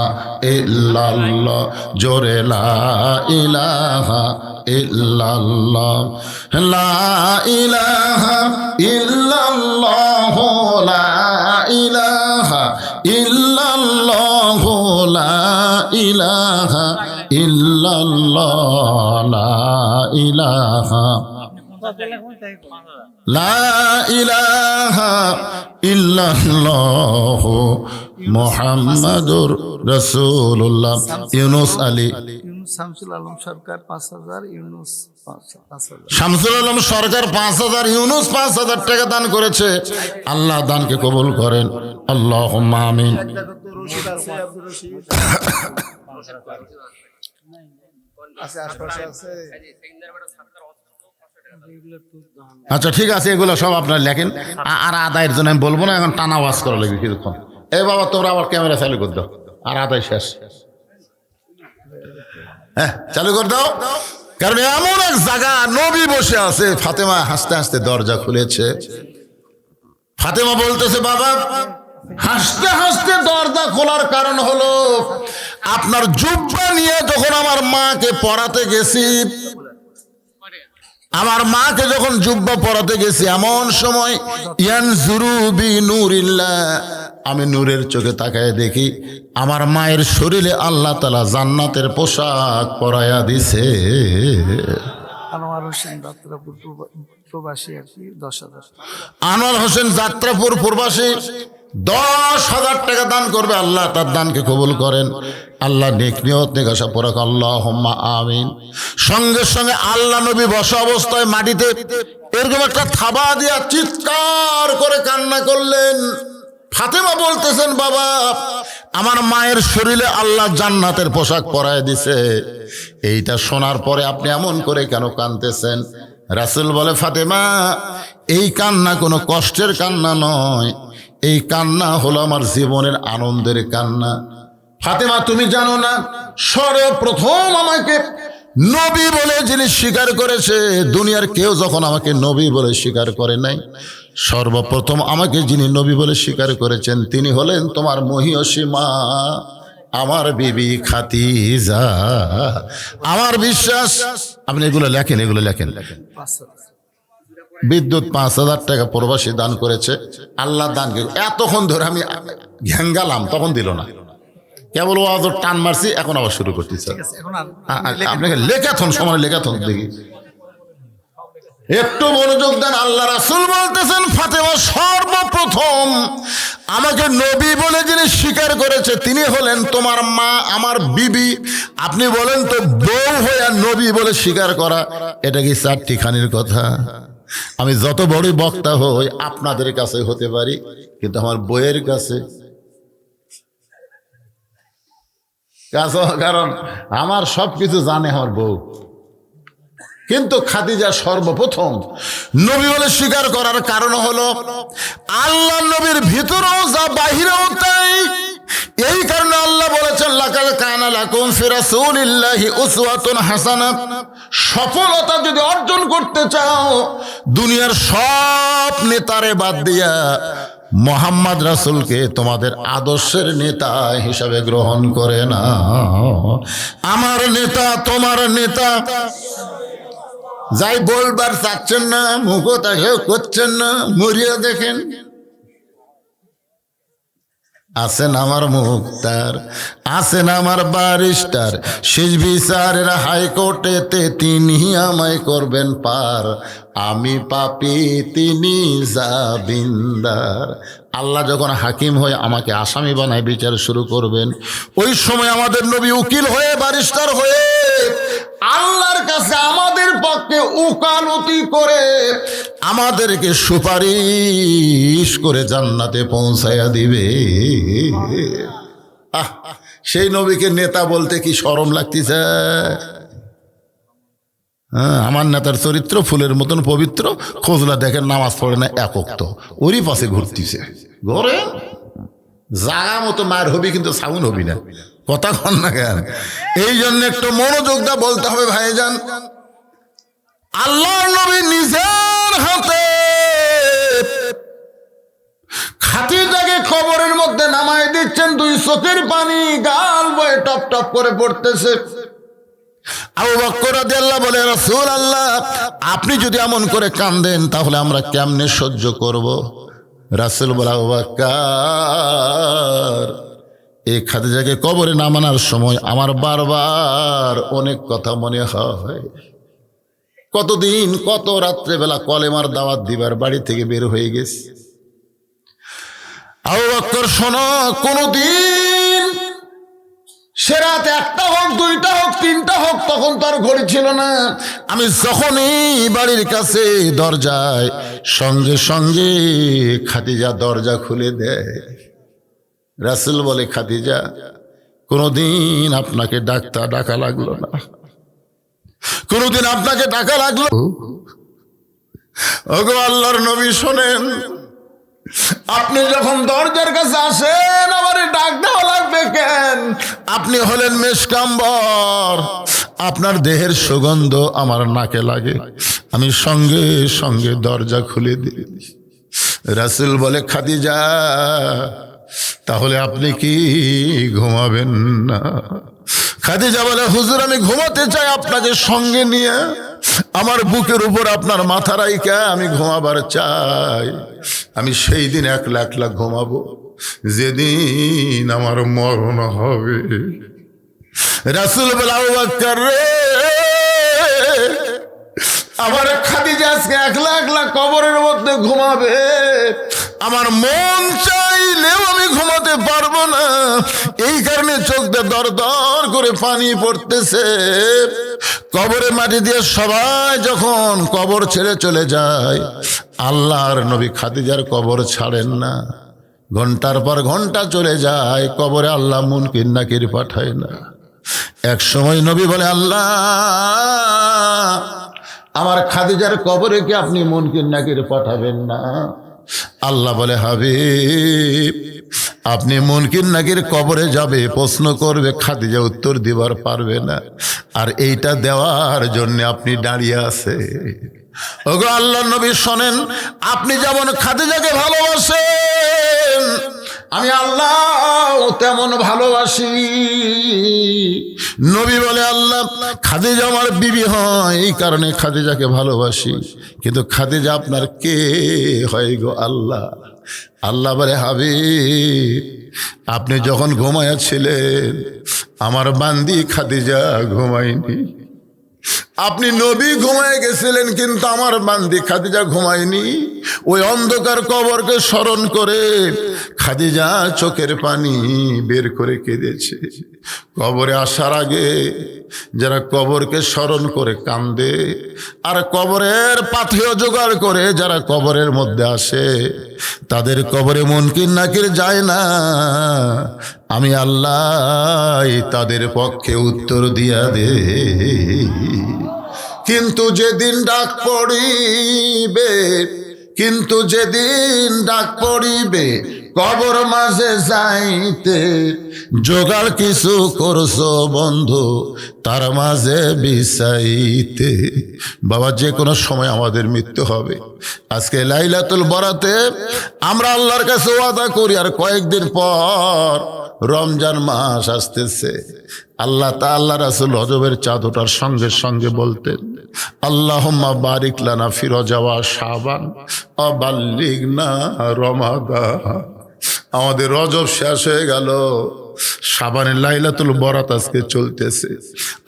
ইল্লাল্লাহ, জোরে লা ইলাহা ইল্লাল্লাহ, লা ইলাহা ইল্লাল্লাহ, লা ইলাহা ইল্লাল্লাহ, লা ইলাহা ইল্লাল্লাহ, লা ইলাহা লা ইলাহা ইল্লাল্লাহ মুহাম্মাদুর রাসূলুল্লাহ। ইউনুস আলী, শামসুল আলম সরকার 5000, ইউনুস 5000। শামসুল আলম সরকার 5000, ইউনুস 5000 টাকা দান করেছে। আল্লাহ দানকে কবুল করেন, আল্লাহুম্মা আমিন। রশিদ আছে, আব্দুর রশিদ আছে, আশপাশে আছে। আচ্ছা ঠিক আছে, এগুলো সব আপনার লেখেন। আর আদায়ের জন্য আমি বলবো না, এখন টানা ওয়াজ করা লাগবে কিছুক্ষণ। এই বাবা তোমরা আবার ক্যামেরা চালু করে দাও, আর আদায় শেষ। হ্যাঁ চালু করে দাও, কারণ এমন এক জায়গা নবী বসে আছে। ফাতেমা হাসতে হাসতে দরজা খুলেছে। ফাতেমা বলতেছে, বাবা হাসতে হাসতে দরজা খোলার কারণ হলো আপনার জুব্বা নিয়ে যখন আমার মাকে পড়াতে গেছি, আমার মাকে যখন জুব্বা পরাতে গেছি, এমন সময় ইয়ানজুরু বি নূরিল্লাহ, আমি নূরের চোখে তাকায় দেখি আমার মায়ের শরীরে আল্লাহ তাআলা জান্নাতের পোশাক পরায়া দিছে। আনোয়ার হোসেন যাত্রাপুর প্রবাসী আর কি 10,000। আনোয়ার হোসেন যাত্রাপুর প্রবাসী 10,000 টাকা দান করবে। আল্লাহ তার দানকে কবুল করেন। আল্লাহ নেক নিয়ত নেক আশা পরাক, আল্লাহুম্মা আমিন। সঙ্গে সঙ্গে আল্লাহ নবী বসা অবস্থায় মাটিতে এরকম একটা থাবা দিয়া চিৎকার করে কান্না করলেন। ফাতেমা বলতেছেন, বাবা আমার মায়ের শরীরে আল্লাহ জান্নাতের পোশাক পরায় দিছে। এইটা শোনার পরে আপনি এমন করে কেন কাঁদতেছেন? রাসূল বলে, ফাতেমা এই কান্না কোনো কষ্টের কান্না নয়, এই কান্না হলো আমার জীবনের আনন্দের কান্না। ফাতেমা তুমি জানো না, সর্বপ্রথম আমাকে নবী বলে যিনি স্বীকার করেছে, দুনিয়ার কেউ যখন আমাকে নবী বলে স্বীকার করে নাই, সর্বপ্রথম আমাকে যিনি নবী বলে স্বীকার করেছেন তিনি হলেন তোমার মহিয়সী মা, আমার বিবি খাদিজা। আমার বিশ্বাস, আপনি এগুলো লেখেন, এগুলো লেখেন। বিদ্যুৎ 5,000 টাকা প্রবাসী দান করেছে। আল্লাহ দান, এতক্ষণ ধরে আমি ঘ্যাঙ্গালাম, তখন দিল না, কেবল ওয়াজ টান মারছি, এখন আবার শুরু করতেছে। আপনাকে লেখাথন সময় লেখাথন দেখি, একটু মনোযোগ দেন। আল্লাহ রাসূল বলতেছেন, ফাতেমা সর্বপ্রথম আমাকে নবী বলে যিনি স্বীকার করেছে তিনি হলেন তোমার মা, আমার বিবি। আপনি বলেন তো, বউ হয়ে নবী বলে স্বীকার করা এটা কি চারটিখানির কথা? আমি যত বড় বক্তা হই আপনাদের কাছে হতে পারি, কিন্তু আমার বইয়ের কাছে, কারণ আমার সবকিছু জানে আমার বউ। কিন্তু খাদিজা সর্বপ্রথম নবী বলে স্বীকার করার কারণ হলো আল্লাহ নবীর ভিতরেও যা বাহিরেও তাই। এই কারণে আল্লাহ বলেছেন লাকাদ কানা লাকুম ফি রাসূলিল্লাহি উসওয়াতুন হাসানাহ। সফলতা যদি অর্জন করতে চাও দুনিয়ার সব নেতারে বাদ দিয়া মোহাম্মদ রাসূলকে তোমাদের আদর্শের নেতা হিসাবে গ্রহণ করে না। আমার নেতা তোমার নেতা, যাই বলবার চাচ্ছেন না, মুখতা করছেন না, মরিয়া দেখেন। আছেন আমার মুক্তার, আছেন আমার ব্যারিস্টার, শেষ বিচারের হাইকোর্টেতে তিনি আমায় করবেন পার। আমি পাপী তিনি জামিনদার। আল্লাহ যখন হাকিম হয়ে আমাকে আসামি বানায় বিচার শুরু করবেন, ওই সময় আমাদের নবী উকিল হয়ে ব্যারিস্টার হয়ে আল্লাহর কাছে আমাদের পক্ষে উকালতি করে আমাদেরকে সুপারিশ করে জান্নাতে পৌঁছায়া দিবে। সেই নবীকে নেতা বলতে কি শরম লাগতেছে? হ্যাঁ, আমার নেতার চরিত্র ফুলের মতন পবিত্র, খোঁজলা দেখেন নামাজ পড়ে না এক ওয়াক্ত, ওরই পাশে ঘুরতিছে ঘরে। জাগা মতো মার হবি কিন্তু সাউন হবি না, কথা কন না কেন? এই জন্য একটু মনোযোগটা বলতে হবে ভাইজান। আল্লাহর নবী নিজের হাতে খাদিজাকে কবরের মধ্যে নামায় দিচ্ছেন, দুই চোখের পানি গাল বয়ে টপ টপ করে পড়তেছে। আবু বকর রাদিয়াল্লাহু বলে, রাসূলুল্লাহ আপনি যদি এমন করে কাঁদেন তাহলে আমরা কেমনে সহ্য করব? রাসূল বলে, আবু বকর এই খাদিজাকে কবরে নামানোর সময় আমার বারবার অনেক কথা মনে হয়। কতদিন কত রাত্রেবেলা কলেমার দাওয়াত দিবার বাড়ি থেকে বের হয়ে গেছি। আবু বকর শোনো, কোনদিন সে রাত একটা হোক, দুইটা হোক, তিনটা হোক, তখন তার ঘড়ি ছিল না। আমি যখনই বাড়ির কাছে দরজায়, সঙ্গে সঙ্গে খাদিজা দরজা খুলে দেয়। রাসূল বলে, খাদিজা কোনদিন আপনাকে ডাকা লাগলো না, কোনদিন আপনাকে ডাকা লাগলো? ওগো আল্লাহর নবী শোনেন, আপনি যখন দরজার কাছে আসেন আমার ডাক দেওয়া লাগবে কেন? আপনি হলেন মেশকাম্বর, আপনার দেহের সুগন্ধ আমার নাকে লাগে, আমি সঙ্গে সঙ্গে দরজা খুলে দিই। রাসূল বলে, খাদিজা তাহলে আপনি কি ঘুমাবেন না? খাদিজা বলে, হুজুর আমি ঘুমাতে চাই আপনাকে সঙ্গে নিয়ে, আমার বুকের উপর আপনার মাথা রাইখা আমি ঘুমাবার চাই। আমি সেই দিন একলা একলা ঘুমাবো যেদিন আমার মরণ হবে। রাসূল বলে, আবু বকর রে, আমার খাদিজা আজকে একলা একলা কবরের মধ্যে ঘুমাবে, আমার মন চাইলেও আমি ঘুমাতে পারবো না। এই কারণে চোখ দিয়ে দর দর করে পানি পড়তেছে। কবরে মাটি দিয়ে সবাই যখন কবর ছেড়ে চলে যায়, আল্লাহর নবী খাদিজার কবর ছাড়েন না। ঘন্টার পর ঘন্টা চলে যায়, কবরে আল্লাহ মুনকির নাকির পাঠায় না। এক সময় নবী বলে, আল্লাহ আমার খাদিজার কবরে কি আপনি মুনকির নাকির পাঠাবেন না? আল্লাহ বলে, হাবিব আপনি মুনকির নাকির কবরে যাবে, প্রশ্ন করবে, খাদিজা উত্তর দিবার পারবে না, আর এইটা দেওয়ার জন্য আপনি দাঁড়িয়ে আছে। ওগো আল্লাহ নবী শোনেন, আপনি যেমন খাদিজাকে ভালোবাসেন আমি আল্লাহ তেমন ভালোবাসি। নবী বলে, আল্লাহ খাদিজা আমার বিবি হয়, এই কারণে খাদিজাকে ভালোবাসি, কিন্তু খাদিজা আপনার কে হয় গো আল্লাহ? আল্লাহ বলে, হাবিব আপনি যখন ঘুমাইয়াছিলেন আমার বান্দি খাদিজা ঘুমায়নি। আপনি নবী ঘুমায় গেছিলেন কিন্তু আমার বান্দি খাদিজা ঘুমায়নি। ওই অন্ধকার কবরকে স্মরণ করে খাদিজা চোখের পানি বের করে কেঁদেছে। কবরে আসার আগে যারা কবরকে স্মরণ করে কান্দে, আর কবরের পাথেয় জোগাড় করে যারা কবরের মধ্যে আসে, তাদের কবরে মুনকির নাকির যায় না, আমি আল্লাহ তাদের পক্ষে উত্তর দিয়া দে। কিন্তু যেদিন ডাক পড়িবে, কিন্তু যেদিন ডাক পড়িবে কবর মাঝে যাইতে, জোগাড় কিছু করছো বন্ধু তার মাঝে বিছাইতে। বাবা, যে কোনো সময় আমাদের মৃত্যু হবে। আজকে লাইলাতুল বরাতে আমরা আল্লাহর কাছে ওয়াদা করি, আর কয়েকদিন পর রমজান মাস আসতেছে। আল্লাহ রাসূল রজবের চাঁদ ওঠার সঙ্গে সঙ্গে বলতেন, আল্লাহুম্মা বারিক লানা ফি রজব ওয়া শাবান ওয়া বাল্লিগনা রমাদান। আমাদের রজব শেষ হয়ে গেল, শাবানের লাইলাতুল বরাত আজকে চলতেছে,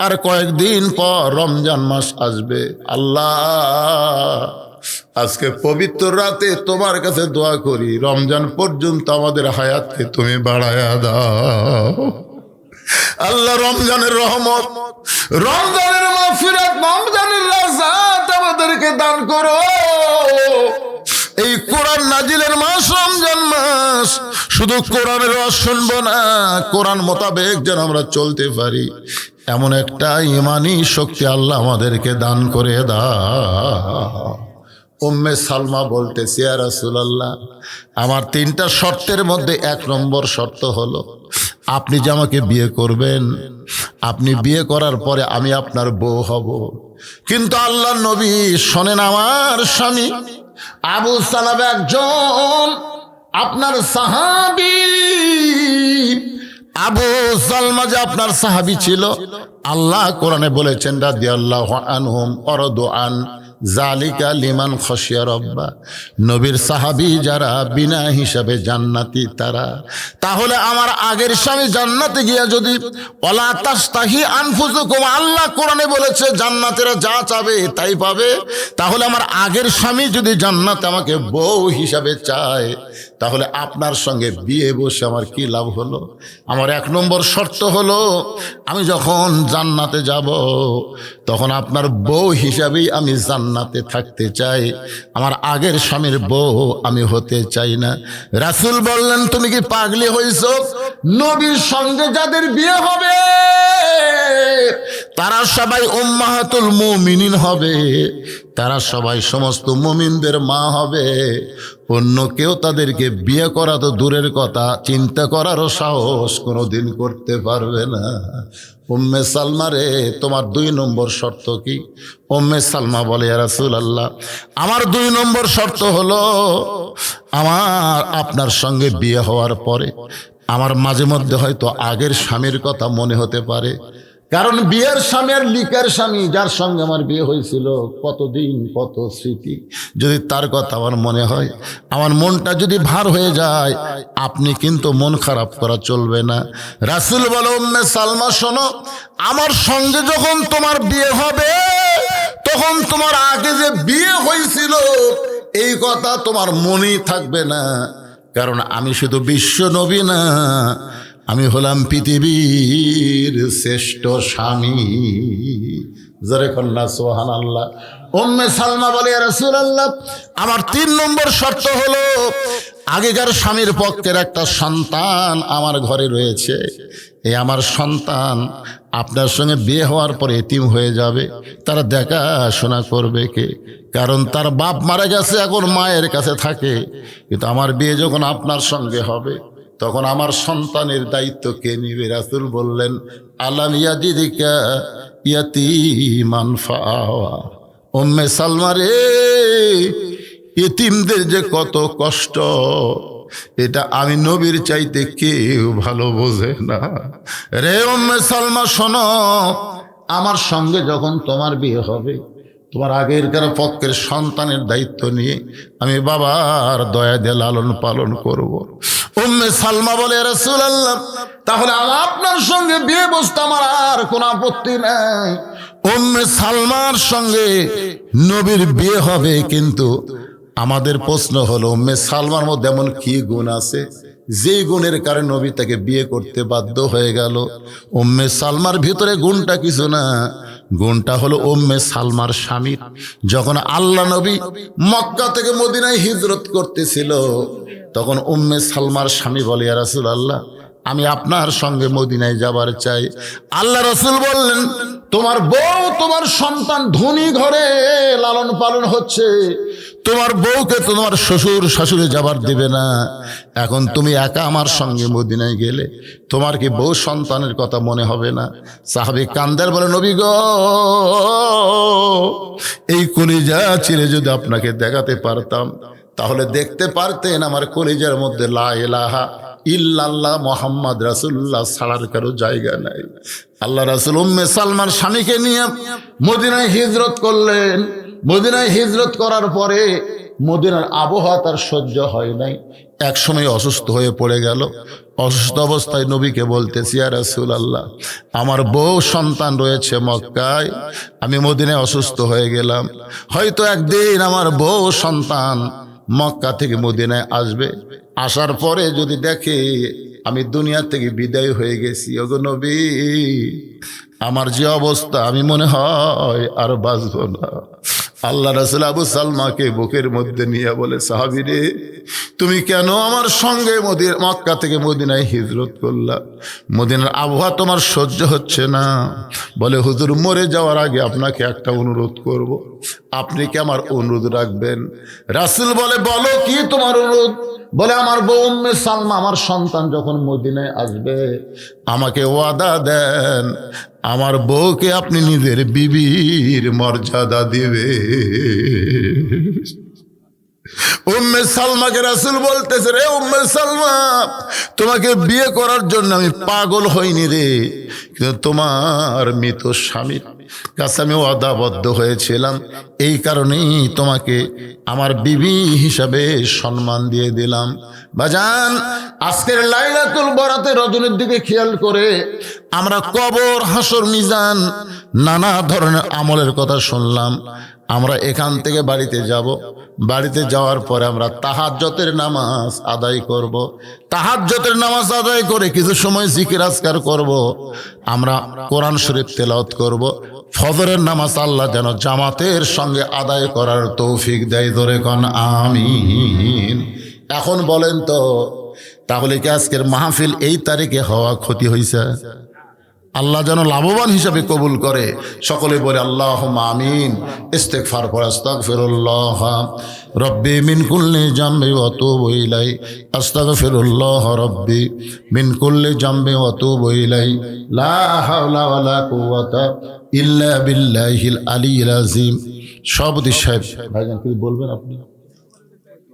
আর কয়েকদিন পর রমজান মাস আসবে। আল্লাহ, আজকে পবিত্র রাতে তোমার কাছে দোয়া করি, রমজান পর্যন্ত আমাদের হায়াতকে তুমি বাড়ায়া দাও। আল্লাহ, রমজানের রহমত, রমজানের মাগফিরাত, রমজানের রাজাত আমাদেরকে দান করো। এই কোরআন নাজিলের মাস রমজান মাস, শুধু কোরআনের রস শুনবো না, কোরআন মোতাবেক যেন আমরা চলতে পারি, এমন একটা ইমানি শক্তি আল্লাহ আমাদেরকে দান করে দাও। উম্মে সালমা বলতেছে, ইয়া রাসূলুল্লাহ, আমার 3টা শর্তের মধ্যে 1 নম্বর শর্ত হলো আপনি যে আমাকে বিয়ে করবেন, আপনি বিয়ে করার পরে আমি আপনার বউ হব। কিন্তু আল্লাহ নবী শোনেন, আমার স্বামী আবু সালামা একজন আপনার সাহাবী, আবু সালমা যে আপনার সাহাবী ছিল, আল্লাহ কোরআনে বলেছেন, রাদিয়াল্লাহু আনহুম ওয়ারাদু আন জালিকা লিমান খশিয়া রব্বা। নবীর সাহাবী যারা বিনা হিসাবে জান্নাতি তারা। তাহলে আমার আগের স্বামী জান্নাতে গিয়া যদি ওয়ালা তাস্তাহি আনফুসুকুম, আল্লাহ কোরআনে বলেছে জান্নাতেরা যা চাবে তাই পাবে, তাহলে আমার আগের স্বামী যদি জান্নাতে আমাকে বউ হিসাবে চায়, তাহলে আপনার সঙ্গে বিয়ে বসে আমার কি লাভ হলো? আমার 1 নম্বর শর্ত হলো, আমি যখন জান্নাতে যাব তখন আপনার বউ হিসাবেই আমি জান্নাতে থাকতে চাই, আমার আগের স্বামীর বউ আমি হতে চাই না। রাসূল বললেন, তুমি কি পাগলি হইছো? নবীর সঙ্গে যাদের বিয়ে হবে তারা সবাই উম্মাহাতুল মুমিনিন হবে, তারা সবাই সমস্ত মুমিনদের মা হবে। অন্য কেউ তাদেরকে বিয়ে করা তো দূরের কথা, চিন্তা করারও সাহস কোনোদিন করতে পারবে না। উম্মে সালমা রে, তোমার 2 নম্বর শর্ত কি? উম্মে সালমা বলে, ইয়া রাসূলুল্লাহ, আমার 2 নম্বর শর্ত হলো, আমার আপনার সঙ্গে বিয়ে হওয়ার পরে আমার মাঝে মধ্যে হয়তো আগের স্বামীর কথা মনে হতে পারে, কারণ বিয়ের স্বামী আর লিকের স্বামী, যার সঙ্গে আমার বিয়ে হয়েছিল, কতদিন কত স্মৃতি, যদি তার কথা আমার মনে হয়, আমার মনটা যদি ভার হয়ে যায়, আপনি কিন্তু মন খারাপ করা চলবে না। রাসূল বলে, উম্মে সালমা শোনো, আমার সঙ্গে যখন তোমার বিয়ে হবে তখন তোমার আগে যে বিয়ে হয়েছিল এই কথা তোমার মনেই থাকবে না, কারণ আমি শুধু বিশ্ব নবী না, আমি হলাম পৃথিবীর শ্রেষ্ঠ স্বামী। জোরে কন্যা সুবহানাল্লাহ। উম্মে সালমা বলে, ইয়া রাসূলুল্লাহ, আমার 3 নম্বর শর্ত হলো, আগেকার স্বামীর পক্ষের একটা সন্তান আমার ঘরে রয়েছে, এই আমার সন্তান আপনার সঙ্গে বিয়ে হওয়ার পরে এতিম হয়ে যাবে, তারা দেখাশোনা করবে কে? কারণ তার বাপ মারা গেছে, এখন মায়ের কাছে থাকে, কিন্তু আমার বিয়ে যখন আপনার সঙ্গে হবে তখন আমার সন্তানের দায়িত্ব কে নিবে? রাসূল বললেন, আলাম ইয়াজিদিকা ইয়াতীমান ফাআওয়া। উম্মে সালমা রে, এতিমদের যে কত কষ্ট, এটা আমি নবীর চাইতে কেউ ভালো বোঝে না। রে উম্মে সালমা শোনো, আমার সঙ্গে যখন তোমার বিয়ে হবে, তোমার আগেরকার পক্ষের সন্তানের দায়িত্ব নিয়ে আমি বাবার দয়া দিয়ে লালন পালন করব। উম্মে সালমা বলে, ইয়া রাসূলুল্লাহ, তাহলে আপনার সঙ্গে বিয়ে বসতে আমার আর কোনো আপত্তি নাই। উম্মে সালমার সঙ্গে নবীর বিয়ে হবে, কিন্তু আমাদের প্রশ্ন হলো, উম্মে সালমার মধ্যে এমন কি গুণ আছে যে গুণের কারণে নবী তাকে বিয়ে করতে বাধ্য হয়ে গেল? উম্মে সালমার ভিতরে গুণটা কিছু না, গুণটা হলো উম্মে সালমার স্বামীর। যখন আল্লাহ নবী মক্কা থেকে মদিনায় হিজরত করতেছিল, তখন উম্মে সালমার স্বামী বলে, ইয়া রাসূলুল্লাহ, আমি আপনার সঙ্গে মদিনায় যাবার চাই। আল্লাহ রাসূল বললেন, তোমার বউ তোমার সন্তান ধনী ঘরে লালন পালন হচ্ছে, তোমার বউকে তোমার শ্বশুর শাশুড়ি যাবার দিবে না। এখন তুমি একা আমার সঙ্গে মদিনায় গেলে তোমার কি বউ সন্তানের কথা মনে হবে না? সাহাবী কান্দার বলে, নবী গো, এই কলিজা চিরে যদি আপনাকে দেখাতে পারতাম তাহলে দেখতে পারতেন আমার কলিজার মধ্যে লা ইলাহা ইল্লাল্লাহ মুহাম্মদ রাসূলুল্লাহ ছাড়ার কারো জায়গা নাই। আল্লাহ রাসূল উম্মে সালমার স্বামীকে নিয়ে মদিনায় হিজরত করলেন। মদিনায় হিজরত করার পরে মদিনার আবহাওয়া তার সহ্য হয় নাই, এক সময় অসুস্থ হয়ে পড়ে গেল। অসুস্থ অবস্থায় নবীকে বলতেছি, ইয়া রাসূলুল্লাহ, আমার বউ সন্তান রয়েছে মক্কায়, আমি মদিনায় অসুস্থ হয়ে গেলাম, হয়তো একদিন আমার বউ সন্তান মক্কা থেকে মদিনায় আসবে, আসার পরে যদি দেখে আমি দুনিয়া থেকে বিদায় হয়ে গেছি, ওগো নবী, আমার যে অবস্থা আমি মনে হয় আর বাঁচব না। আল্লাহ রাসূল আবু সালমাকে বুকের মধ্যে নিয়ে বলে, সাহাবী রে, তুমি কেন আমার সঙ্গে মক্কা থেকে মদিনায় হিজরত করলা? মদিনার আবহাওয়া তোমার সহ্য হচ্ছে না। বলে, হুজুর, মরে যাওয়ার আগে আপনাকে একটা অনুরোধ করব, আপনি কি আমার অনুরোধ রাখবেন? রাসূল বলে, বলো কি তোমার অনুরোধ? বলে, আমার বউ উম্মে সালমা আমার সন্তান যখন মদিনায় আসবে আমাকে ওয়াদা দেন আমার বউকে আপনি নিজের বিবির মর্যাদা দিবে। উম্মে সালমাকে রাসূল বলতেছে, রে উম্মে সালমা, তোমাকে বিয়ে করার জন্য আমি পাগল হইনি রে, কিন্তু তোমার মৃত স্বামীর কাছে আমি ওয়াদাবদ্ধ হয়েছিলাম, এই কারণেই তোমাকে আমার বিবি হিসাবে সম্মান দিয়ে দিলাম। বাজান, আজকের লাইলাতুল বরাতে রজনীর দিকে খেয়াল করে আমরা কবর, হাসর, মিজান, নানা ধরনের আমলের কথা শুনলাম। আমরা এখান থেকে বাড়িতে যাব, বাড়িতে যাওয়ার পরে আমরা তাহাজ্জুদের নামাজ আদায় করব। তাহাজ্জুদের নামাজ আদায় করে কিছু সময় জিকির আজকার করব, আমরা কোরআন শরীফ তেলাওয়াত করব। ফজরের নামাজ আল্লাহ যেন জামাতের সঙ্গে আদায় করার তৌফিক দেয়, ধরে কোন আমিন। এখন বলেন তো, তাহলে কি আজকের মাহফিল এই তারিখে হওয়া ক্ষতি হয়েছে? আল্লাহ যেন লাভবান হিসাবে কবুল করে। সকলে বলে আল্লাহুম্মা আমিন। ইস্তিগফার পড়ে, আস্তাগফিরুল্লাহ রব্বি মিন কুল্লি জামবি ওয়া আতুবু ইলাই, আস্তাগফিরুল্লাহ রব্বি মিন কুল্লি জামবি ওয়া আতুবু ইলাই, লা হাওলা ওয়ালা কুওয়াতা ইল্লা বিল্লাহিল আলিয়্যিল আযীম। সভাপতি সাহেব, ভাইজান কি বলবেন আপনি?